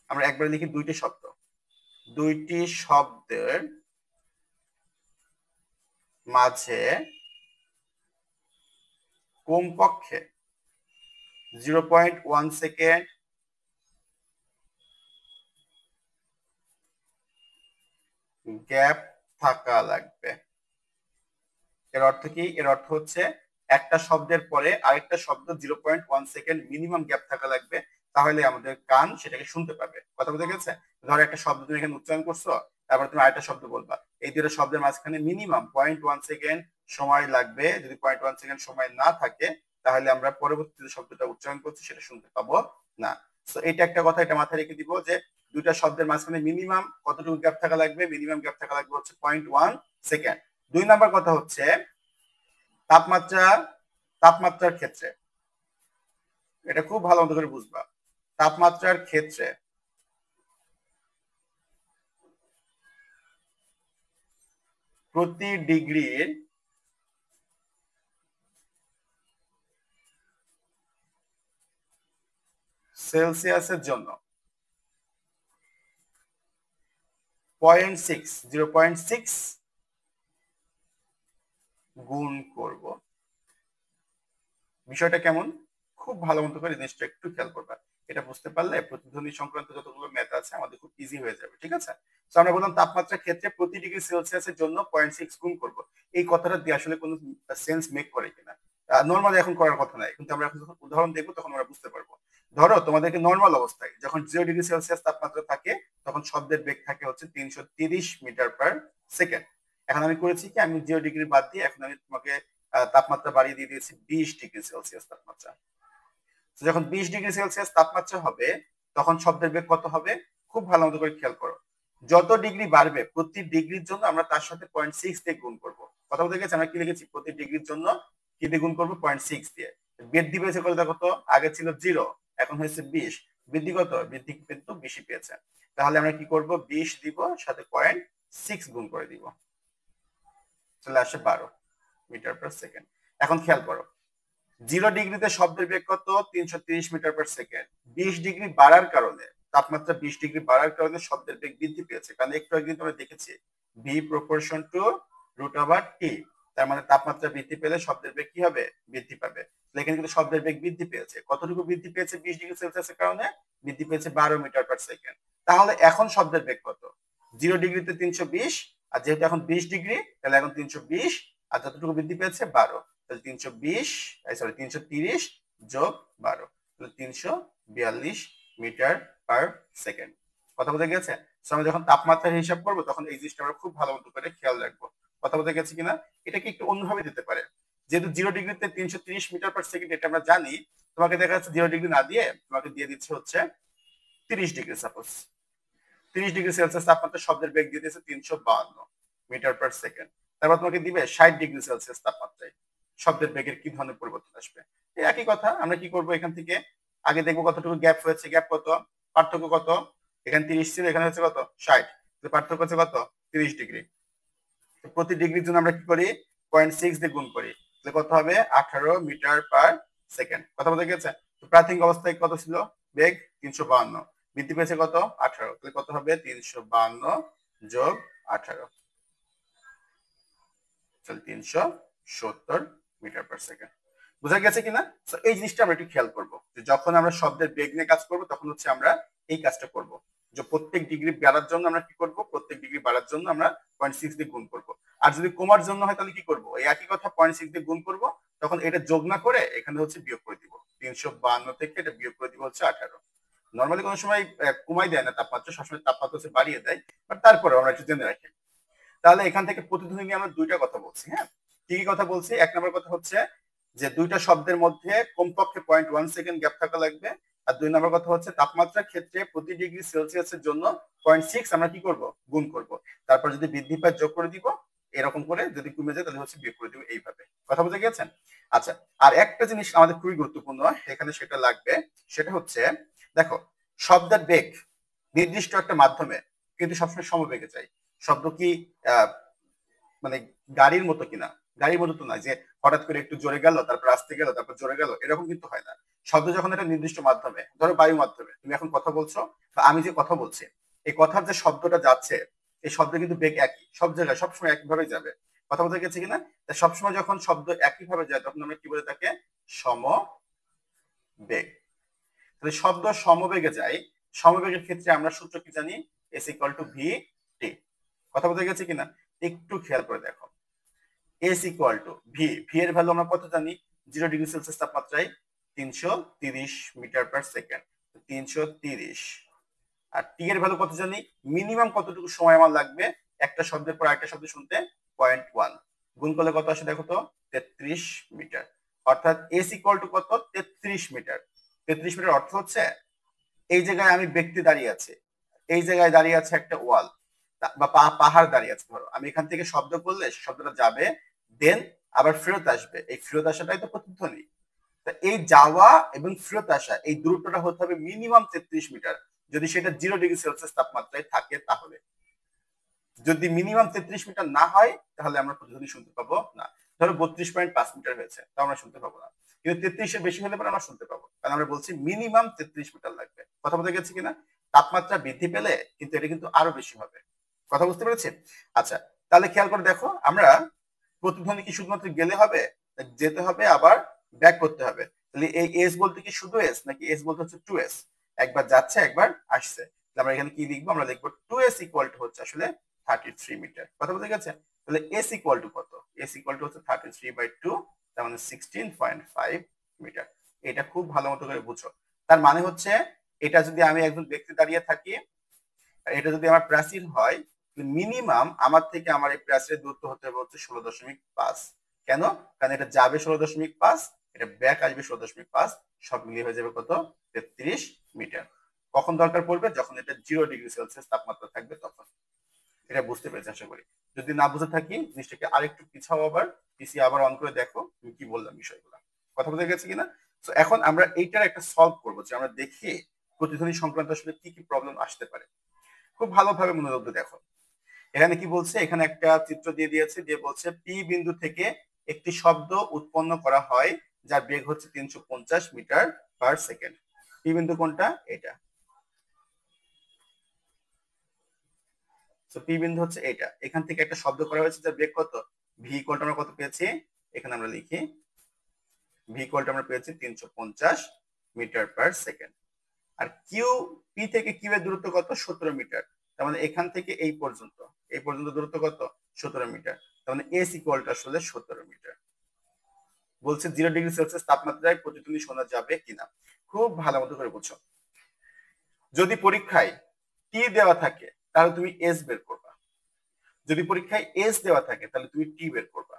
আমরা একবার লিখি দুইটি শব্দ, দুইটি শব্দের মাঝে কমপক্ষে 0.1 সেকেন্ড গ্যাপ থাকা লাগবে। এর অর্থ কি? এর অর্থ হচ্ছে একটা শব্দের পরে আরেকটা শব্দ 0.1 সেকেন্ড মিনিমাম গ্যাপ থাকা লাগবে, তাহলে আমাদের কান সেটাকে শুনতে পাবে। কথা বলতে গেছে? ধরো একটা শব্দ তুমি এখানে উচ্চারণ করছো, তারপর তুমি আরেকটা শব্দ বলবা, এই দুটো শব্দের মাঝখানে মিনিমাম 0.1 সেকেন্ড সময় লাগবে। যদি 0.1 সেকেন্ড সময় না থাকে তাহলে আমরা পরবর্তীতে শব্দটা উচ্চারণ করছি সেটা শুনতে পাবো না। তো এটা একটা কথা, এটা মাথায় রেখে দিব যে দুইটা শব্দের মাঝখানে মিনিমাম কতটুকু গ্যাপ থাকা লাগবে? মিনিমাম গ্যাপ থাকা লাগবে হচ্ছে 0.1 সেকেন্ড। দুই নাম্বার কথা হচ্ছে তাপমাত্রা। তাপমাত্রার ক্ষেত্রে এটা খুব ভালো মতো করে বুঝবা। তাপমাত্রার ক্ষেত্রে প্রতি ডিগ্রি সেলসিয়াসের জন্য 0.6 গুণ করব। বিষয়টা কেমন? খুব ভালো মতো করে জিনিসটা একটু খেয়াল করবা। এটা বুঝতে পারলে প্রতিধ্বনি সংক্রান্ত যতগুলো ম্যাথ আছে আমাদের খুব ইজি হয়ে যাবে। ঠিক আছে? তো আমরা বললাম তাপমাত্রার ক্ষেত্রে প্রতি ডিগ্রি সেলসিয়াসের জন্য 0.6 গুণ করব। এই কথাটা দিয়ে আসলে কোনো সেন্স মেক করে কিনা? নর্মালি এখন করার কথা নাই, কিন্তু আমরা এখন যখন উদাহরণ দেখবো তখন আমরা বুঝতে পারবো। ধরো তোমাদেরকে নর্মাল অবস্থায় যখন 0 ডিগ্রি সেলসিয়াস তাপমাত্রা থাকে তখন শব্দের বেগ থাকে হচ্ছে 330 মিটার পার সেকেন্ড। এখন আমি করেছি কি, আমি 0 ডিগ্রি বাদ দিয়ে এখন আমি তোমাকে তাপমাত্রা বাড়িয়ে দিয়ে দিয়েছি 20 ডিগ্রি সেলসিয়াস তাপমাত্রা। তো যখন 20 ডিগ্রি সেলসিয়াস তাপমাত্রা হবে তখন শব্দের বেগ কত হবে? খুব ভালো মতো করে খেয়াল করো। যত ডিগ্রি বাড়বে প্রতি ডিগ্রির জন্য আমরা তার সাথে 0.6 দিয়ে গুণ করব। কথা বলতে গেছে আমরা কি লিখেছি? প্রতি ডিগ্রির জন্য কি দিয়ে গুণ করবো? 0.6 দিয়ে। বৃদ্ধি পেয়েছে কত? কত? আগে ছিল 0, এখন হয়েছে 20। বৃদ্ধি কত? বৃদ্ধি কিন্তু 20 পেয়েছে। তাহলে আমরা কি করব? 20 দিব, সাথে 0.6 গুণ করে দিব, চলে আসে 12 মিটার পার সেকেন্ড। এখন খেয়াল করো, 0 ডিগ্রিতে শব্দের বেগ কত? 330 মিটার পার সেকেন্ড। 20 ডিগ্রি বাড়ার কারণে, তাপমাত্রা 20 ডিগ্রি বাড়ার কারণে শব্দের বেগ বৃদ্ধি পেয়েছে। কারণ একটু আগে কিন্তু আমরা দেখেছি V proportion to root over T, তার মানে তাপমাত্রা বৃদ্ধি পেলে শব্দের বেগ কি হবে? বৃদ্ধি পাবে। এখানে কিন্তু শব্দের বেগ বৃদ্ধি পেয়েছে। কতটুকু বৃদ্ধি পেয়েছে? 20 ডিগ্রি সেলসিয়াসের কারণে বৃদ্ধি পেয়েছে 12 মিটার পার সেকেন্ড। তাহলে এখন শব্দের বেগ কত? 0 ডিগ্রিতে 320, আর যেহেতু এখন 20 ডিগ্রি তাহলে এখন 320, আর যতটুকু বৃদ্ধি পেয়েছে 12, তাহলে 330 যোগ 12, তাহলে 342 মিটার পার সেকেন্ড। কথা বলতে গেছে? আমরা যখন তাপমাত্রার হিসাব করবো তখন এই জিনিসটা আমরা খুব ভালো মতো করে খেয়াল রাখবো। কথা বলতে গেছে কিনা? এটাকে একটু অন্যভাবে দিতে পারে। যেহেতু 0 ডিগ্রিতে 330 মিটার পার সেকেন্ড এটা আমরা জানি, তোমাকে দেখা যাচ্ছে 0 ডিগ্রি না দিয়ে তোমাকে দিয়ে দিচ্ছে হচ্ছে 30 ডিগ্রি। সাপোজ 30 ডিগ্রি সেলসিয়াস তাপমাত্রা শব্দের বেগ দিয়ে দিয়েছে 352 মিটার পার সেকেন্ড। তারপর তোমাকে দিবে 60 ডিগ্রি সেলসিয়াস তাপমাত্রায় শব্দের বেগের কি ধরনের পরিবর্তন আসবে। এই একই কথা আমরা কি করব, এখান থেকে আগে দেখবো কতটুকু গ্যাপ হয়েছে। গ্যাপ কত? পার্থক্য কত? এখানে 30 ছিল, এখানে হচ্ছে কত? 60, পার্থক্য হচ্ছে কত? 30 ডিগ্রি। প্রতি ডিগ্রির জন্য আমরা কি করি? 0.6 দিয়ে গুণ করি, তাহলে কত হবে? 18 মিটার পার সেকেন্ড। কথা বলতে গেছে? প্রাথমিক অবস্থায় কত ছিল বেগ? 352, বৃদ্ধি পেয়েছে কত? 18, তাহলে কত হবে? 352 যোগ 18, 370 মিটার পার সেকেন্ড। বুঝা গেছে কিনা? এই জিনিসটা আমরা একটু খেয়াল করবো, যে যখন আমরা শব্দের বেগ নিয়ে কাজ করবো তখন হচ্ছে আমরা এই কাজটা করব, যে প্রত্যেক ডিগ্রি বাড়ার জন্য আমরা কি করব? প্রত্যেক ডিগ্রি বাড়ার জন্য আমরা 0.6 দিয়ে গুণ করব। আর যদি কমার জন্য হয় তাহলে কি করব? এই একই কথা 0.6 দিয়ে গুণ করব, তখন এটা যোগ না করে এখানে হচ্ছে বিয়োগ করে দিব। 352 থেকে এটা বিয়োগ করে দিব হচ্ছে 18। নর্মালি কোনো সময় কমাই দেয় না তাপমাত্রা, সবসময় তাপমাত্রা হচ্ছে বাড়িয়ে দেয়, বাট তারপরে আমরা একটু জেনে রাখি। তাহলে এখান থেকে প্রতিধ্বনি নিয়ে আমরা দুইটা কথা বলছি। হ্যাঁ, কি কি কথা বলছি? এক নম্বর কথা হচ্ছে যে দুইটা শব্দের মধ্যে কমপক্ষে 0.1 সেকেন্ড গ্যাপ থাকা লাগবে। আর দুই নম্বর কথা হচ্ছে তাপমাত্রার ক্ষেত্রে প্রতি ডিগ্রি সেলসিয়াসের জন্য 0.6 আমরা কি করব? গুণ করব। তারপর যদি বৃদ্ধি পায় যোগ করে দিব, এরকম করে যদি কমে যায় তাহলে হচ্ছে বিয়োগ করে দিব, এইভাবে। কথা বুঝে গেছেন? আচ্ছা, আর একটা জিনিস আমাদের খুবই গুরুত্বপূর্ণ এখানে, সেটা লাগবে। সেটা হচ্ছে দেখো, শব্দের বেগ নির্দিষ্ট একটা মাধ্যমে কিন্তু সবসময় সমবেগে যায়। শব্দ কি মানে গাড়ির মতো কিনা? গাড়ির মতো তো না যে হঠাৎ করে একটু জোরে গেল, তারপর আসতে গেল, তারপর জোরে গেল, এরকম কিন্তু হয় না। শব্দ যখন একটা নির্দিষ্ট মাধ্যমে, ধরো বায়ু মাধ্যমে তুমি এখন কথা বলছো বা আমি যে কথা বলছি, এই কথার যে শব্দটা যাচ্ছে, এই শব্দ কিন্তু বেগ একই, সব জায়গায় সবসময় একইভাবে যাবে। কথা বলতে গেছে কিনা? সবসময় যখন শব্দ একইভাবে যায় তখন আমরা কি বলে তাকে? সমবেগ। তাহলে শব্দ সমবেগে যায়, সমবেগের ক্ষেত্রে আমরা সূত্র কি জানি? S equal to V T. কথা বলতে গেছে কিনা? একটু খেয়াল করে দেখো, S equal to V. V এর ভ্যালু আমরা কত জানি? 0 ডিগ্রি সেলসিয়াস তাপমাত্রায় 330 মিটার পার সেকেন্ড, 330। আর টি এর ভ্যালু কত জানি? মিনিমাম কতটুকু সময় আমার লাগবে একটা শব্দের পর আরেকটা শব্দ শুনতে? 0.1 গুণ করলে কত আসে দেখো তো? 33 মিটার। অর্থাৎ এস ইকুয়াল টু কত? 33 মিটার। 33 মিটার অর্থ হচ্ছে এই জায়গায় আমি ব্যক্তি দাঁড়িয়ে আছে, এই জায়গায় দাঁড়িয়ে আছে একটা ওয়াল বা পাহাড় দাঁড়িয়ে আছে। ধরো আমি এখান থেকে শব্দ করলে শব্দটা যাবে, দেন আবার ফেরত আসবে, এই ফেরত আসাটাই তো প্রতিধ্বনি। এই যাওয়া এবং ফেরত আসা এই দূরত্বটা হতে হবে মিনিমাম 33 মিটার, যদি সেটা 0 ডিগ্রি সেলসিয়াস তাপমাত্রায় থাকে। তাহলে যদি মিনিমাম 33 মিটার না হয় তাহলে আমরা প্রতিধ্বনি শুনতে পাবো না। ধরো 32.5 মিটার হয়েছে, তাও আমরা শুনতে পাবো না। কিন্তু 33 এর বেশি হলে পরে আমরা শুনতে পাবো, কারণ আমরা বলছি মিনিমাম 33 মিটার লাগবে। কথা বলতে গেছি কিনা? তাপমাত্রা বৃদ্ধি পেলে কিন্তু এটা কিন্তু আরো বেশি হবে। কথা বুঝতে পেরেছেন? আচ্ছা, তাহলে খেয়াল করে দেখো, আমরা প্রতিধ্বনি কি শুধুমাত্র গেলে হবে? যেতে হবে, আবার ব্যাক করতে হবে। তাহলে এই এস বলতে কি শুধু এস, নাকি এস বলতে হচ্ছে 2s? একবার যাচ্ছে একবার আসছে। আমরা এখানে কি লিখবো? আমরা লিখবো 2s ইকুয়াল টু হচ্ছে আসলে 33 মিটার। কথা বলতে গেছে? তাহলে এস ইকুয়াল টু কত? এস ইকুয়াল টু হচ্ছে 33/2, তার মানে 16.5 মিটার। এটা খুব ভালো মতো করে বুঝো। তার মানে হচ্ছে এটা যদি আমি একজন ব্যক্তি দাঁড়িয়ে থাকি, এটা যদি আমার প্রাচীর হয়, মিনিমাম আমার থেকে আমার এই প্রাচীরের দূরত্ব হতে হবে হচ্ছে 16.5। কেন? কারণ এটা যাবে 16.5, এটা ব্যাক আসবে 16.5, সব মিলিয়ে হয়ে যাবে কত? 33 মিটার। কখন দরকার পড়বে? যখন এটা 0°C তাপমাত্রা থাকবে তখন। এটা বুঝতে পেরেছি আশা করি। যদি না বুঝে থাকি জিনিসটাকে আরেকটু পিছাও, আবার পিছিয়ে আবার অন করে দেখো তুমি কি বললাম বিষয়গুলো। কথা বুঝে গেছে কিনা? তো এখন আমরা এইটার একটা সলভ করবো, যে আমরা দেখি প্রতিধ্বনি সংক্রান্ত আসলে কি কি প্রবলেম আসতে পারে। খুব ভালোভাবে মনোযোগ দিয়ে দেখো। এখানে কি বলছে? এখানে একটা চিত্র দিয়ে দিয়েছে, দিয়ে বলছে পি বিন্দু থেকে একটি শব্দ উৎপন্ন করা হয় যার বেগ হচ্ছে 350 মিটার পার সেকেন্ড। পি বিন্দু কোনটা? এটা। পি বিন্দু হচ্ছে এটা। এখান থেকে একটা শব্দ করা হয়েছে যার বেগ কত? ভি ইকুয়াল আমরা কত পেয়েছি? এখানে আমরা লিখি ভি ইকুয়াল আমরা পেয়েছি 350 মিটার পার সেকেন্ড। আর কিউ, পি থেকে কিউ এর দূরত্ব কত? 17 মিটার। তার মানে এখান থেকে এই পর্যন্ত দূরত্ব কত? 17 মিটার। তার মানে এস ইকুয়াল আসলে 17 মিটার। বলছে 0°C তাপমাত্রায় প্রতিধ্বনি শোনা যাবে কিনা। খুব ভালো মতো করে বুঝছো। যদি পরীক্ষায় টি দেওয়া থাকে তাহলে তুমি এস বের করবা, যদি পরীক্ষায় এস দেওয়া থাকে তাহলে তুমি টি বের করবা।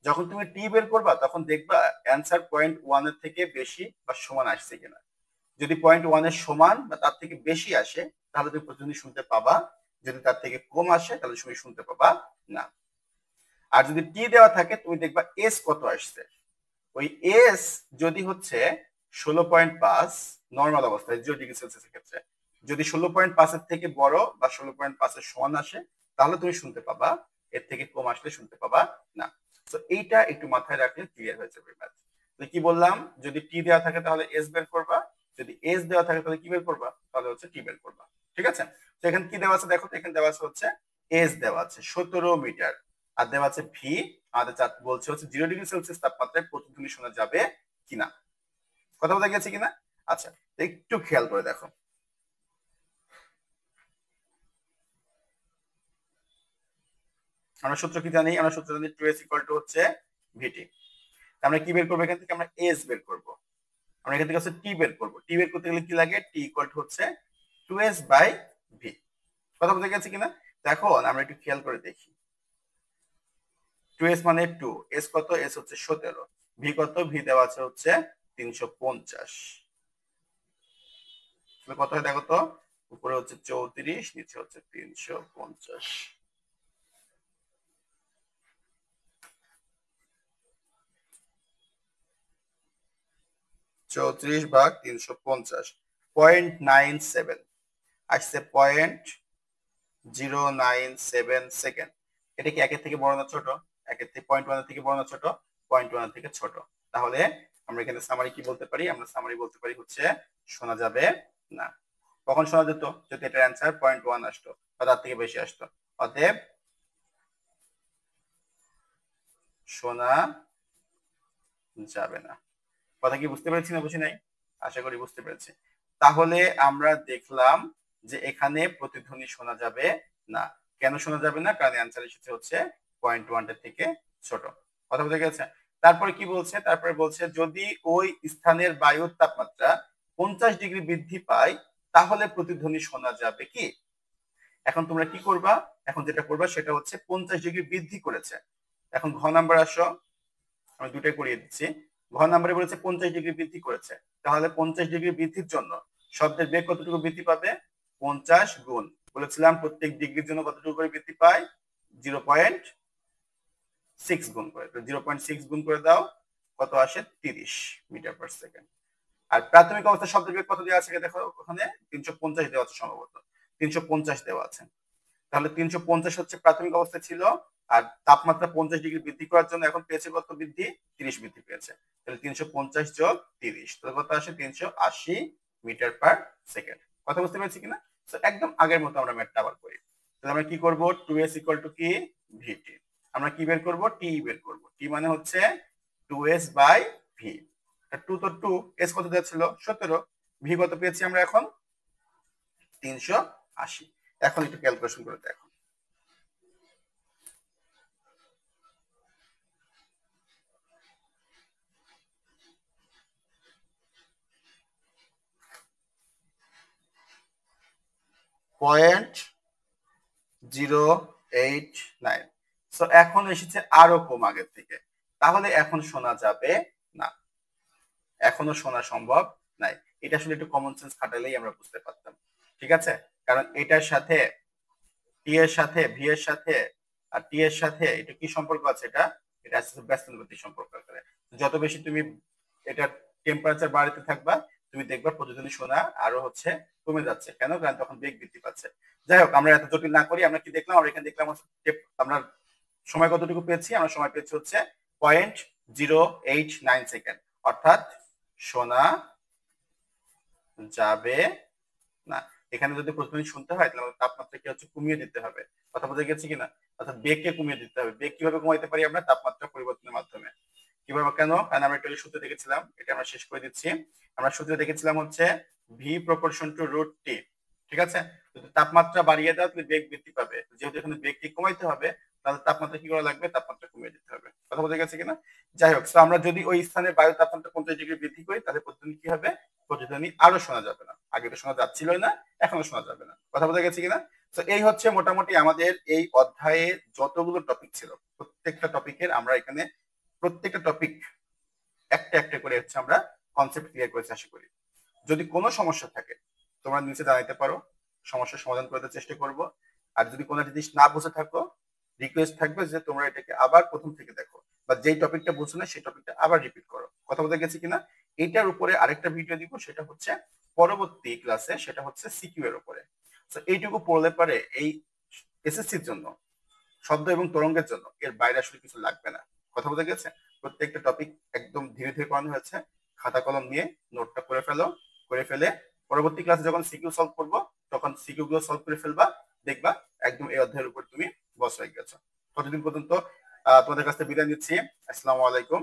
যখন তুমি টি বের করবা তখন দেখবা অ্যান্সার 0.1 এর থেকে বেশি বা সমান আসছে কিনা। যদি 0.1 এর সমান বা তার থেকে বেশি আসে তাহলে তুমি প্রতিধ্বনি শুনতে পাবা, যদি তার থেকে কম আসে তাহলে তুমি শুনতে পাবা না। আর যদি টি দেওয়া থাকে তুমি দেখবা এস কত আসছে। ওই এস যদি হচ্ছে 16.5 নর্মাল অবস্থায় 0°C এর ক্ষেত্রে, যদি 16.5 এর থেকে বড় বা 16.5 এর সমান আসে তাহলে তুমি শুনতে পাবা, এর থেকে কম আসলে শুনতে পাবা না। তো এইটা একটু মাথায় রাখলে ক্লিয়ার হয়ে যাবে ম্যাথ। কি বললাম? যদি টি দেওয়া থাকে তাহলে এস বের করবা, যদি এস দেওয়া থাকে তাহলে কি বের করবা? তাহলে হচ্ছে টি বের করবা। ঠিক আছে? তো এখানে কি দেওয়া আছে দেখো তো, এখানে দেওয়া আছে হচ্ছে এস দেওয়া আছে 17 মিটার, আর দেওয়া আছে ভি আমাদের বলছে হচ্ছে 0°C তাপমাত্রায় প্রতিধ্বনি শোনা যাবে কিনা। কথা বোঝা গেছে কিনা? আচ্ছা, একটু খেয়াল করে দেখো। আমরা সূত্র কি জানি? আমরা সূত্র জানি 2s ইকুয়াল টু হচ্ছে ভিটি। আমরা কি বের করবো এখান থেকে? আমরা এস বের করব। আমরা এখান থেকে হচ্ছে টি বের করবো। টি বের করতে গেলে কি লাগে? টি ইকুয়াল টু হচ্ছে 2s বাই ভি। কথা বোঝা গেছে কিনা? দেখো আমরা একটু খেয়াল করে দেখি। 2s মানে 2, এস কত? এস হচ্ছে 17, ভি কত? ভি দেওয়া আছে হচ্ছে 350। কত হয় দেখো তো, উপরে হচ্ছে 34, নিচে হচ্ছে 350। 34 ভাগ 350, 0.97 আসছে, 0.097 সেকেন্ড। এটা কি একের থেকে বড় না ছোট? একের থেকে 0.1 থেকে বড় না ছোট? 0.1 থেকে ছোট। তাহলে আমরা এখানে সামারি কি বলতে পারি? আমরা সামারি বলতে পারি হচ্ছে শোনা যাবে না। কখন শোনা যেত? যদি এটার অ্যান্সার 0.1 আসতো বা তার থেকে বেশি আসতো। অতএব শোনা যাবে না। কথা কি বুঝতে পেরেছি না বুঝি নাই? আশা করি বুঝতে পেরেছি। তাহলে আমরা দেখলাম যে এখানে প্রতিধ্বনি শোনা যাবে না। কেন শোনা যাবে না? কারণ অ্যান্সার এসেছে হচ্ছে 0.1 এর থেকে ছোট। কথা বুঝে গেছে? তারপরে কি বলছে? তারপরে বলছে যদি ওই স্থানের বায়ুর তাপমাত্রা 50 ডিগ্রি বৃদ্ধি পায় তাহলে প্রতিধ্বনি শোনা যাবে কি। এখন তোমরা কি করবা? এখন যেটা করবা সেটা হচ্ছে 50 ডিগ্রি বৃদ্ধি করেছে। এখন ঘ নাম্বার আসো, আমি দুটাই করিয়ে দিচ্ছি। ঘ নাম্বারে বলেছে 50 ডিগ্রি বৃদ্ধি করেছে, তাহলে 50 ডিগ্রি বৃদ্ধির জন্য শব্দের বেগ কতটুকু বৃদ্ধি পাবে? 50 গুণ, বলেছিলাম প্রত্যেক ডিগ্রির জন্য কতটুকু করে বৃদ্ধি পায়? 0.6 গুণ করে। তো 0.6 গুণ করে দাও, কত আসে? 30 মিটার পার সেকেন্ড। আর প্রাথমিক অবস্থা শব্দের বেগ কত দেওয়া আছে দেখো, ওখানে 350 দেওয়া আছে সম্ভবত, 350 দেওয়া আছে। তাহলে 350 হচ্ছে প্রাথমিক অবস্থা ছিল, আর তাপমাত্রা 50 ডিগ্রি বৃদ্ধি করার জন্য এখন পেয়েছে কত বৃদ্ধি? 30 বৃদ্ধি পেয়েছে। তাহলে 350 যোগ 30, তাহলে কত আসে? 380 মিটার পার সেকেন্ড। কথা বুঝতে পেরেছি কিনা? তো একদম আগের মতো আমরা ম্যাথটা আবার করি। তাহলে আমরা কি করব? 2s ইকুয়াল টু কি? ভিটি। আমরা কি বের করব? টি বের করব। টি মানে হচ্ছে 2s বাই ভি। 2 তো 2, s কত দেওয়া ছিল? 17, ভি কত পেয়েছি আমরা এখন? 380। এখন একটু ক্যালকুলেশন করে দেখো। 089। সো এখন এসেছে আরো কম আগের থেকে, তাহলে এখন শোনা যাবে না, এখনো শোনা সম্ভব নাই। এটা আসলে একটু কমন সেন্স খাটালেই আমরা বুঝতে পারতাম, ঠিক আছে? কারণ এটার সাথে টি এর সাথে ভি এর সাথে আর টি এর সাথে এটা কি সম্পর্ক আছে, এটা এটা আসলে ব্যস্তানুপাতিক সম্পর্ক করে। যত বেশি তুমি এটার টেম্পারেচার বাড়াতে থাকবা, তুমি দেখবা প্রতিধ্বনি শোনা আরো হচ্ছে কমে যাচ্ছে। কেন? কারণ তখন বেগ বৃদ্ধি পাচ্ছে। যাই হোক, আমরা এত জটিল না করি, আমরা কি দেখলাম? আমরা এখানে দেখলাম আমরা সময় কতটুকু পেয়েছি? আমরা সময় পেয়েছি হচ্ছে 0.089 সেকেন্ড, অর্থাৎ শোনা যাবে না। এখানে যদি প্রতিধ্বনি শুনতে হয় তাহলে তাপমাত্রা কি হচ্ছে কমিয়ে দিতে হবে। কথা বোঝা গেছে কিনা? অর্থাৎ বেগকে কমিয়ে দিতে হবে। বেগ কিভাবে কমাইতে পারি আমরা? তাপমাত্রা পরিবর্তনের মাধ্যমে। কিভাবে? কেন? কারণ আমরা একটা সূত্র দেখেছিলাম, এটা আমরা শেষ করে দিচ্ছি। আমরা সূত্র দেখেছিলাম হচ্ছে V proportion to root T, ঠিক আছে? যদি তাপমাত্রা বাড়িয়ে দাও তাহলে বেগ বৃদ্ধি পাবে, যেহেতু এখানে বেগকে কমাইতে হবে তাহলে তাপমাত্রা কি করা লাগবে? তাপমাত্রা কমিয়ে দিতে হবে। কথা বোঝা গেছে কিনা? যাই হোক, তো আমরা যদি ওই স্থানে বায়ু তাপমাত্রা 50 ডিগ্রি বৃদ্ধি করি তাহলে প্রতিধ্বনি কি হবে? প্রতিধ্বনি আরো শোনা যাবে না, আগে তো শোনা যাচ্ছিলই না, এখনো শোনা যাবে না। কথা বোঝা গেছে কিনা? তো এই হচ্ছে মোটামুটি আমাদের এই অধ্যায়ে যতগুলো টপিক ছিল, প্রত্যেকটা টপিকের আমরা এখানে প্রত্যেকটা টপিক একটা একটা করে হচ্ছে আমরা কনসেপ্ট ক্লিয়ার করেছি আশা করি। যদি কোনো সমস্যা থাকে তোমরা নিচে জানাইতে পারো, সমস্যার সমাধান করতে চেষ্টা করব। আর যদি কোনো জিনিস না বুঝে থাকো, রিকোয়েস্ট থাকবে যে তোমরা এটাকে আবার প্রথম থেকে দেখো, বা যেই টপিকটা বুঝছো না সেই টপিকটা আবার রিপিট করো। কথা বলতে গেছি কিনা? এইটার উপরে আরেকটা ভিডিও দিব, সেটা হচ্ছে পরবর্তী ক্লাসে, সেটা হচ্ছে সিকিউ এর উপরে। তো এইটুকু পড়লে পরে এই এসএসসির জন্য, শব্দ এবং তরঙ্গের জন্য এর বাইরে আসলে কিছু লাগবে না। কথা বলতে গেছে? প্রত্যেকটা টপিক একদম ধীরে ধীরে করানো হয়েছে। খাতা কলম নিয়ে নোটটা করে ফেলো, করে ফেলে পরবর্তী ক্লাসে যখন সিকিউ সলভ করবো তখন সিকিউ গুলো সলভ করে ফেলবা, দেখবা একদম এই অধ্যায়ের উপর তুমি বস হয়ে গেছো। ততদিন পর্যন্ত তোমাদের কাছ থেকে বিদায় নিচ্ছি। আসসালামু আলাইকুম।